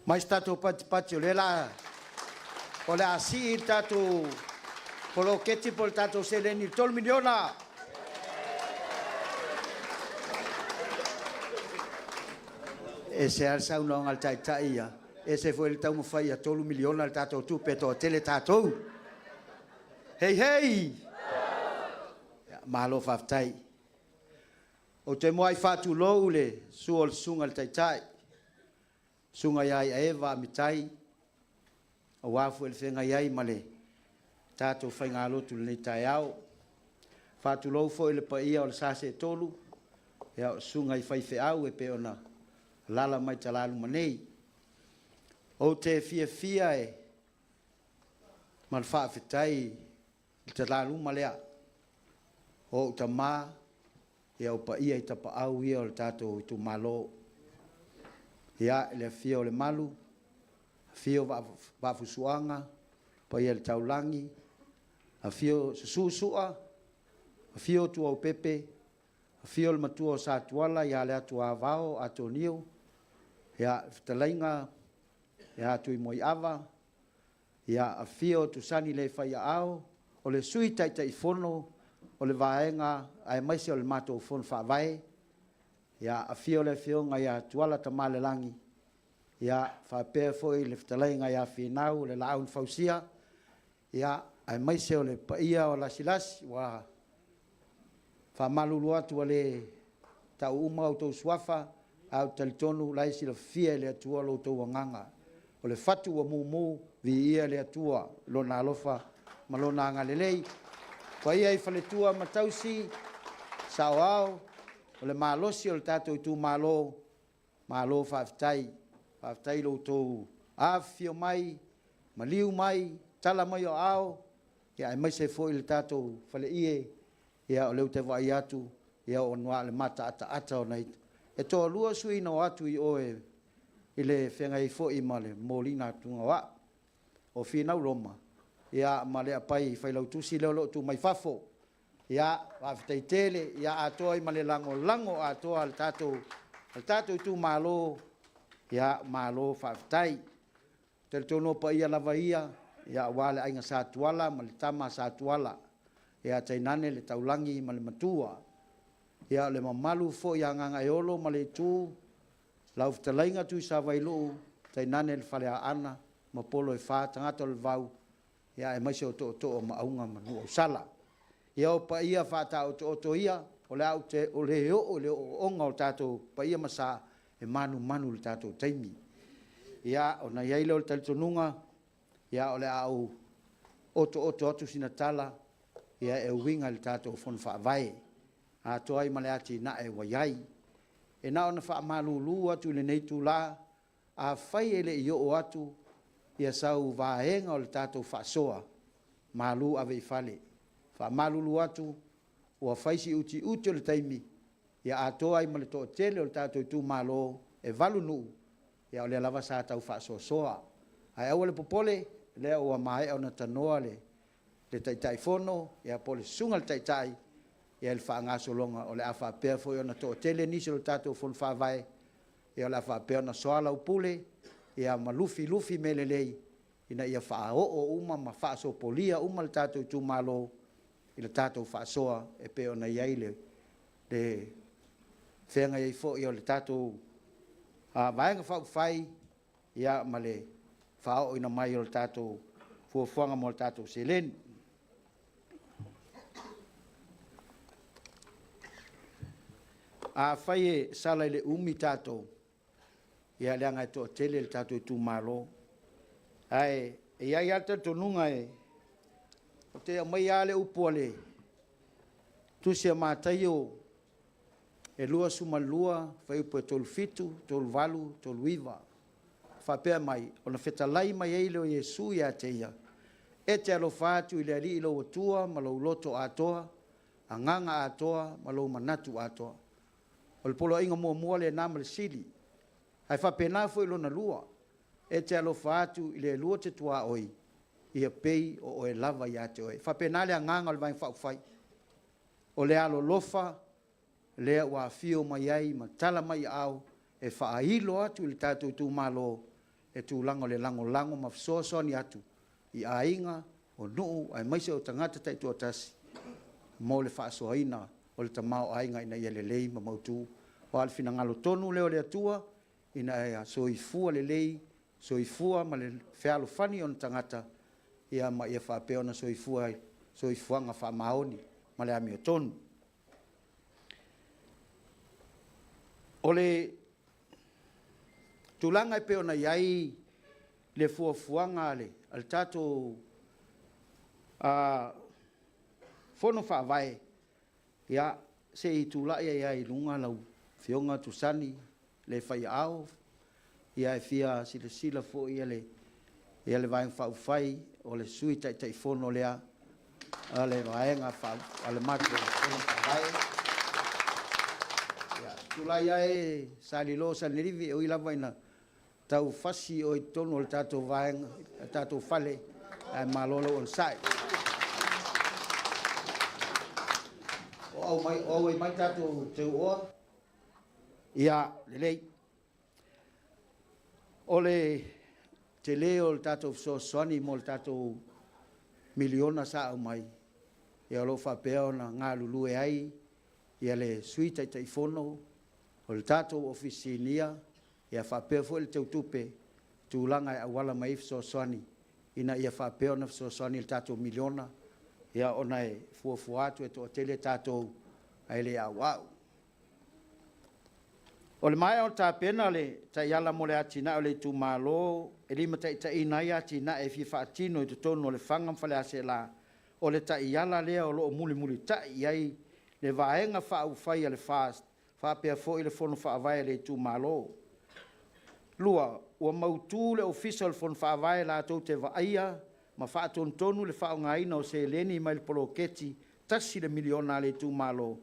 Mais tatou pati o le la. O le asi tatou polo keti polo tatou seleni 3 miliona. E se alsa una al tai ia. E se foi il tau mo fai a 3 miliona al tatou tu peto tele tatou. Hei hei. Malo faftai. O te moai fatu lou le suol sunga al tai. Sunga iai a Eva mitai. O wafu el fenga iai male. Tatou fai ngā lotu le tai au. Fatu lou fo ele pa ia o le sase tolu. Ia sunga i fai fe au e pe ona. Lala mai talalu manei. O te fia e. Man faa fitai. I talalu malea. O ta maa. Ia o pa ia i tapa au ia o le tatou Itumalo. Ia le fia o le malu. Fia o wafusuanga. Pa ia le taulangi. A fia o susua. A fia o tua o pepe. A fia o le matua o satuala. Ia le LEATUAVAO atonio. Iaftalainga. Ia tui moi ava. Ia a fia o tusani le faya ao. O le sui taita i fono. O le vaenga. Ai maisi o le mato o fono whaavai. Ia a fia o le fionga ia tuala tamale langi. Ia whapea foi le ftalainga ia finau le laun fausia. Ia ai maisi o le paia o la silasi. Wa whamalulu atu le tau uma o tau suafa. Au talitonu lai sila fia le atua lo tau wanganga. O le fatu wa mumu vi ia le atua lo na alofa ma lo na ngalelei. Kwa ia i faletua matausi sauao o le malosi o le tatou Itumalo malo whaftai. Whaftai lo tau afio mai, maliu mai, tala mai o ao. Ia ai mai se fo i le tatou fale ie. Ia o leu te vai atu. Ia o noa le mata ata o nei. E toa lua sui no atu i oe i le whenga i fo i male molina tunga wa. O whinau Roma. Ia male apai whailau tusi leo lo tu mai fafo. Ia whaftai tele. Ia atoa i male lango atoa al tatou Itumalo. Ia malo whaftai. Tel tono pa ia lava ia. Ia wale ainga satuala male tama satuala. Ia tainane le taulangi male matua. Ia le mamalu fo ia nganga eolo ma le tu lau ftalainga tu sa vailu tainane le falea ana ma polo e fa tangata le vau ia e maise o to ma aunga manu o sala ia o pa ia fa ta o to ia o le au te o le onga o tatou pa ia masa e manu le tatou taimi ia o na ia le talitonunga ia o le au o to atu sinatala ia e winga le tatou fon fa vai a toai male ati na e waiai. E na ona wha malulu atu le nei tula a whai ele i o atu ia sau vahenga o le tatou whaasoa. Malu ave i fale. Wha malulu atu ua whaisi uti o le taimi ia a toai male to tele o le tatou Itumalo e valu nuu ia o le lava sa tau whaasoa soa. Ai au le popole lea ua mai au na tanoa le taitai fono ia pole sunga le taitai ia le whaangaso longa o le a whapea foi ona to tele nisi lo tatou fon whawai ia le a whapea ona soala upule ia malufi melelei ina ia whaao o uma ma whaaso polia uma le tatou Itumalo i le tatou whaasoa e pe ona iai le whenga iai fo ia le tatou vaenga whai ia ma le whaao ina mai o le tatou fuafuanga mo le tatou seleni. A whai e sala le umi tatou. Ia leanga e toa tele le tatou Itumalo. Ai, e iai alta tonunga e. O te mai ale upole. Tusia mātai o e lua sumalua fai po tolu fitu tolu valu tolu iva faapea mai ona fetalai mai ai le o Iesu ia te ia e te alofa atu i le alii lo atua ma lo loto atoa anganga atoa ma lo manatu atoa o le poloaiga muamua le na ma le sili ai faapena foi lona lua e te alofa atu i le lua te tuaoi ia pei o e lava ia te oe faapena le anganga o le vaifaaufai o le alolofa lea ua fio mai ai ma tala mai au e whaahilo atu i le tātou Itumalo e tūlanga le lango ma fesoasoani atu i ainga o nuu ai maise o tangata tai tuatasi mo le whaasoaina o le tamao ainga ina ia le lei ma mautu o al finangalo tonu leo le atua ina ea soifua le lei soifua ma le fealo fani on tangata ia ma ia whaapeo na soifuanga whaamaoni ma le AMIOTONU. O le tūlanga e peo na iai le fuafuanga al tātou fono whaavae ia se i tūla ia i lunga lau whionga tusani le whai ao ia e fia sila fo ia le vaeng whaufai o le sui tai fono lea le vaenga ale matu fono whaavae tulai ai SAILI lo sanerivi o ilava ina tau fasi o tonu o tatou vaenga tatou fale ai malolo on sai o mai tatou te o ia lelei ole te leo tatou soani mo tatou miliona sa mai ia lo fa peona nga Lulu ai ia le suita tai fono o le tātou ofisinia ia whapea fo le teutupe tūlanga e awala mai fesoasoani ina ia whapea na fesoasoani le tātou miliona ia ona e fuafua atu e toa tele tātou ai le awau. O le mai o tāpena le taiala mo le atina o le Itumalo e lima taʻitaʻina ia atina e fifaatino i totonu o le faga Faleaseela o le taiala lea o loo mulimuli taʻi ai le vaenga whaaufai a le F.A.S.T whapea fo i le fono whaavae le Itumalo. Lua, ua mautu le official fono whaavae la tau te vaaia, ma whaatontonu le whaongaina o se leni mai le poloketi, tasi le miliona le Itumalo,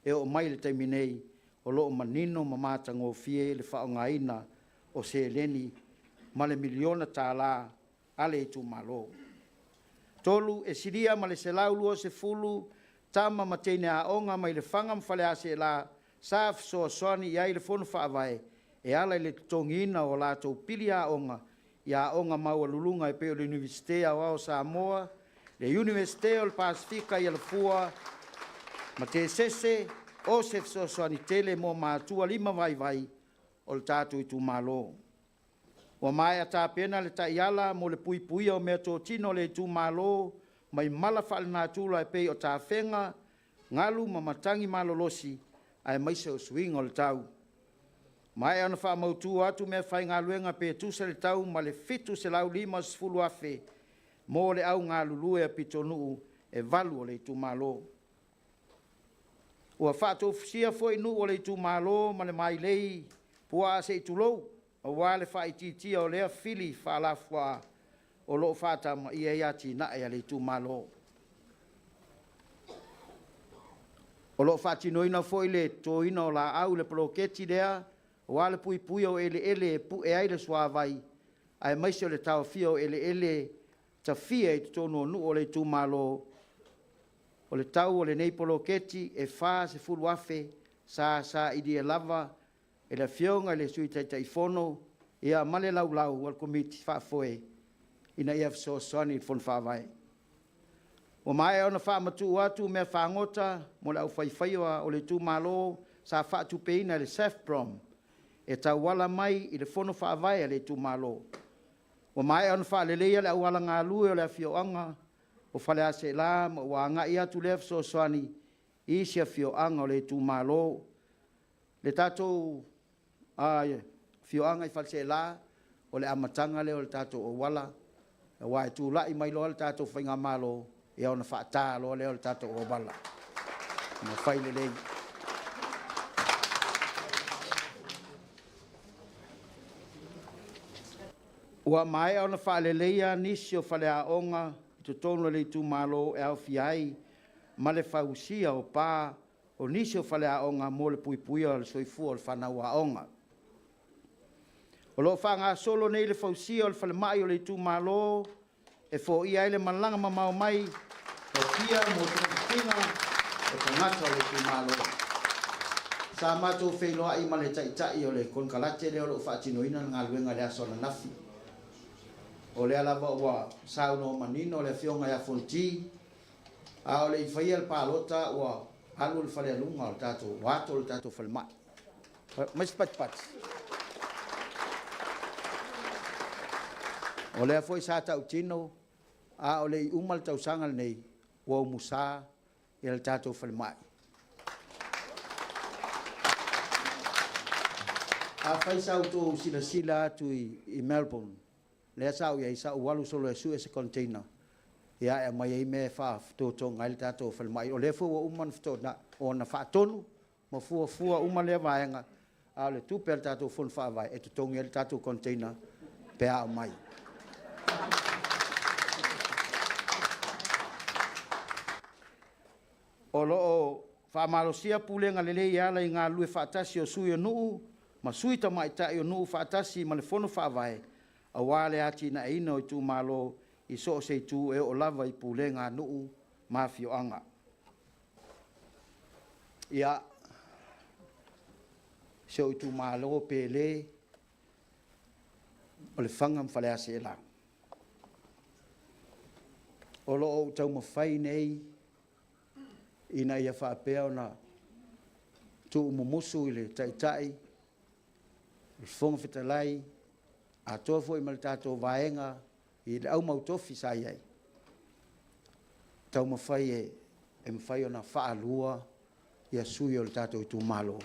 e o mai le taiminei, o loo manino ma mātango fie le whaongaina o se leni, ma le miliona tāla a le Itumalo. Tolu e siria ma le selaulu o se fulu, tama ma teine a onga mai le whangam Faleaseela, sa fesoasoani iai le fono whaavae e ala i le tongina o lātou pili a onga i a onga maua lulunga e peo le Universite o Samoa, le Universite o le Pasifika i ala fua ma te sese o se fesoasoani tele mo mātua 5 vai o le tātou Itumalo. Wa mai a tāpena le taiala mo le pui o mea tō tino le Itumalo mai mala whaale nātula e pei o tāwhenga ngalu ma matangi malolosi ai maise o swing o le tau. Mai ana wha mautu atu mea whai ngā luenga pe tusa le tau ma le fitu se lau 5 afe mo le au ngā lulue a pitonu e valu o le Itumalo. Ua whātou fisia fo inu o le Itumalo ma le mailei pua se itulou o wale whaititia o lea fili whalafua o loo whātama ia iati na e le Itumalo. O loo whātinoina fo i le tōina o la au le poloketi lea, o wale pui o ele pu e aile suavai, ai maise o le tau fia o ele ta fia i tono nu o le Itumalo, o le tau o le nei poloketi e whā se fulu afe, sa i dia lava, e le fionga le sui tai fono, ia male lau al komiti whaafoe, ina ia fesoasoani i fon whaavai. O mai ona whaamatu atu mea whaangota mo le au whaiwhaiwa o le Itumalo sa whaatupeina le SAFPROM e tau wala mai i le fono whaavai le Itumalo. O mai ona whaalelea le au wala ngā lue o le awhioanga o Faleaseela ma ua anga i atu le fesoasoani i sia whioanga o le Itumalo. Le tātou whioanga i Faleaseela o le amatanga le o le tātou o wala e wai tūlai mai loa le tātou whainga malo e ona whaatā loa leo le tātou o wala. Ma whaile lei. Ua mai ona whaaleleia nisi o Faleaonga i to tonu le Itumalo e au fiai ma le whausia o pā o nisi o Faleaonga mo le puipui o le soifua o le whanauaonga. O lo whanga solo nei le whausia o le whalemai o le Itumalo e fo ia ele malanga mamau mai o kia mo tukinga o tangata o le Itumalo. Sa matou Feiloaiga ma le taitai o le konkalate le o lo whaatinoina ngā luenga le aso na nafi. O le alava ua sauno manino le fionga ya fonti a o le ifaia le palota ua alu le falealunga o le tatou wato le tatou falemai mas pat o le foi sa tautino a o le uma le tausanga nei ua musa i le tatou falemai a faisa auto sila tu i Melbourne le sa o ia sa walu solo su ese container ia e mai me fa to ngai tato fel mai o le fu o man fto na ona fa tonu mo fu uma le vaenga a le tu per tato fun fa vai e to ngel tato container pe a mai o lo fa malosia pulenga le ia la nga lu fa tasi o su yo nu ma sui ta mai ta yo nu fa tasi ma le fono fa vai a wale ati na ino i Itumalo i so se tu e o lava i pulenga nuu mafioanga. Ia se o Itumalo pele o le fangam Faleaseela. O lo o tau mawhai nei ina ia whaapea o na tu umumusu i le taitai i fonga fitalai a toa foi mal tatou vaenga i le au mautofi sa iai. Tau mawhai e mawhai o na whaalua i a sui o le tatou Itumalo.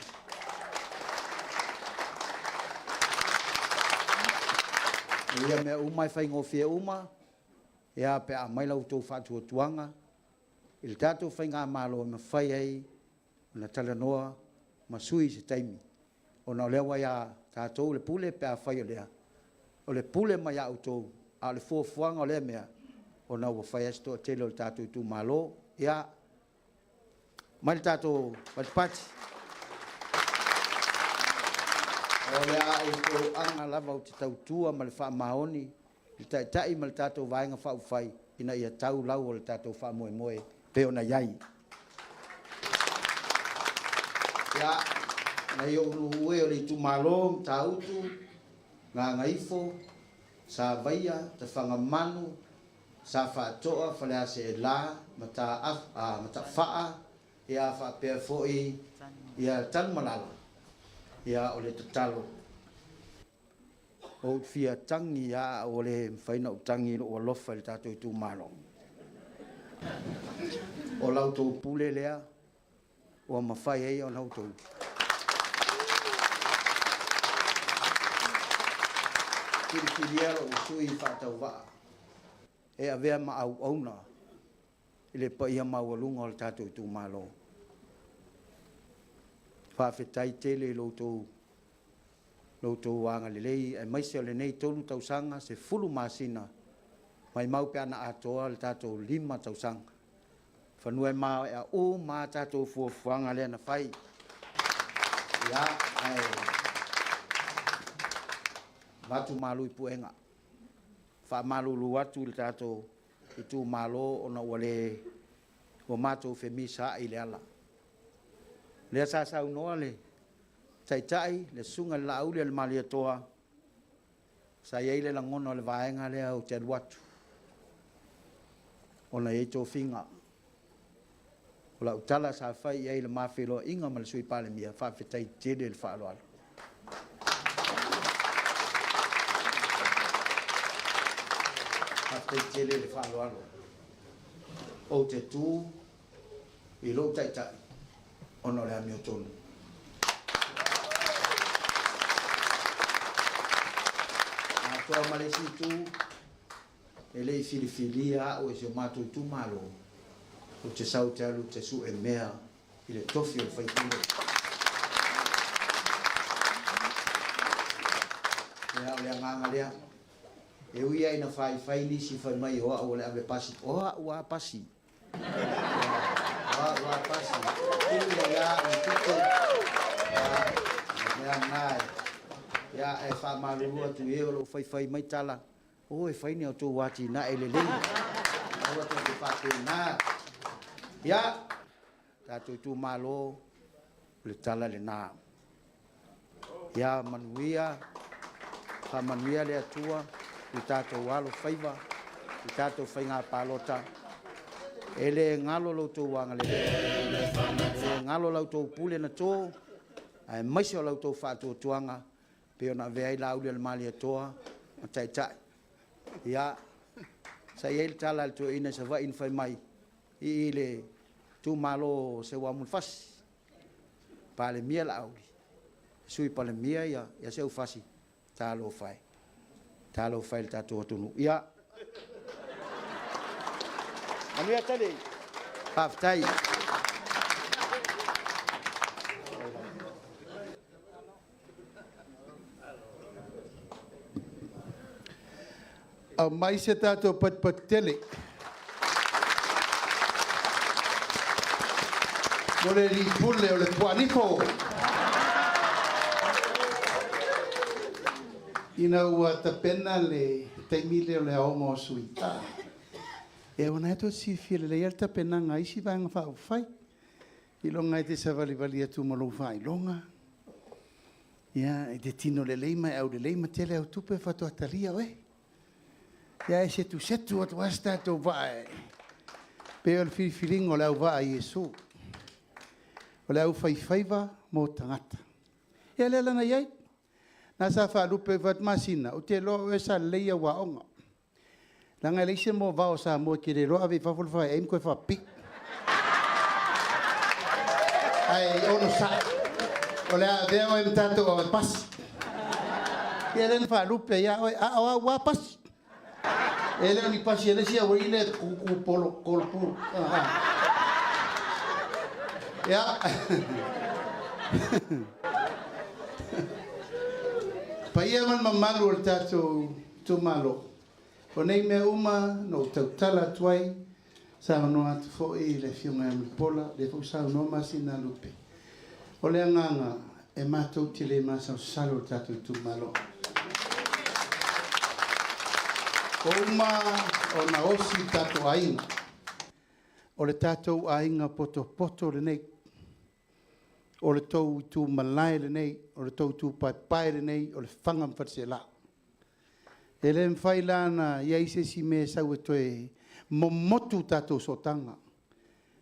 Ia mea umai whai ngofia uma, ia pe a mai lau tau whaatua tuanga, i le tatou whai ngā malo e mawhai ei, na talanoa, ma sui se taimi. O na lewa ia tatou le pule pe a whai o lea. O le pule mai au tō, a le fuafuanga o le mea, o na ua whai asto a tele o le tatou Itumalo, ia, mai le tatou patipati. O le a o tō anga lava o te tautua ma le wha maoni, i taitai ma le tatou vaenga wha uwhai, ina ia tau lau o le tatou wha moe moe, pe o na iai. Ia, na i o ue o le Itumalo, ta utu, ngā ngaifo, sa vaia, te whangamanu, sa whaatoa, Faleaseela, mata whaa, ia whaapea foi, ia tanumalala, ia o le tatalo. O fia tangi, ia o le mwhaina o tangi o alofa le tatou Itumalo. O lautou pule lea, o mawhai ei o lautou. Kirikiria o sui whaatauwaa. E a vea ma au auna. Ile pa ia maualunga o le tatou Itumalo. Whawhetai tele loutou wanga lelei. E maise o le nei tolu tausanga se fulu masina. Mai mau pe ana atoa le tatou 5 tausanga. Whanua e mau e a o ma tatou fuafuanga lea na whai. Ia, Watu malu i puenga. Wha malulu atu le tatou Itumalo ona wale o matou femisa i le ala. Lea sa saunoa le taitai le sunga le lauli le mali atoa. Sa iei le langono le vaenga lea o te aluatu. Ona iei tō finga. O la utala sa whai iei le mawhelo inga ma le sui pale mia. Whawhetai tele le whaaloalo. Te tele le whaaloalo. O te tū, i lo taitai, ono le AMIOTONU. A toa malesi tū, e lei filifilia o e se matou Itumalo, o te sau te alu te su e mea, i le tofi o le whaitule. Lea o lea nganga lea, E uia ina fai nisi fai mai oa o le ave pasi. Oa ua pasi. Oa ua pasi. Tulu ya o tuto. Ya nai. Ya e wha marurua tu e o lo fai mai tala. O e fai ni o tō wati na e le lei. Awa tō te whake nā. Ya. Tatou Itumalo le tala le nā. Ya manuia. Ka manuia le atua. I tātou ALOFA. I tātou whainga PALOTA. Ele ngalo lo tō wanga le. Ele ngalo lo tō pule na tō. Ai maisi o lo tō whātua tuanga. Peo na vea la ule le mali atoa. Tai tai. Ya. Sa yel tala le tō ina sa va in fai mai. I le Itumalo se wa mulfas. Pa le mia la auli. Sui pa le mia ya se ufasi. Ta ALOFA. Ta ALOFA le Tatou atunu. Ya. Amia tali. Paftai. Mai se tātou pat tele. Mole li pule o le puaniko. Ina ua tapena le taimile o le aomo sui. E ona e to si file le alta pena nga isi vanga whai. I longa e te savali atu malo whai longa. Ia, e te tino le leima e au le leima tele au tupe whatu atalia we. Ia e setu atu asta tō vai. Peo le whiwhiringo le au vai Yesu. O le au whaiwhaiva mō tangata. Ia le lana iai. Nā sa whaalupe vat masina. O te loa e sa leia wa onga. Langa leise mo vao sa mo ki re roa vi whawhulwhai aim koe whapi. Ai ono sa. O lea veo em tato o pas. Ia len whaalupe ia oi a oa wa pas. E leo ni pasi ele sia o ile kuku polo kolpuru. Ia. Pa ia man mamalu o Tatou Itumalo. O nei mea uma no tautala tuai sa no atu fo i le fiunga e mpola le fo sa no MASINALUPE. O le nganga e matou te le masa salo Tatou Itumalo. O uma o na osi Tatou Aiga. O le Tatou Aiga poto le nei. O le tou Itumalai le nei. O le tou Tupai le nei. O le whanga Faleaseela. E le mwhai lana ia se si me sau e toe momotu tatou sotanga.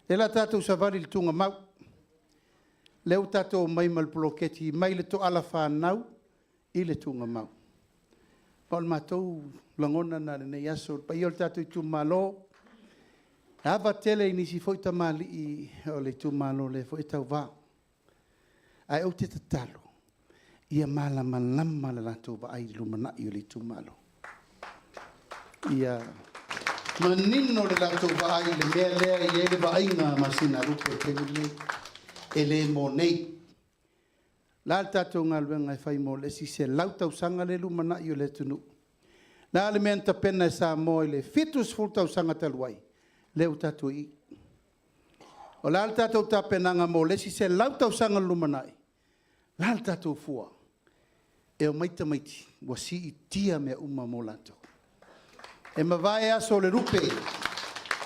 E la tatou savari le tunga mau. Leu tatou mai malpoloketi mai le to alafa nau i le tunga mau. Paul matou langona na le nei aso. Pa i o le Tatou Itumalo. Ava tele i nisi foi tamali i o le Itumalo le foi TAUVA. Ai au te tatalo. Ia malama le latou va ai LUMANA'I o le Itumalo. Ia manino le latou va ai le mea lea i ele va ainga MASINALUPE te ule ele mo nei. La tatou ngaluenga e whai mo le si se lau tausanga le LUMANA'I o le tunu. Na le mea pena e Samoa le fitus full tausanga taluai. Leu tatou i. O la tatou tapenanga mo le si se lau tausanga LUMANA'I. La tatou fua. E o maita maiti. Wasi i tia mea uma mo latou. E mawai aso le rupe.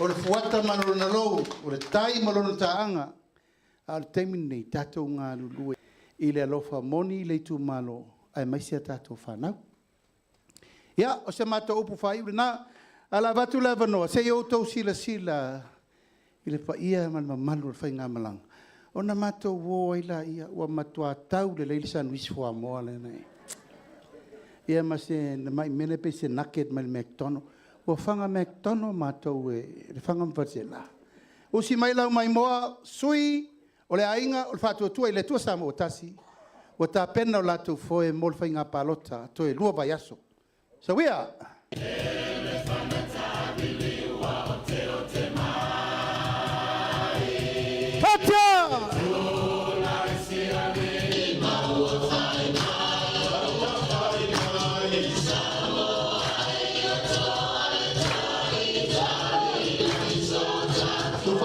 O le fuata malona lou. O le tai malona taanga. A le teimin nei tatou ngā Lulu. I le ALOFA moni le Itumalo. Ai maisia tatou whanau. Ia, o se matou upu whai ule nā. Ala watu la vanoa. Se o tau sila. I le paia man mamalu le whai ngā malanga. O na matou woa ila ia. Ua matua tau le leili san wisi fua moa le nei. Ia ma se na mai mene pe se naket mai MAKESI. O whanga MAKESI matou e le whanga Faleaseela. O si mai lau mai moa sui o le ainga o le whatua tua i le tua Samoa o tasi. O ta pena o latou foe mo le whainga PALOTA to e lua vai aso. So ia. Pata!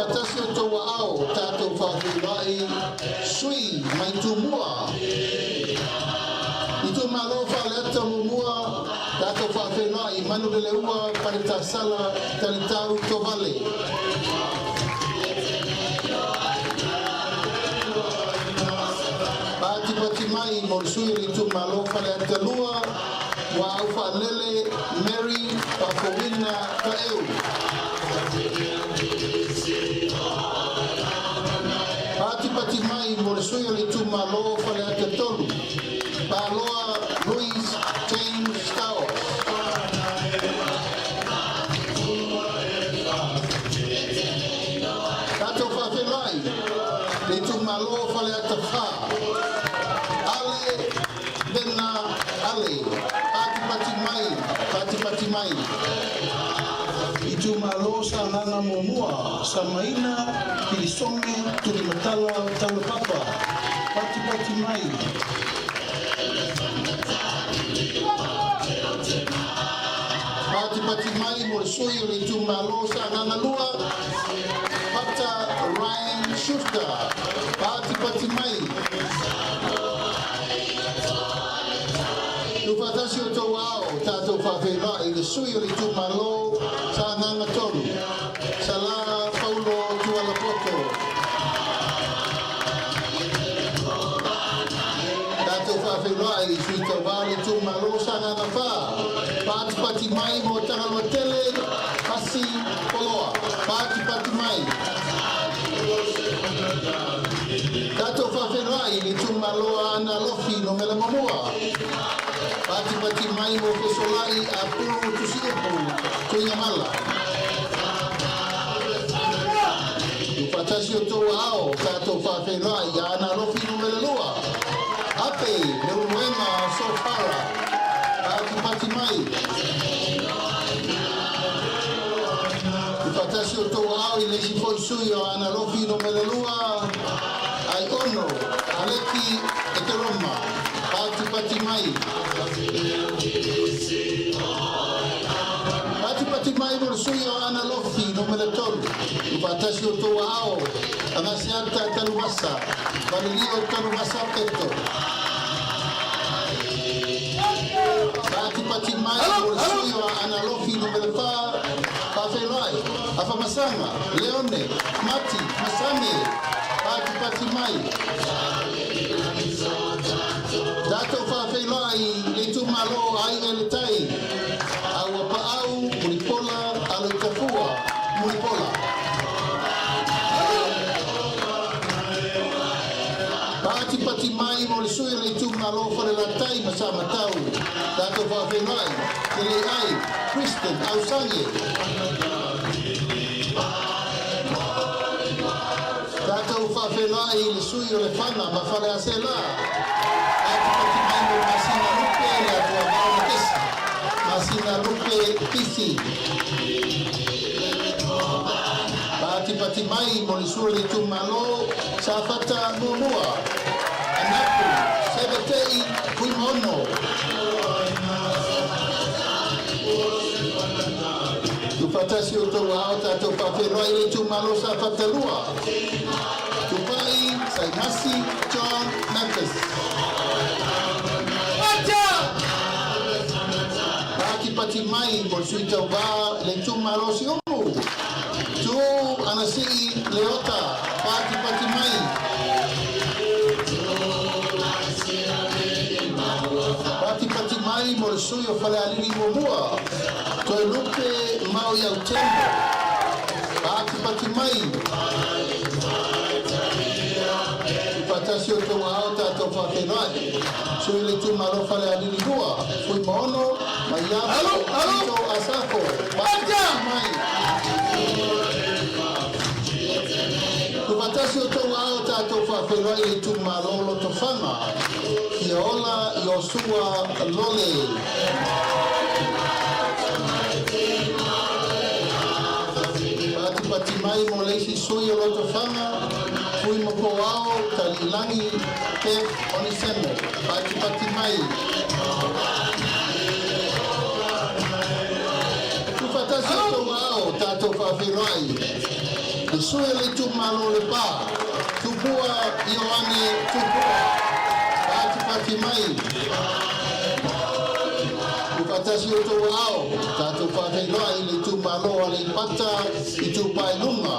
patasi o tō ao tātou whawhirai sui mai tūmua. Itumalo Lefaga Faleaseela tātou whawhirai manu leua paritasala talitau tō vale. Pati mai mo sui Itumalo Faleaseela wa au whanele Mary Pafowina Kaeu. Pati mai mo sui Itumalo Faleaseela Paloa Louis James Towers. Tatou whawhirai Itumalo Faleaseela Ale Bena Ale Pati mai Itumalo sa nana momua sa maina pilisonge tulimatala taulapapa Pati mai Pati mai mo sui Itumalo sa nana lua Pata Ryan Schuster Pati mai Patasi o tō ao tātou whawhirai le sui o Itumalo sa nanga tonu. Sa la Paulo Tualapoto. Tātou whawhirai sui tō wao Itumalo sa nanga wha. Pati mai mo tangalo tele hasi poloa. Pati mai. Tātou whawhirai Itumalo ana lofi no mela mamua. Pati mai mo pesolai a pulu tusiupu tuinga mala. Patasi o tō ao tātou whawhirai ana lofi no mele lua. Ape, Neuruenga, Sofara. Pati mai. Patasi o tō ao I lesi foi sui o ana lofi no mele lua. Ai ono, Aleki e te Roma. Pati mai. Pati mai mo sui o ana lofi no mele tolu. Patasi o tō ao. Angasiata talumasa. Valilio talumasa peto. Pati mai mo sui o ana lofi no mele fa. Whawhirai. Afamasanga. Leone. Mati. Masame. Pati mai. Tatou whawhirai Itumalo Aiga le tai. Aua paau, Munipola, Aloitafua, Munipola. Pati mai mo le sui le Itumalo Faleaseela tai masama tau. Tatou whawhirai te le ai, Kristen, Ausange. Tatou whawhirai le sui o le whana ma Faleaseela. Pati mai mo MASINALUPE LEATUAVAO MAKESI. MASINALUPE PISI. Pati mai mo le sui le Itumalo sa whata muamua. Anapu, Sebetei, Kuimono. Tupatasi o tō ao tātou whawhirai le Itumalo sa whatalua. Tupai, Saimasi, John MAKESI. Pati mai mo sui TAUVA le TUMALO si umu. Tu anasi leota. Pati mai. Pati mai mo sui o Falealili Momua. Toi lupe mau iau tempo. Pati mai. Patasi o tō ao tātou whawhirai. Sui le Itumalo Falealili Mua. Fui maono, mai iau, ito asako. Pati mai. Patasi o tō ao tātou whawhirai le Itumalo Lotofanga. Kia ola Iosua Lole. Pati mai mo leisi sui o Lotofanga. Fui mo ko ao talilangi pe onisemo. Pati mai. Tu patasi o tō ao tātou whawhirai. sui le Itumalo Lefaga. Tupua Ioane tupua. Pati mai. Upatasi o tō ao. Tatou whawhengai le Itumalo ale pata I tupai lunga.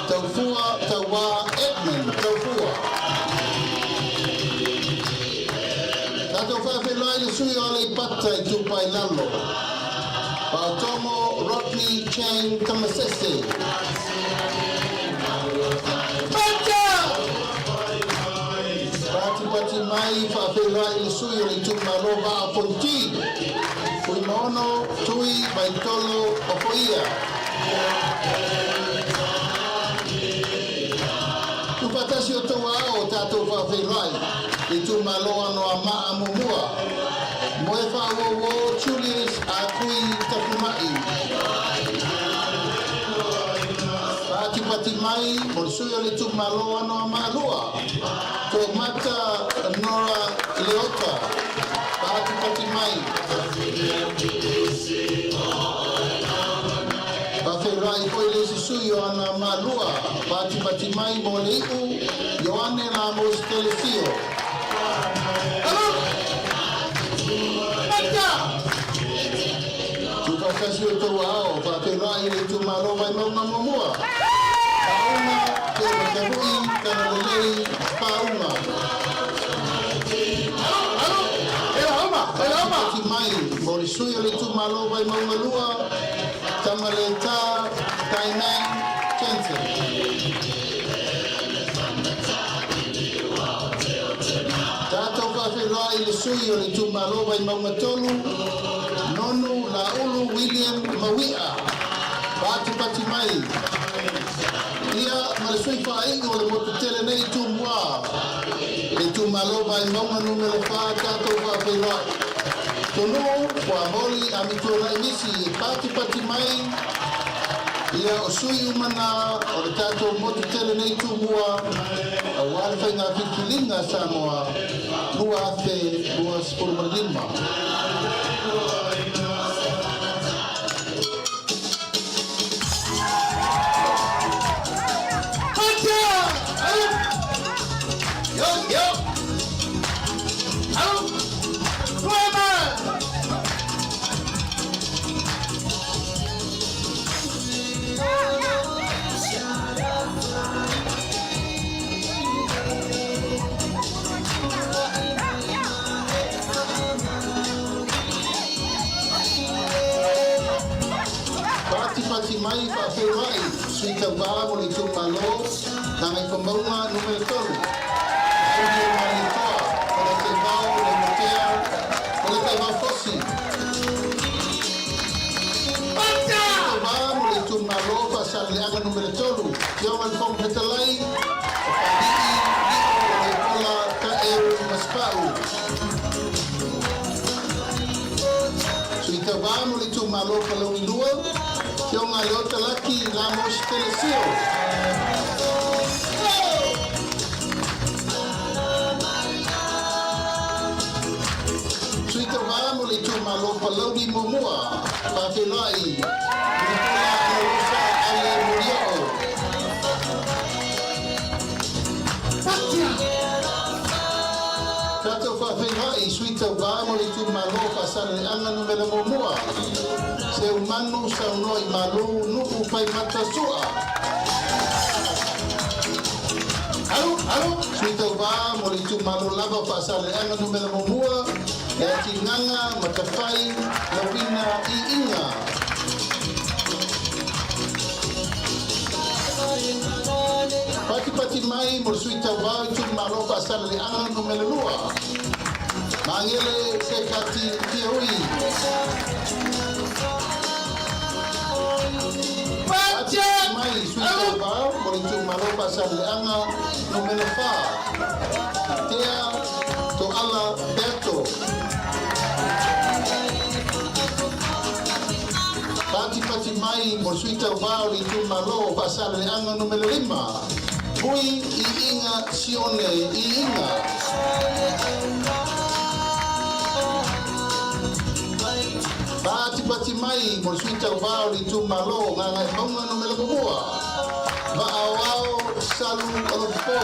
Taufua, tauwa, Edmund, taufua. Tatou whawhengai le sui ale pata I tupai lalo. Pautomo Rodney Chang Tamasese. Pata! Pati mai whawhengai le sui ale Itumalo wa Ponti. Kui mono tui mai tolo o poia. Tupatasi o toa o tatou whawhengai. Itumalo ano a maa mumua. Moe whawo Julius a kui takumai. Pati mai, mo sui o le Itumalo ano a maa lua. Tō mata Nora Leota. Pati mai. Whawhengai koe le sisui o ana maa lua. Pati mai mo le iu. Ioane la mo stelesio. Alo! Mata! Tupakasi o tau ao, whawhengai le Itumalo mai mauna mamua. Paunga, te makahui, kana lelei, paunga. Alo! Pati mai, mo le sui o le Itumalo mai mauna lua. Tamaleta, Tainan, Jensen. Tatou whawhengai le sui o le Itumalo mai maunga tolu. Nonu la ulu William Mawia. Pati mai. Ia ma le sui whaingo o le motu tele nei tumua. Le Itumalo mai maunga numero 5 tatou whawhengai. Tono kwa moli AMIOTONU nisi pati mai. Ia o sui umana o le tatou motu tele nei tumua. A wale whainga whikilinga Samoa. Lua ate, lua sepuluh marima. Pati mai whawhengai, sui TAUVA mo le Itumalo, nangai whamaunga numero 3. Audi o mani toa, o le te vau, o le motea, o le te vau fosi. TAUVA mo le Itumalo, whasaleanga numero 3. Kia wal fong petalai, o whali'i, o le kola ka e maspau. Sui TAUVA mo le Itumalo, Palauni Lua, Yonga leota laki la mos telesio. Sui TAUVA mo le Itumalo Palauni Momua. Whawhengai. Nicola ALOFA ale muriao. Tatou whawhengai. Sui TAUVA mo le Itumalo Whasaleanga numero Momua. Se umanu sa unoi malu nuku pai mata sua. Alo, sui TAUVA mo le Itumalo lava whasaleanga numero Momua. E ati nganga, matawhai, lawina I inga. Pati mai mo sui TAUVA Itumalo whasaleanga numero 2. Mangele se kati tioi. Mai sui TAUVA mo le Itumalo whasaleanga numero 4. Tea to ala Beto. Pati mai mo sui TAUVA o le Itumalo whasaleanga numero 5. Pui I inga sione I inga. Pati mai mo sui TAUVA o le Itumalo nganga maunga numero 2. Ma'awao Salu Olofo.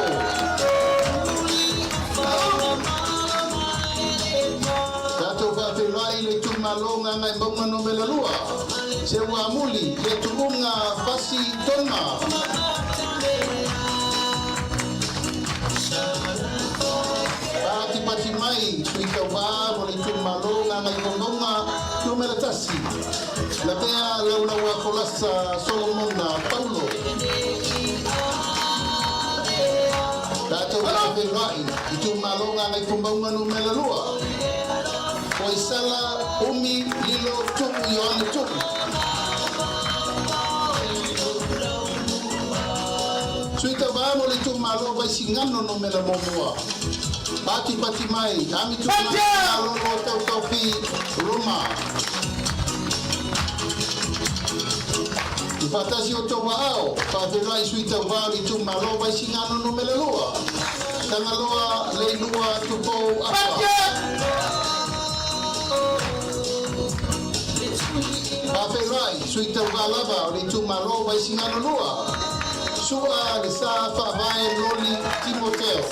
Tatou Fa'afeloai le Itumalo ngai maunga no melalua. Se Wamuli le tuunga Fasi Tonga. Pati mai sui TAUVA mo le Itumalo ngai maunga no melatasi. La pea launa wa kolasa Solomona Paulo. Tatou Fa'afeloai Itumalo ngai maunga no melalua. Poisala umi lilo tuku yoane tuku. Suita vamo le Itumalo vai singano no mela momoa. Pati mai, ami Itumalo no tau pi Roma. Fatasi o tau ao, Fa'afeloai suita vamo le Itumalo vai singano no mela lua. Tanga loa le lua tupo apa. Fa'afeloai sui TAUVA lava o le Itumalo vai singano lua. Sua le sa fa'avae loli Timoteo.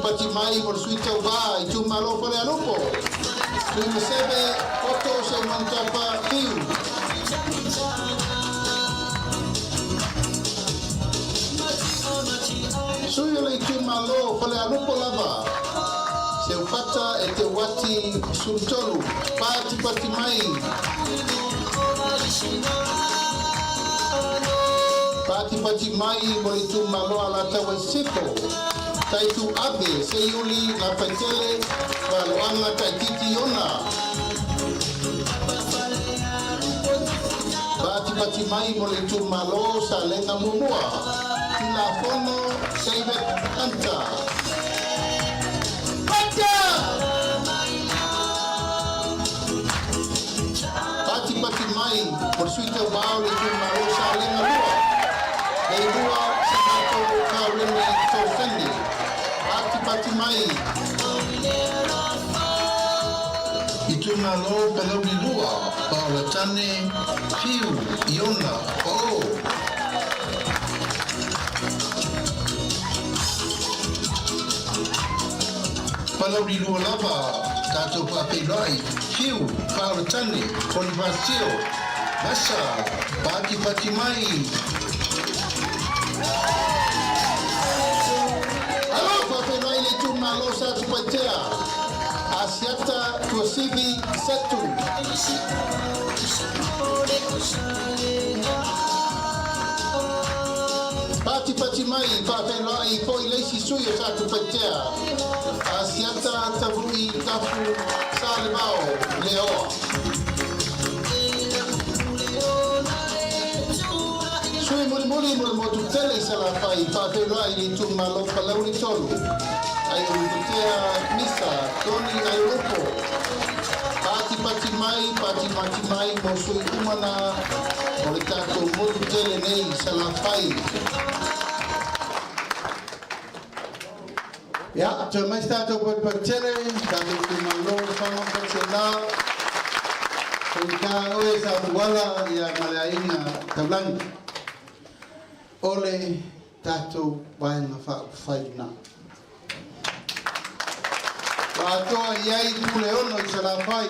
Pati mai mo sui TAUVA Itumalo Falealupo. Sui mesebe oto se mantapa fiu. Sui le Itumalo Falealupo lava. Se ufata e te wati sultolu. Pati mai. Pati mai mo le Itumalo ala tawa siko. Taitu abe se yuli na paitele waloanga taititi yona. Pati mai mo le Itumalo sa lenga mumua. Tila fono seive anta. Pati mai por sui TAUVA le Itumalo sa lenga lua. E lua sa mato kaurene tofendi. Pati mai. Itumalo pelauri lua. Paulatane fiu iona o. Pelauri lua lava. Tatou Fa'afeloai fiu paulatane konvasio. Masa pati mai. Fa'afeloai le Itumalo sa tupatea. Asiata tuasivi setu. Pati mai Fa'afeloai foi leisi suyo sa tupatea. Asiata tavui tafu sa lebao leoa. Sui muli mo tutele sa la fai Fa'afeloai le Itumalo palauri tolu. Ai urutea misa toni ai urupo. Pati mai mo sui umana mo le tatou mo tutele nei sa la fai. Ya, te mai tatou patele, tatou Itumalo Lefaga Faleaseela. Ka oe sa wala ia maleaina taulangi. Ole tatou waenga whaina. Atoa iai tule ono i sa la whai.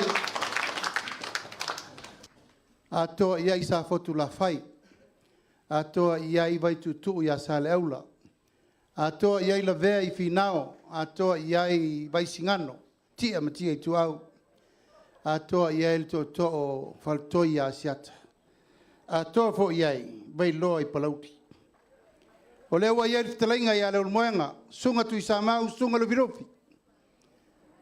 Atoa iai sa fotu la whai. Atoa iai vai tutu ia sa le aula. Atoa iai la vea i finao. Atoa iai vai singano. Tia matia i tuau. Atoa iai le to o faltoi a siata. Atoa fo iai vai loa i palauti. O leo wa iai fitalainga ia leo moenga. Sunga tu i sa mau, sunga lo virofi.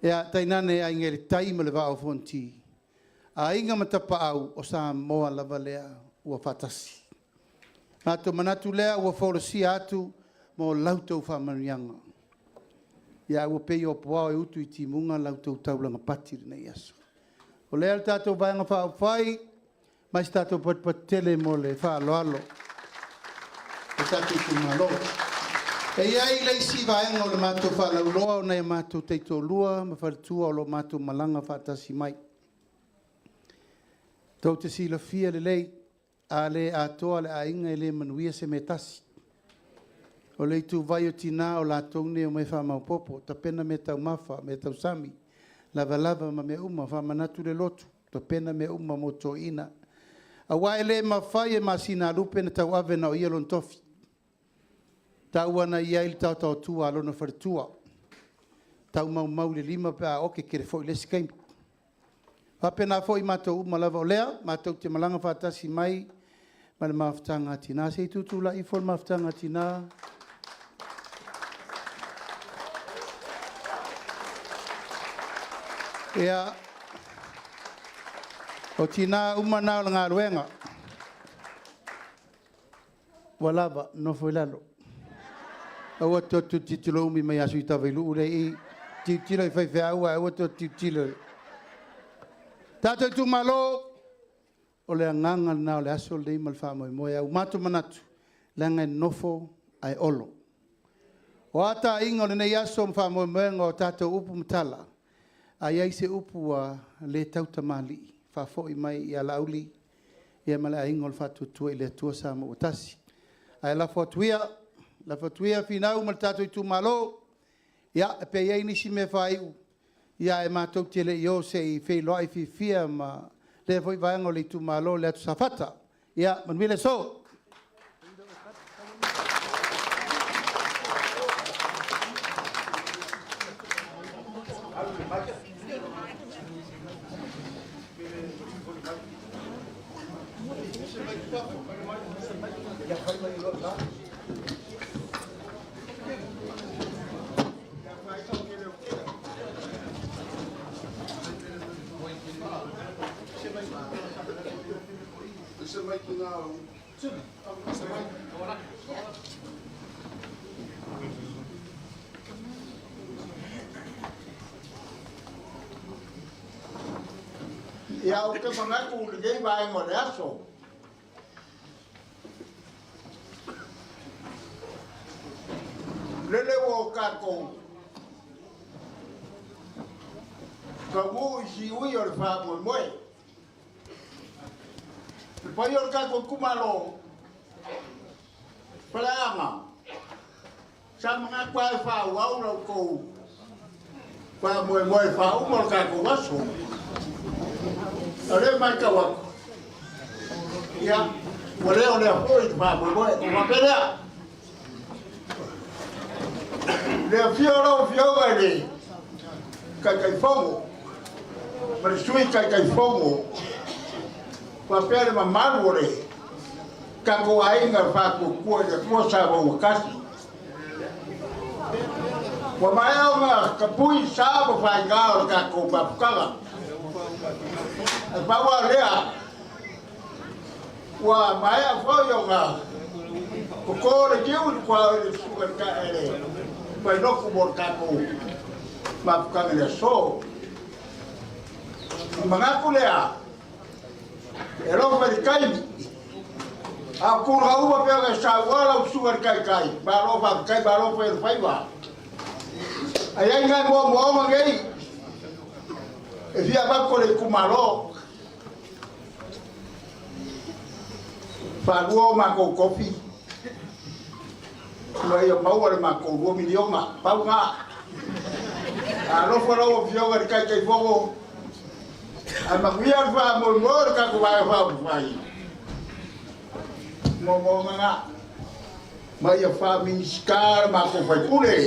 Ea tainane a ingeri taima le vao fonti. A inga matapa au o Samoa lava lea ua fatasi. Ato manatu lea ua folosia atu mo lautou whamanianga. Ia ua pei o poao e utu i timunga lautou taulanga pati nei aso. O lea le tatou vaenga whaafai, mais tatou patpatele mo le whaaloalo. E tatou Itumalo. E iai leisi vaenga o le mātou whalauloa o nei mātou teito lua, ma whaletua o lo mātou malanga whaatasi mai. Tau te sila fia le lei, a le atoa le ainga le manuia se me tasi. O le tu vai o tina o la tongne o mai wha maupopo, ta pena me tau mafa, me tau sami, lava lava ma me uma, wha manatu le lotu, ta pena me uma mo to ina. A wae le mawhai e MASINALUPE na tau ave na o ia lon tofi. Tau ana ia ili tau tau tua alona wharitua. Tau mau le lima pe a oke kere fo i lesi kaimi. Whapena fo i mātou uma lava o lea, mātou te malanga whātasi mai, ma le mawhtanga tina. Se i tutula i fo le mawhtanga tina. Ea, o tina uma nao la ngā ruenga. Walava, no foi lalo. Awa tu titilo umi mai asu i tawailu ure i titilo i whaiwhea aua, awa titilo. Tatou Itumalo, o le anganga nao le aso le imal wha moe moe au matu manatu, le ngai nofo ai olo. O ata ingo le nei aso mwha moe moe ngā o tatou upu mtala, ai ai se upu a le tauta mali, wha fo i mai i ala uli, i amale a ingo le whatu tua i le tua sa mo utasi. Ai la fotuia finau mal Tatou Itumalo, ia pe iei nisi me whaiu, ia e mātou tele i o se i Feiloaiga fia ma le foi vaenga le Itumalo le atu safata. Ia, manuia so. Ia o ke mangaku le gei vai mo le aso. Lele wo kako. Ka wo si ui o le fa mo mo. Le pai o kako kumalo. Palaanga. Sa mga kwai fa wa o ko. Fa mo mo fa o mo kako waso. Ale mai kawa. Ya, ole foi pa boy, uma pera. Le fiora ali. Kai fogo. Mas sui kai fogo. Pa pera ma marore. Kako ainga fa ku de posa bo kasi. Wa mai nga kapui sa bo fa ga kako pa kala. Bawa lea, wa maya foyo nga, kokore kiu kwa sugar ka ele, pai no kubor kako, mapukang le so, mga kulea, ero palikai, aku rau apa yang saya walau sugar kai, balo faiwa, ayah ingat mau mangai. Via bako le kumalo faluo mako kopi lo yo mau le mako 2 miliona pau nga ALOFA lo fio kai fogo ama kuia fa mo ka ku vai vai mo nga mai fa minskar mako fai kule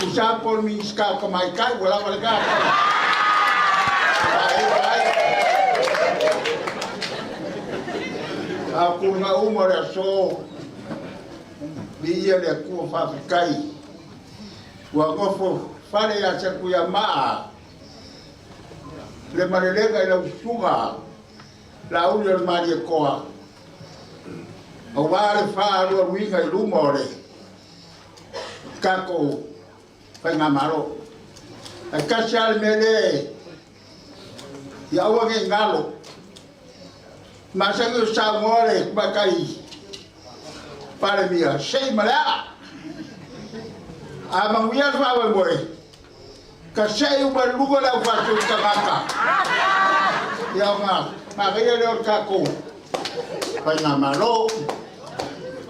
Usar por mis capas mais cai, vou lá para cá. A curva uma é só via le cua fabricai. O agofo fale a ser cuiamá. Le marelega e la usuga. La unia maria coa. O vale fa a winga e lumore. Kako pengamaro, kasal mele, ya wage ngalo, masangu samore bakai, para mia, sei malea, amang wiar fawe boy, Ka sei uma luga la fatu kamaka. Ya ma, ma kaya le ka ko. Pa na malo.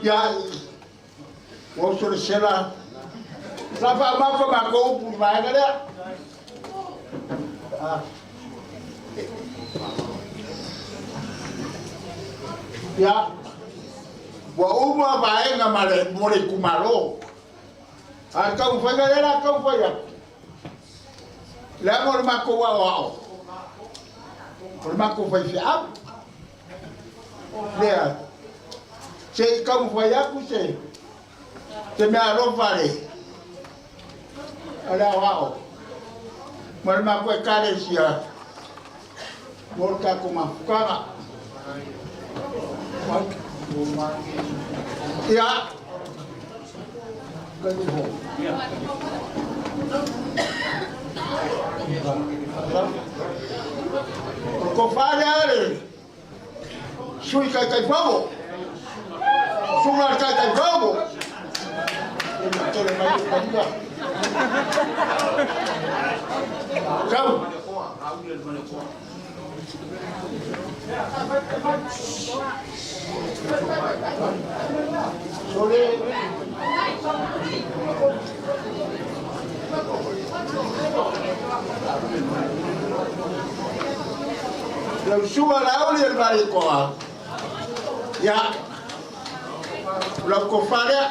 Ya wo so sela. La fa ma fa ma ko pu ma ga da. Ya. Wa uma ba e na male mo le kumalo. A ka u fa ga la ka u fa ya. La mo ma ko wa wa. Por ma ko fa fiab. Lea. Se ka u fa ya ku se. Se me ALOFA le. Ala wa. Mo ma ko ka le sia. Mo ka ko ma ka. Ya. Ko fale sui kai pavo. Sui kai pavo. Chao. Sole. Lo suba la oli el barco. Ya. Lo cofare.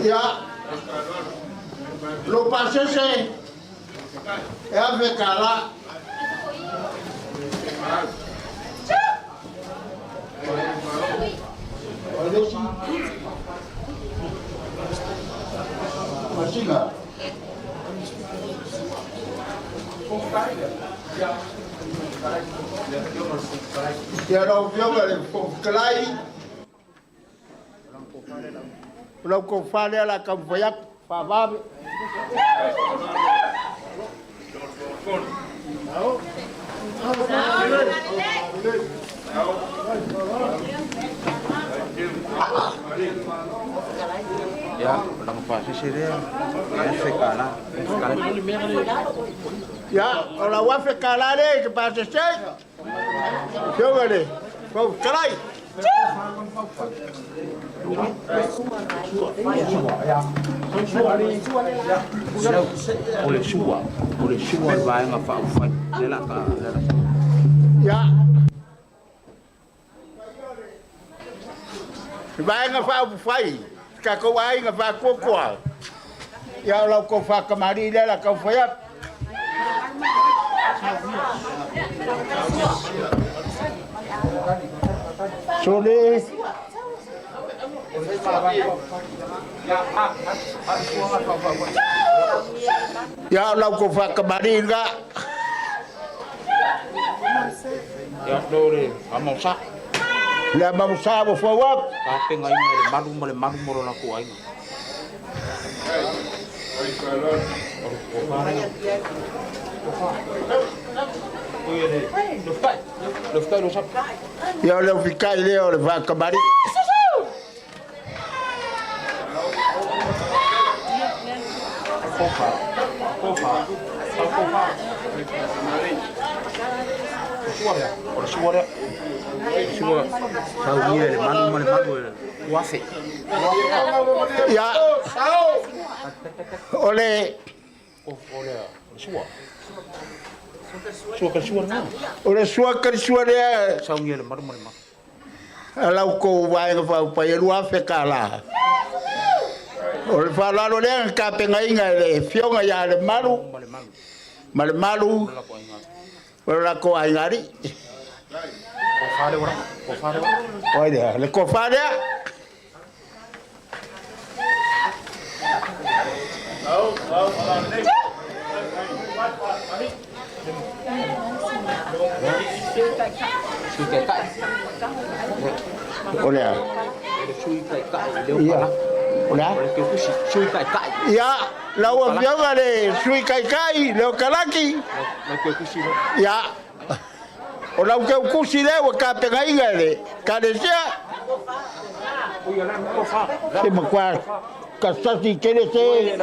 Ya. Lo pasé se. Avec la. Masina. Ya lo vio el clay. Lo confale a la campoya favable. Ya, orang Faleaseela, F.A.S.T. Ya, orang F.A.S.T le que pasa ser. Yo vale. Con clay. Oleh sua vai ngafai lela ka lela. Ya. Vai ngafai. Ka ko ai ngafai ko. Ya lo ko fa kamari lela ka foi. Sole. Ya lau ko fa kamari enggak. Ya dore amosa. La mamsa bo fawak. Kape ngai le malu moro na ko ai. Ya le fikai le fa kamari. Suara. Saudia le malu wafe. Ya. Ole. Suara. Suara. Ole suara. Saudia le malu. Alau ko vai fa pa ye lua fe kala. Ole fa la lo le ka pe ngai le fionga ya le malu. Malu. Ora ko ai ngari. Kofare. Oide, le kofare. Olha. Iya. Olha. Ya, la avión de sui kai kai, lo kalaki. Ya. O lau ke ukusi le wa ka penga inga le. Ka le sia. Se makwa ka sasi kele se.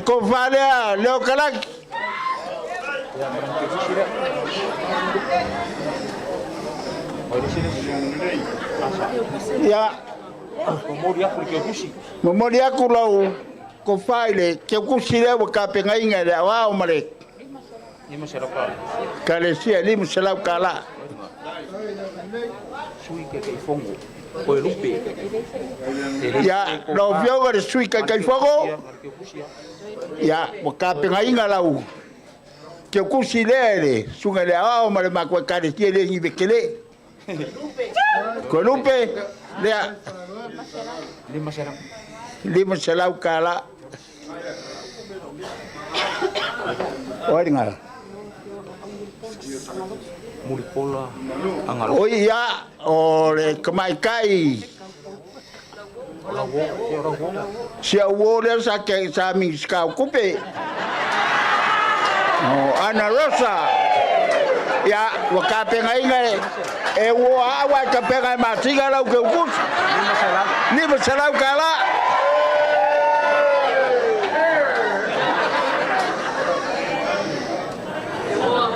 Ko fale leo kalak. Ya. Memori aku lau ko faile ke kusile wa ka penga inga le wa o mare. Kale sia limu selau kala. Sui ke fongo. Ko lupe. Ya, lo vio ga sui ka fogo. Ya, wa ka penga inga lau. Ke kusile le sunga le wa o mare ma ko kale sia le ni bekele. Ko lupe le lima selau kala. Oi dengar. Mulipola angalo. Oh iya, oleh kemaikai. Sia wole sa ke sa mi ska kupe. Oh, Ana Rosa. Ya, wakape ngai ngai. E wo awa ka pega masinga lau ke kus. Ni masalau kala.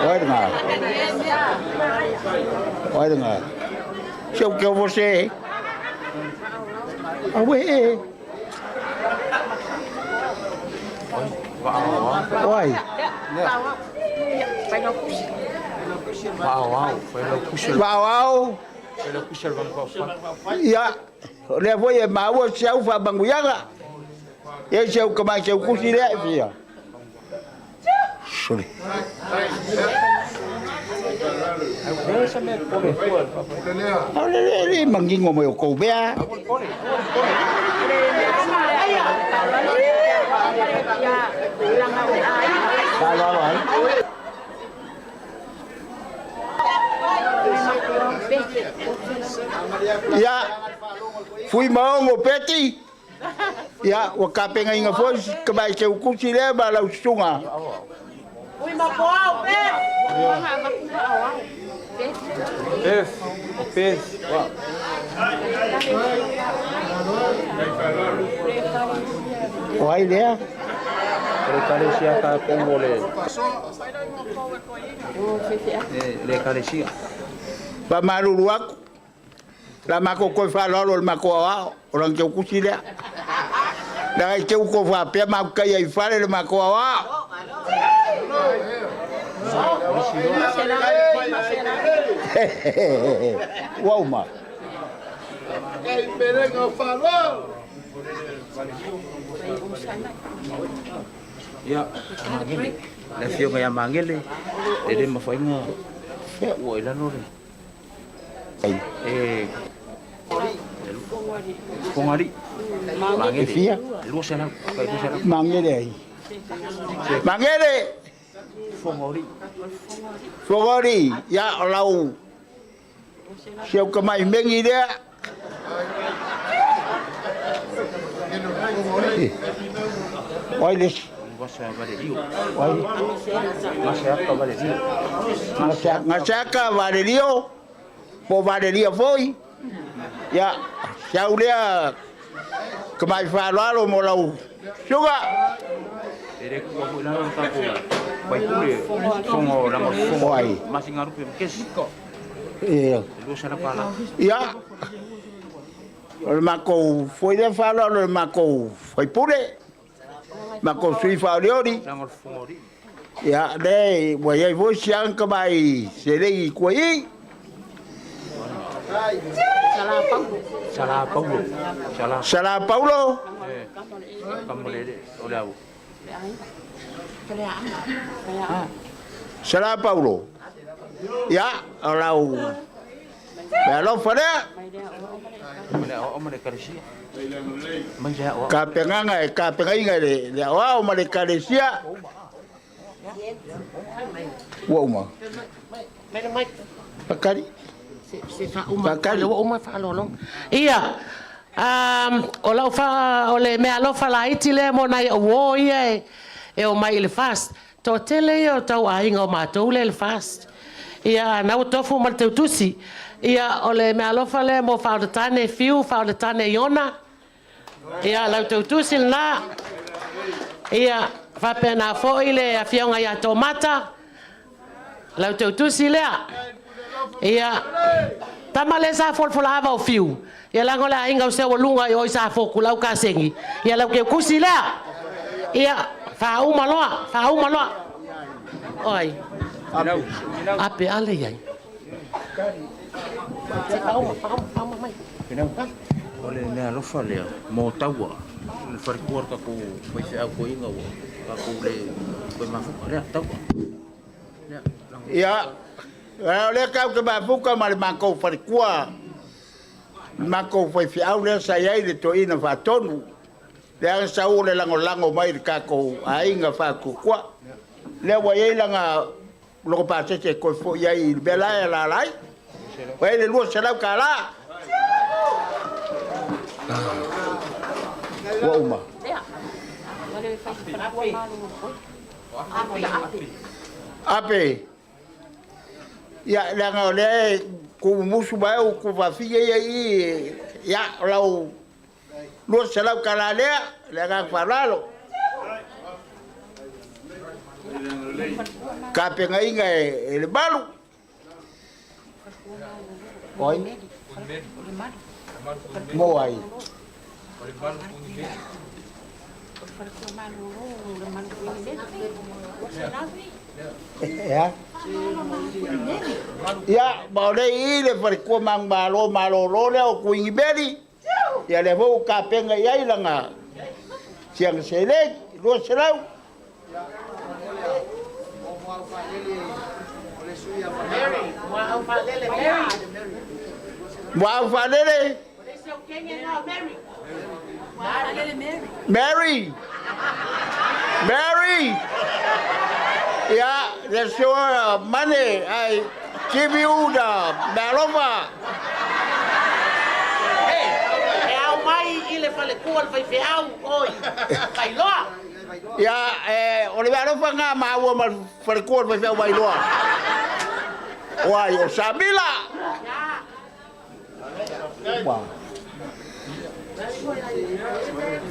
Oi dengar. Oi dengar. Siapa que você? Awe. Oi. Wow. Ya. Levo ye mau siau fa banguyaga. Ye siau kemai siau kusile dia. Sorry. Ini mangingo mo ko bea. Ya. Fui maongo peti. Ya, wakape ngai nga foi kebai ke kusile ba lau sunga. Ui mapoau, pe. Pes. Oi dia. Le kalesia ka kongole. Le kalesia. Ba maruru aku. La mako ko fa lolo mako wa orang ke kusile. Dai ke ko fa pe ma ka ye fa le mako wa. Wow ma. Ya, mangele. Le fio nga mangele. Ele mafainga. Wo ila no. Pongari. Mangele. Fia. Lu sana. Mangele. Mangele. Fogori. Ya lau. Siau kemai mengi dia. Oiles. Ngasaka Valerio. Po Valerio foi. Ya, siau dia kemai falalo mo lau. Suga. Ele ko ko ila no tapo. Pai kule. Songo na mo songo. MASINALUPE MAKESI. Iya. Lu sana pala. Ya. O mako foi de falo o mako foi pure. Mako sui faoliori. Nangol fongori. Ya de voi ai voi siang ka bai serei koi. Sala Paulo. Kamole olau. Sala Paulo. Ya, olau. ALOFA dia. Kapenganga de wa o male kalesia. Wa uma. Pakari. Pakari wa uma fa lo. Iya. O lau fa o le mea alofa la iti le mo nai o ia e o mai le F.A.S.T. To tele ia o Tatou Aiga o mātou le F.A.S.T. Ia nau tofu ma le tautusi. Ia o le mea alofa le mo whaotatane fiu, whaotatane iona. Ia lau tautusi le nā. Ia whapena foi le a fionga ia tomata. Lau tautusi lea. Ia tama le sa folfolava o fiu. Ia lango la inga o se o lunga i o sa foku lau ka sengi. Ia lau ke kusi lea. Ia whauma loa. Oi. Ape ale iai. Whauma mai. Ole mea alofa lea, mō taua. Le wharikua ka ko whaiwhi au ko inga o. Ka ko le koe mafuka lea, taua. Ia, le kau ke mafuka ma le mākou wharikua. Mākou whaiwhi au lea sa iai le to ina whatonu. Le anga sa ule lango mai le kako ainga whakukua. Le wa iei langa loko pātete koe fo iai belai la lai. Wai le lua selau ka la. Wa uma. Ape. Ya langa le ku musu ba o ku va fie i ya lau lua selau ka la le langa falalo. Ka penga inga e le balu. Oi. Mo ai. Ya. Ya, ba le ile far ko mang malo le o kuingi beri. Ya le vo ka penga ia langa. Siang sele, lo selau. Wow, Falele. Mary. Yeah, that's your money. I give you the ALOFA. Yeah, ole ALOFA nga maua mal farikor vai vai loa. Wai o Sabila. Wow.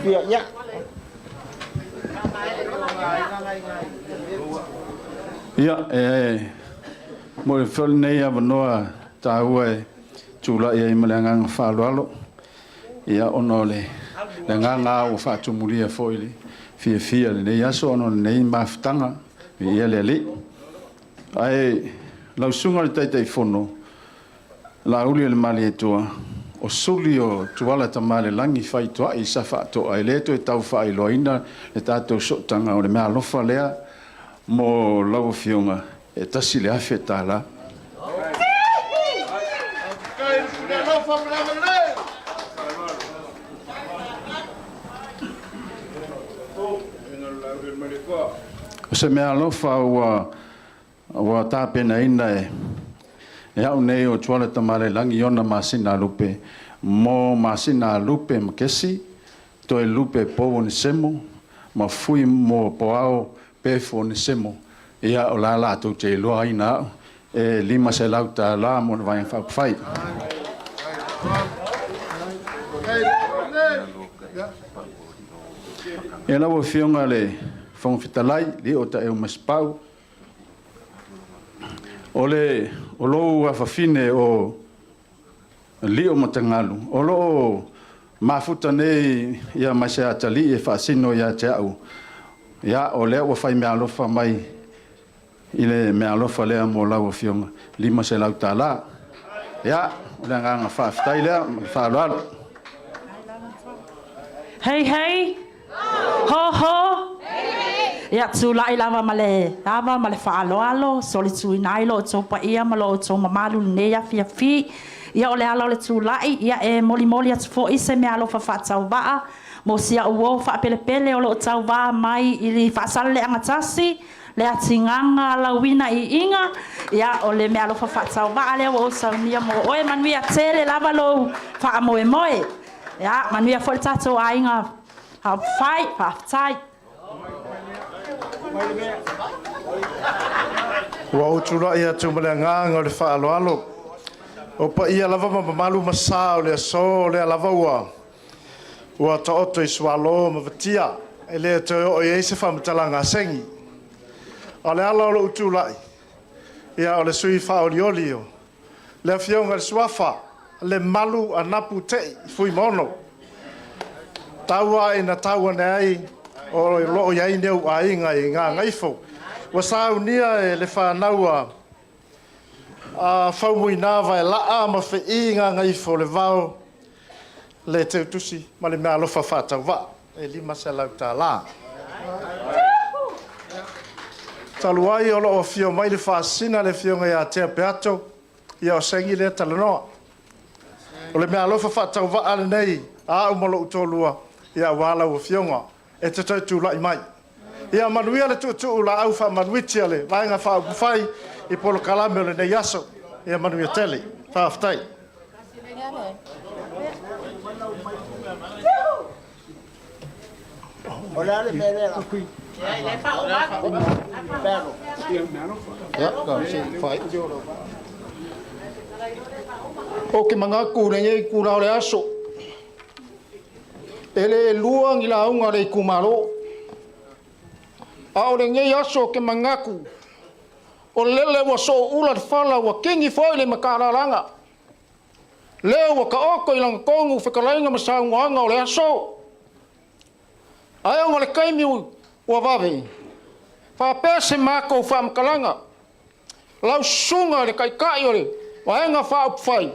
Ya. Ia, mo le whale nei a wanoa tāua e tūla ia i malengang whālualo. Ia ono le nganga o whātumuria foili. Fia le nei aso ono le nei mawhitanga. Ia le ali. Ai, lau sunga le taitai whono. La uli le mali e tua. O suli o tuala tamale langi whai toa i sa whaatoa. I leto e tau whai loina le tātou sotanga o le mea alofa lea. Mo lau fionga e tasi le awhi tā la. O se mea alofa ua tāpena ina e au nei o tuala tamale langi ona MASINALUPE. Mo MASINALUPE MAKESI, to e lupe po ni semo, ma fui mo poao pefo ni semo. Ia o la la tu te loa ina e lima se lauta la mo vai fa fai. E la wo fionga le fong fitalai li o ta e o maspau. Ole o lo afafine o li o matangalu. O lo mafuta nei ia masa tali e fasino ia te au. Ia o le o fai me alofa mai ile me alofa le mo la o fionga lima se lau tala. Ia le nga fa ftaile fa lo. Hey. Ho. Ia tūlai lava male whaaloalo, soli tui nailo o tōpa ia malo o tō mamalu nea fi. Ia o le alo le tūlai, ia e moli atu fo ise me alofa whaatauwaa. Mo sia uo whaapelepele o lo tauwaa mai i li whaasala le angatasi, le atinganga lawina I inga. Ia o le me alofa whaatauwaa le o saunia mo oe manuia tele lava lo whaamoe moe. Ia, manuia fo le tatou aiga. Ha fai, ha tai. Wa utura ia tumalanga ngol fa alo. O pa ia lava malu masa o le so le lava wa. Wa to oto I swalo ma vatia. Ele to o ye se fa mtalanga sengi. Ale ala lo utula. Ia o le sui fa o liolio. Le fionga swafa le malu anapu te fui mono. Taua ina taua nei o lo ia I neu ainga I ngā ngaifo. Wa saunia e le whanaua a whaumuina vai laa ma whi ngā ngaifo le vau le te utusi ma le mea alofa whātauwa e lima se lau tā la. Taluai o loo fio mai le whaasina le fionga ia tea peato ia o sengi le talanoa. O le mea alofa whātauwa ale nei a umalo utolua ia wala o fionga e te tautu lai mai. Ia manuia le tutu la au fa manuitia le vainga fa fai I polo kalame le nei aso ia manuia tele fa aftai. Ola le mele. Ya, ka se fai. O ke manga ku nei ku la le aso. Ele luang I la unga le kumalo. Aore ngei aso ke mangaku. O lele wa so ula fala wa kingi foi le makaralanga. Leo wa ka oko I langa kongu whakalainga masaunga o le aso. Ai o le kaimi wa vave. Whapese mako whamkalanga. Lau sunga le kaikai o le. Waenga whaupwhai.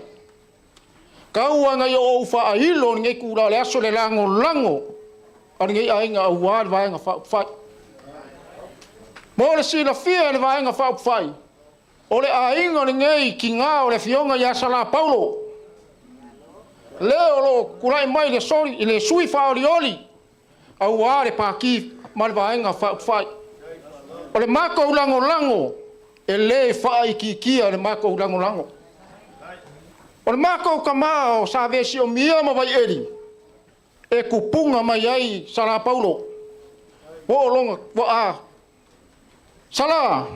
Kaua ngai o uwha a hilo ngei kura le aso le lango lango. Ari ngei ainga au wāri waenga whaupwhai. Mo le sila fia le vaenga whaupwhai. O le ainga ni ngei ki ngā o le fionga ia sala paulo. Leo lo kurai mai le sori I le sui whaori oli. Au wāre pāki ma le vaenga whaupwhai. O le mako lango lango. E le whai ki kia le mako lango lango. O le mako kamā o sa vesi o mia ma vai eri. E kupunga mai ai sala paulo. O longa wa a. Sala,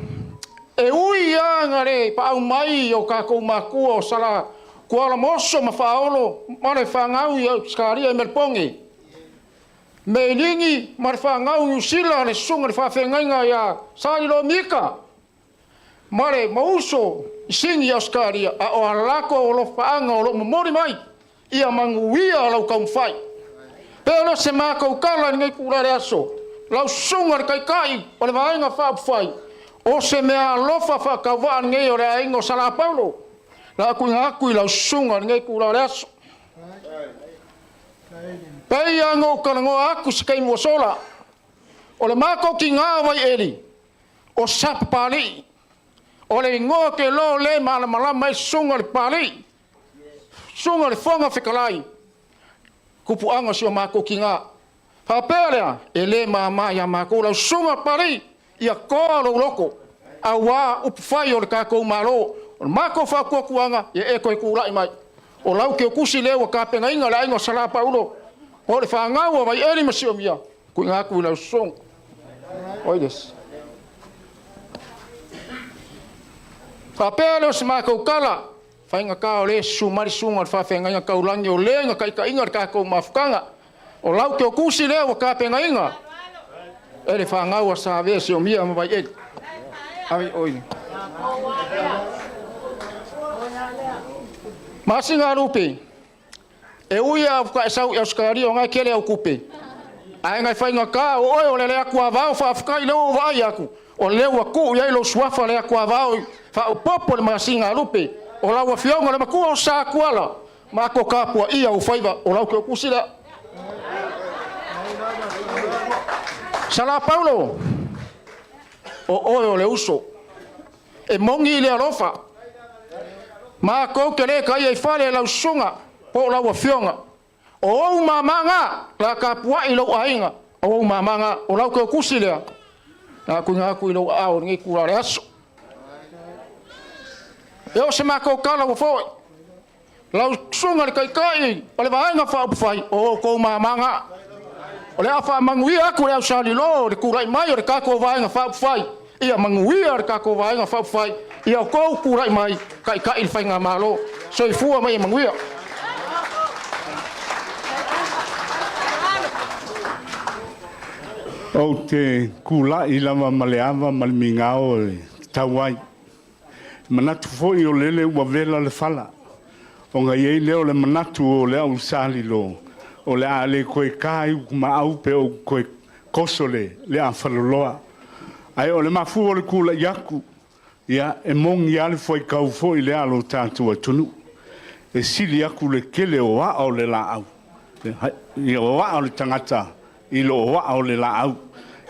e ui anga re pa au mai o kako makua o sala kuala moso ma whaolo ma re whangau I au skaria I melpongi. Me lingi ma re whangau I usila le sunga le whawhengainga ia sailo mika. Ma re mauso I singi au skaria a o alako o lo whaanga o lo mamori mai ia manguia lau kaumwhai. Pero se mako kala ngai kura re aso. Lau sunga le kaikai o le vaenga whaupwhai. O se mea alofa whakawa ngei o le aingo sala paulo. La kui lau sunga ngei kura le aso. Pei ango karango aku se kei mua sola. O le mako ki ngā vai eri. O sapa pali. O le ingoa ke lo le malama e sunga le pali. Sunga le fonga whikalai. Kupu anga si o mako ki ngā. Hapelea, e le mama ia mako lau sunga pari ia koa lo loko. A wā upwhai o le kākou malo. O mako whakuakuanga e koe kūrai mai. O lau ke o kusi leo ka penga inga la inga sala paulo. O le whangau mai eri masi o mia. Kui ngaku lau song. Oides. Hapelea si mako kala. Whainga ka o le sumari sunga o whawhenga inga kaulangi o le inga kaika inga kākou mafukanga. O lau ke o kusi leo wa ka penga inga. Ere whangau a sa vese o mia mawai eri. Awi oi. MASINALUPE. E uia au ka esau e auskari o ngai kele au kupe. Ai ngai whainga ka o oi o le lea kua vau whaafukai leo vai aku. O leo a ku iai lo suafa lea kua vau wha popo le MASINALUPE. O lau a fionga le makua o sa kuala. Mako kapua ia u whaiva o lau ke o kusi lea. Sala paulo. O oi o le uso. E mongi le alofa. Ma kou ke le kai e whare lau sunga. Po lau a fionga. O ou mamanga. La ka pua I lau ainga. O ou mamanga. O lau ke o kusi lea. Nā kui ngā kui lau ao ngi kura le aso. E o se ma kou kala o fōi. lau sunga le kai pale vaenga fai o ko mamanga o le afa manguia aku le ausali lo le kurai mai o le kako vaenga fai ia manguia le kako vaenga fai ia ko kurai mai kai il fainga malo so ifua mai manguia o te kula i lava maleava malmingao le tauai manatu foi o lele ua vela le fala o nga iei leo le manatu o le au sali lo o le a le koe kai ma au pe o koe kosole le a faloloa ai o le mafu o le kula yaku ia e mongi ale foi kau foi le alo tatu atunu e sili yaku le kele o a o le la au ia o a o le tangata i lo o a o le la au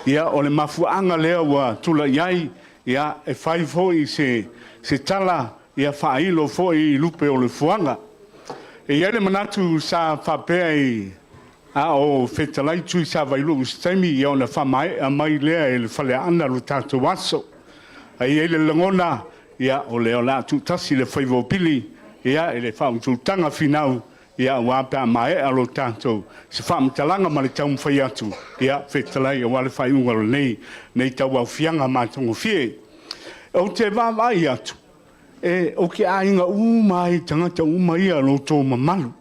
ia o le mafuanga lea ua tula iai ia e fai foi se tala ia whailo foi i lupe o le fuanga e ia le manatu sa whapea i a o whetalai tui sa vailu ustaimi ia o na whamai a mai lea e le whale ana lo tātou waso a ia le langona ia o leo la tutasi le whaivopili ia e le whaututanga finau ia wapa mai alo tanto se fam talanga ma le tau fai atu ia fetalai o wale fai unga nei tau au fianga ma tongo fie o te vai atu e o ke ainga mai tangata mai alo to mamalu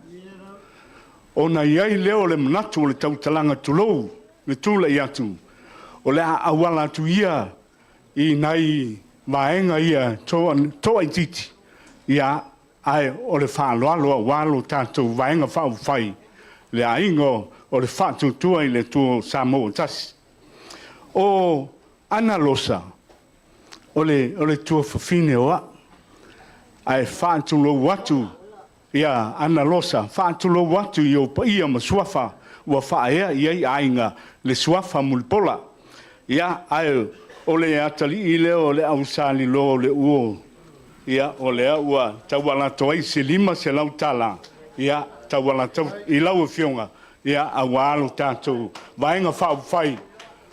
ona iai leo le manatu le tau talanga tulou le tula i atu o le awala tu ia i nai vaenga ia to ai titi ia ai o le whaloaloa walo tātou vaenga whai le aingo o le whatutua i le tuo Samoa tasi. O ana losa o le tua whawhine oa ai whatulo watu ia ana losa whatulo watu i o ia ma suafa ua whaea iei ainga le suafa mulpola ia ai o le atali i leo le ausali lo le uo ia o lea ua tauala toai se lima se lau tala ia tauala tau i lau e fionga ia a walo tātou vaenga whai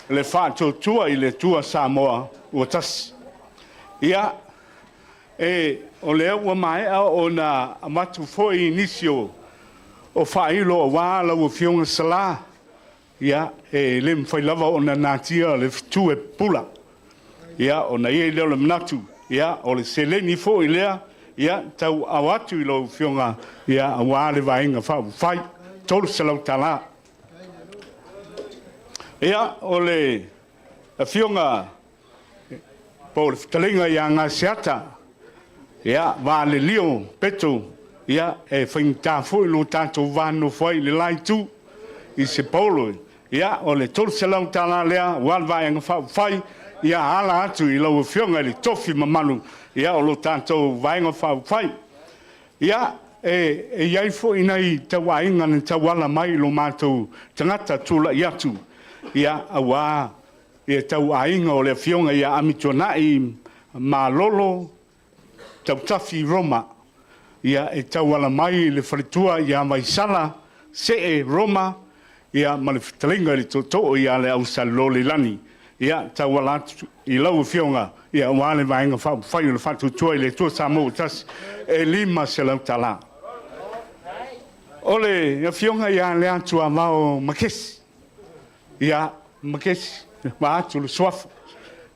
le whātua i le tua Samoa ua tasi ia o lea ua maea o na amatu foi inisio o whailo o wala ua fionga sala ia le mwhai lava o na natia le fitu e pula ia o na ie leo le mnatu ia o le seleni fo i lea ia tau awatu i lo fionga ia a wale vaenga whai tolu salau tala ia o le fionga po le fitalinga ia ngā seata ia wale lio peto ia e whaingta fo i lo tātou vano fai le lai tu i se polo ia o le tolu salau tala lea wale vaenga whai ia ala atu i lau fionga li tofi mamalu ia o lo tātou vaenga whai ia e iai fo ina i tawa inga ni tawala mai lo mātou tangata tula i atu ia awa ia tau ainga o le fionga ia AMIOTONU malolo tau tafi Roma ia e tawala mai le whalitua ia mai sala se e Roma ia ma le fitalinga li toto ia le au salole lani ia tawala i lau fionga ia wale vaenga whai o le whatutua i le tua Samoa tas e lima se lau tala. Ole ia fionga ia le atu a mao MAKESI ia MAKESI ma atu le suafa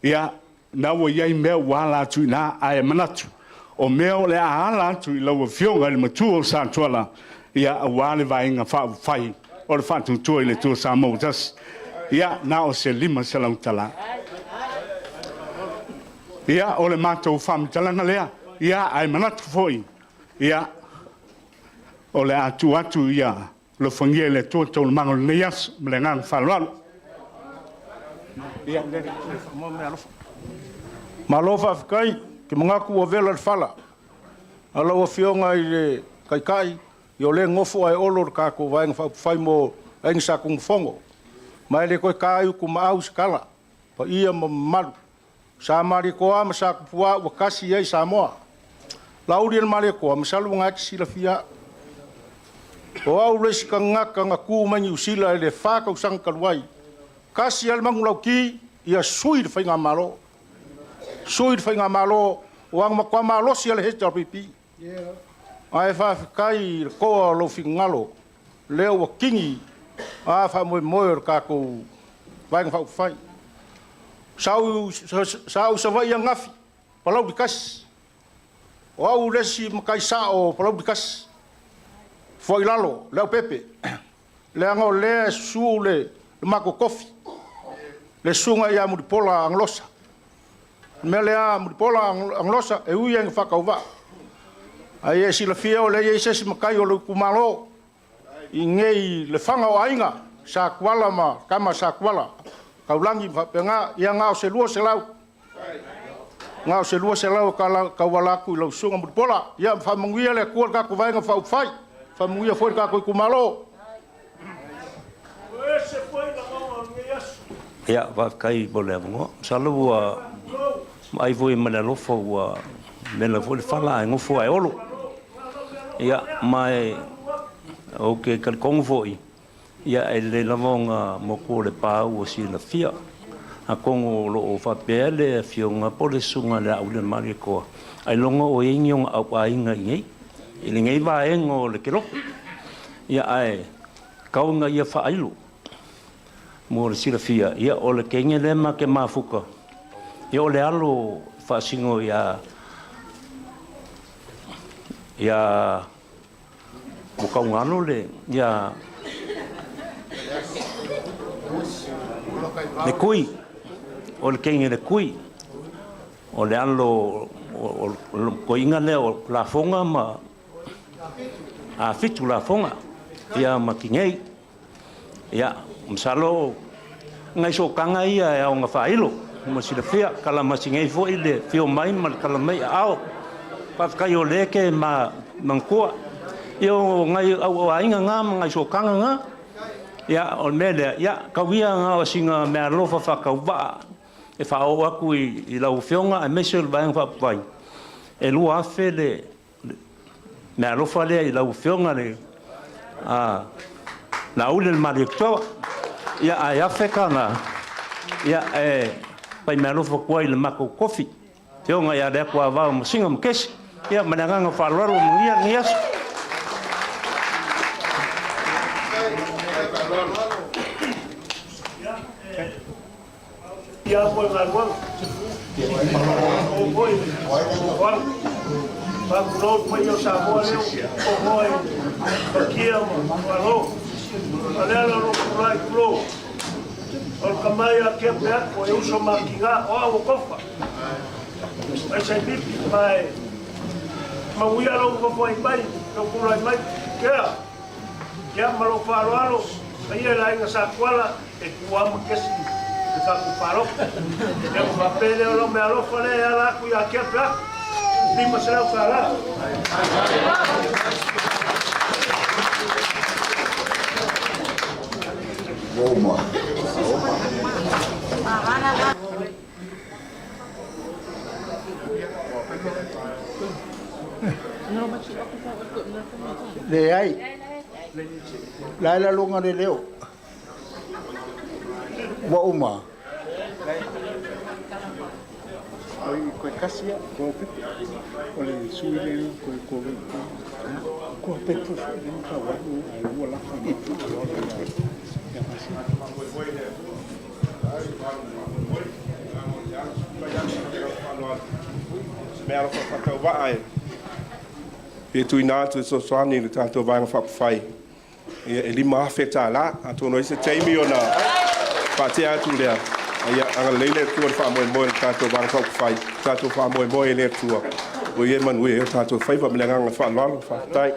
ia naua iai mea wala atu i nā ae manatu o mea o le aala atu i lau fionga i le matua o sa tuala ia a wale vaenga whai o le whatutua i le tua Samoa tas ia na o se lima se lau tala. Ia o le mātou whamtalanga lea, ia ai manatu foi, ia o le atu ia lo whangia le tua tau le mango le neas, me le ngang whaloalo. Ia Malofa Afrikai ke mangaku o vela le fala ala o fionga i le kaikai i o le ngofo ai olo ka ko vaenga whai mo ainga sa kung fongo mai le koe kai ku maau skala pa ia malu sa mari ko ama sa pua wa kasi ai Samoa lauri el mari ko ama salu ngaki sila fia o au le skanga ku mani usila le fa ka usang kalwai kasi al mangulau ki ia sui de fainga malo sui de fainga malo wang makwa malo si al hesta pipi Ai whawhikai koa lo whingalo. Leo wa kingi. A wha moe ka ko vainga whauwhai. Sau sa vai a ngafi. Palau di kas. O au resi makai sao palau di kas. Foi lalo, leo pepe. Le ango le su le mako kofi. Le sunga ia mudipola anglosa. Me lea mudipola anglosa e uia ngi whakauwa. Ai e sila fia o le e sesi makai o le kumalo. I ngei le whanga o ainga. Sa kuala ma, kama sa kuala. Kaulangi whapenga, ia ngao se lua se lau. Ngao se lua se lau kauwalaku i lau sunga mudipola. Ia whamanguia le kual kako vainga whauwhai. Whamanguia fwoi kako i kumalo. Ia, whakai mo le amungo. Salu ai voi mana lofa ua mena foi fala ai ngofo ai olo. Ia, mai o ke kalkongo foi. Ia, e le lavonga mo ko le pau o si na fia. A kongo lo o whapele fionga pole sunga le au le mari koa. Ai longa o ingiong au ainga ingei. Ili ngei vaengo le kelo. Ia, ai kaunga ia whaailu. Mo le sila fia. Ia o le kenge le ma ke mafuka. Ia o le alo whaasingo ia o kaungano le ia le kui. O le kenge le kui. O le alo o koinga le o la fonga ma a fitu la fonga. Ia makingei. Ia msalo ngai so kanga ia e au nga whailo mo sila fia kala masingei fo ile fio mai mal kala mai ao pa kai o leke ma mangkua io ngai au ainga nga ngai so kanga nga ia o mele ia kawia nga o singa me alofa fa kauba e fa o aku i lau fionga e mesel bang fa pai e lu afele me alofa le i lau fionga le na ule el mariektoa ia ai afekana ia pai me alofa kuai le mako kofi te onga ia le kua vau masinga makesi ia mananganga whalwaro mungia ngias ia koe ngai o koe Pakulot mai o Samoa leo o moe pakia mo palo alelo no kurai kulo o kamai a ke pe o e uso makinga o a kofa ai sai pipi mai ma uia lo ko foi mai no kurai mai kea ya malo palo ai era inga sa kwala e kua makesi e ka ku palo e o papele o me alofa le ala ku ya ke pe Lima será o fará. Boa. Le ai. La lunga de leo. Boa uma. Oi, koe kasia, koe pepe. Ole sui leo, koe koe. Koe pepe, leo ka wadu, ai ua lafa ni tu. Me alo fa TAUVA ai. E tu ina tu so swani le tatou vai fa fai. E lima feta la, atu no ise taimi ona. Pa te atu lea. Ia anga leile tu fa mo tatou vai fa fai. Tatou fa mo le tu. O ye MANUIA tatou fai va me nga fa lalo fa tai.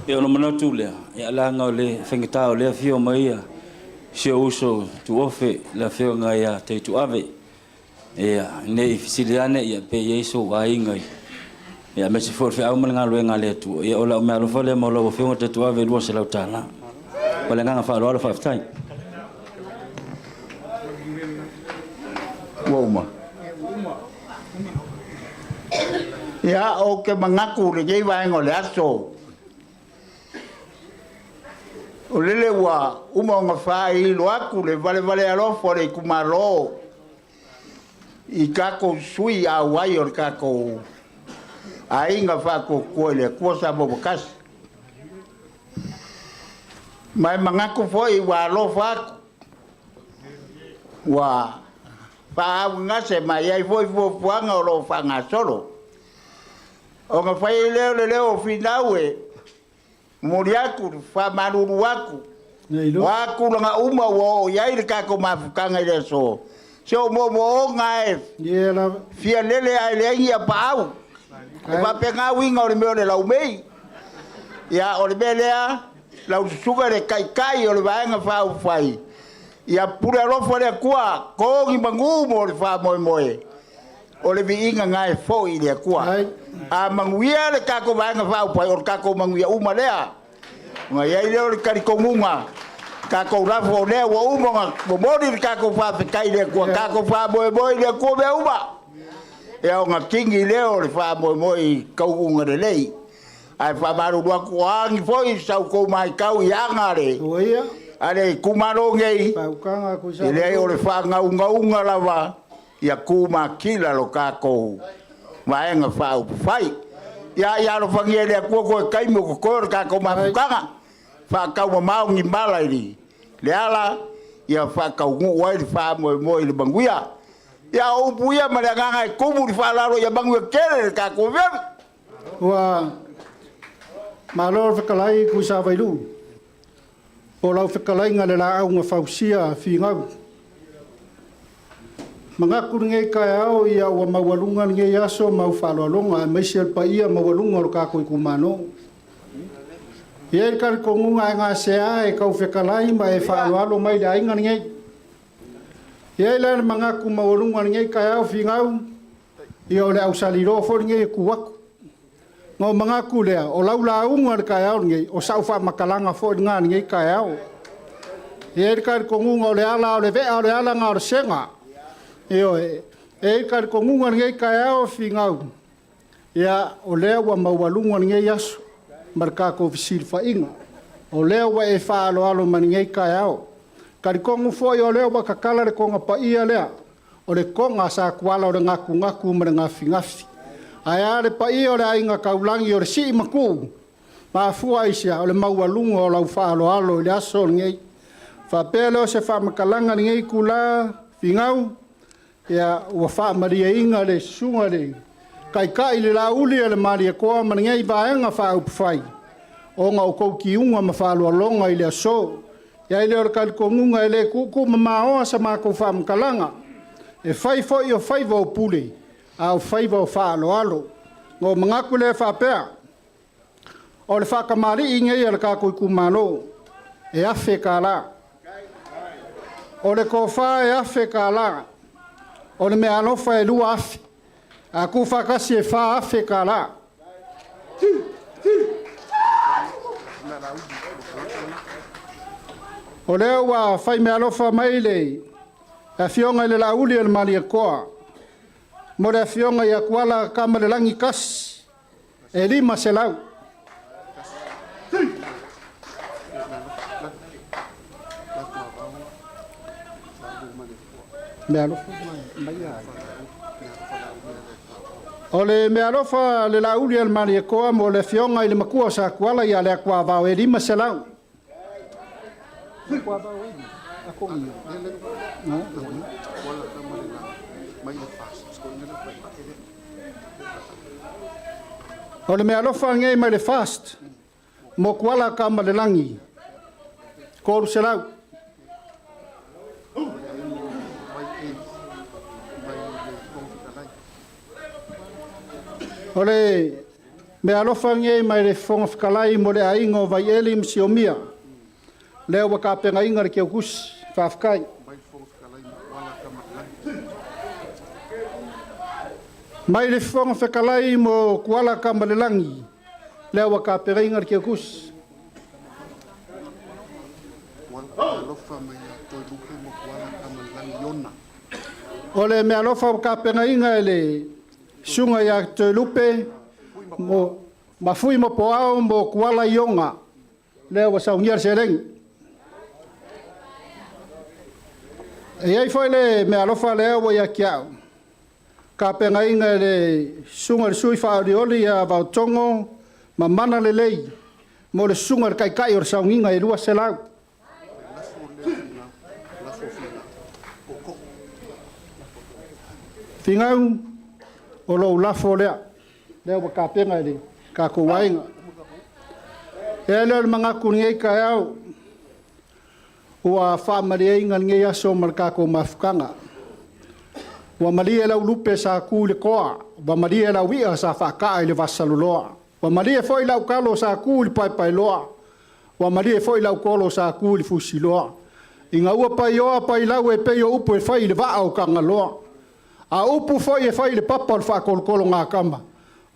E ono manatu lea, e alanga o le whengitao lea fio maia si uso tu ofe la fio ngai a Tatou Aiga. E ne i fisiliane i a pe yeso a ingai. E a mesi for au malanga luenga le tu. E ola me alofa le mo lo fio Tatou Aiga lua se lautana. Wale nganga fa lo fa tai. Woma. Ya o ke mangaku le jei vai ngole aso. O lele wa uma nga fai lo aku le vale alofa le kumalo. I kako sui a wai o kako ainga fa ko koele ko sa bokas. Mai mangaku foi wa alofa wa pa ngase mai ai foi fuanga o lo fanga solo. O nga fai leo finaue muriaku fa maruru waku waku nga uma wo yai ka ko mafukanga ile so mo ngae yela fia lele ai le ia pau pa penga winga o me la umei ya o belea la suga de kai o le vanga fa fai ya pura lo fore kwa ko ngi mangu mo fa moi o le vinga ngai fo ile kwa a manguia le kako vanga fa pai o kako manguia uma lea ngai ai le kari kongunga kako rafo le wo uma mo mori kako fa kai le kwa kako fa moi le ko be uma e o nga kingi le o le fa moi kongunga le lei ai fa maru do ko angi foi sa ko mai kau yanga le oia ale kumaro ngei pa ukanga ku sa le o le fa nga lava ia kuma kila lo kako vaenga fa fai ya lo fangie le ko kai mo ko kako mafukanga fa ka mo ngi mala ili le ala ia fa ka ngu wai fa mo le banguia ya o buia malanga ko mu fa la ro ya banguia kele kako ve wa malor fa kalai ku sa vailu po la fa kalai ngale la au nga fausia fi ngau mangaku ngai kai au ia wa mawalunga ngai aso mau falolonga mai sel pa ia mawalunga lo ka ko kumano ia kar ko ngunga nga sea e ka fekalai mai falolo mai dai ngai ia le mangaku mawalunga ngai kai au fingau ia le au saliro fo ngai ku wak ngo mangaku le o laula unga kai au ngai o saufa makalanga fo ngai kai au ia kar ko ngunga le ala le ve ale ala nga senga io e kar ko ngunga ngai kai ao fingau ia o lea wa mawalunga ngai aso marka ko fisil fa inga o lea wa e fa alo man ngai kai ao kar ko ngu foi o lea wa kakala le konga pa ia lea o le konga sa kwala o le ngaku ma ngafi aya le pa ia o le ainga kaulangi o le si maku ma fua isia o le mawalunga o lau fa alo le aso ngai fa pele o se fa makalanga ngai kula fingau ya wa fa maria inga le sunga le kai le la uli le maria ko man ngai vaenga fa up fai o nga ko ki unga ma fa lo longa ile so ya ile o kal ko ngunga ile ku ma o sa ma ko fa mkalanga e fai fo yo fai vo pule au fai vo fa lo alo ngo manga ku le fa pe o le fa kamari inga ile ka ko ku malo e afe kala o le ko fa e afe kala o le me alofa e lua afi a ku fakasi e fa afi kala o le wa fai me alofa mai le a fionga le la uli el mali koa mo le fionga ya kuala kama le langi kas e lima se lau me alofa ole me alofa le la uli al mari ko mo le fionga ile makua sa kuala ya le kwa va e lima selau kwa va e ako mi no ole me alofa ngai mai le F.A.S.T mo kuala kama le langi ko selau ole me alofa ngai mai le fonga fkalai mo le aingo vai elim siomia le wa ka penga inga ke kus fa fkai mai le fonga fkalai mo kuala kamalelangi le wa ka penga inga ke kus ole me alofa ka penga inga le sunga ya te lupe mo mafui mo poao mo kuala yonga le wa sa unyer sereng E ai foi le me alofa leo wa ia kia. Ka penga inga le sunga le sui whaarioli a Vautongo ma mana le lei. Mo le sunga le kai o le saunginga e lua se lau. Fingau o lo lafo lea. Leo wa ka penga le ka kuwainga. E leo le mga kuni ka au. Ua whaamaria inga nge aso malakako mafukanga. Wa maria lau lupe sa ku le koa. Wa maria lau ia sa whakaa le vasaluloa. Wa maria foi lau kalo sa ku le pai loa. Wa maria foi lau kolo sa ku le fusiloa. Inga ua pai oa pai lau e peo upu e fai le vaa o kanga loa. A upu foi e fai le papa le whakolokolo ngā kamba.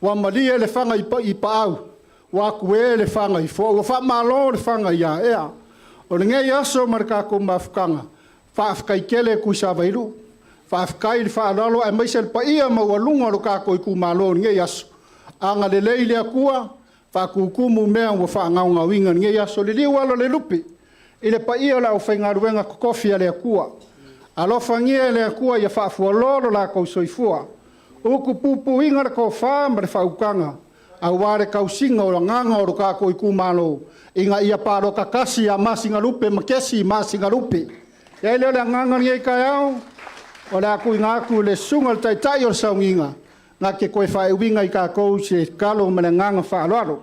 Wa maria le whanga i paau. Wa kue le whanga i fo. Wa whamalo le whanga i a ea. O le ngai aso maraka ko mafukanga. Whaafkai kele ku sa vairu. Whaafkai le whaalalo ai maise le paia maualunga lo ka ko i ku malo ngai aso. Anga le leile a kua. Whaakukumu mea wa whaangaunga winga ngai aso le liu alo le lupi. I le paia la o whaingaruenga kokofia le a kua. Alofa ngia le a kua ia whaafualolo la ko soifua. Uku pupu inga le ko wha ma le whaukanga. A ware kausinga o la nganga o lo ka ko i ku malo. Inga ia paro kakasi a MASINALUPE MAKESI MASINALUPE. Ia leo le nganga ngai kai au. O le aku inga aku le sunga le taitai o le saunginga. Nga ke koe whae winga i ka kou se kalo me le nganga whaaloalo.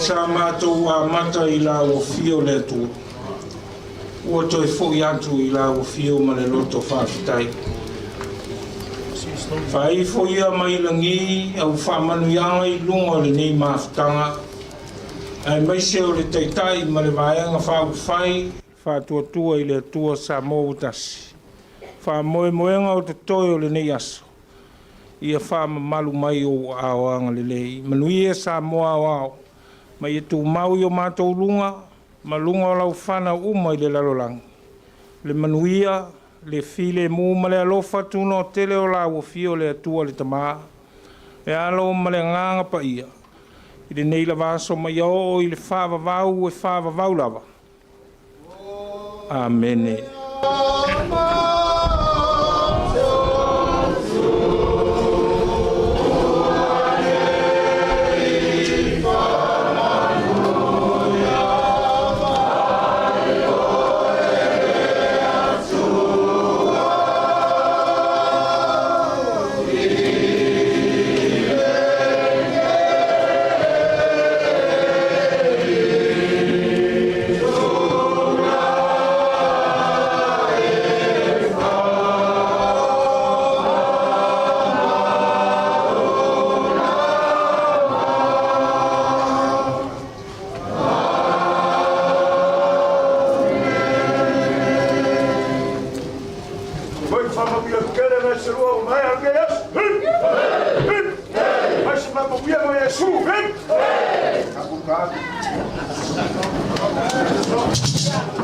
Sa mātou a mata i la o fio le tu. Ua toi fo i atu i la o fio ma le loto whaafitai. Whai fo ia mai langi au whaamanuianga i lunga le nei maafutanga. Ai mai se o le taitai ma le vaenga whaawhai. Whaatuatua i le tua Samoa utasi. Whaamoemoenga o te toi o le nei aso. Ia whaamamalu mai o aoanga le lei. Manuia Samoa o ao. Mai e tu mau i o mātou lunga, ma lunga o lau whana uma i le lalolangi. Le manuia, le file mū ma le alofa tūna o tele o lau o fio le atua le tamaa. E alo ma le nganga pa ia. I le neila vaso mai o i le whaavavau e whaavavau lava. Amene. Hey!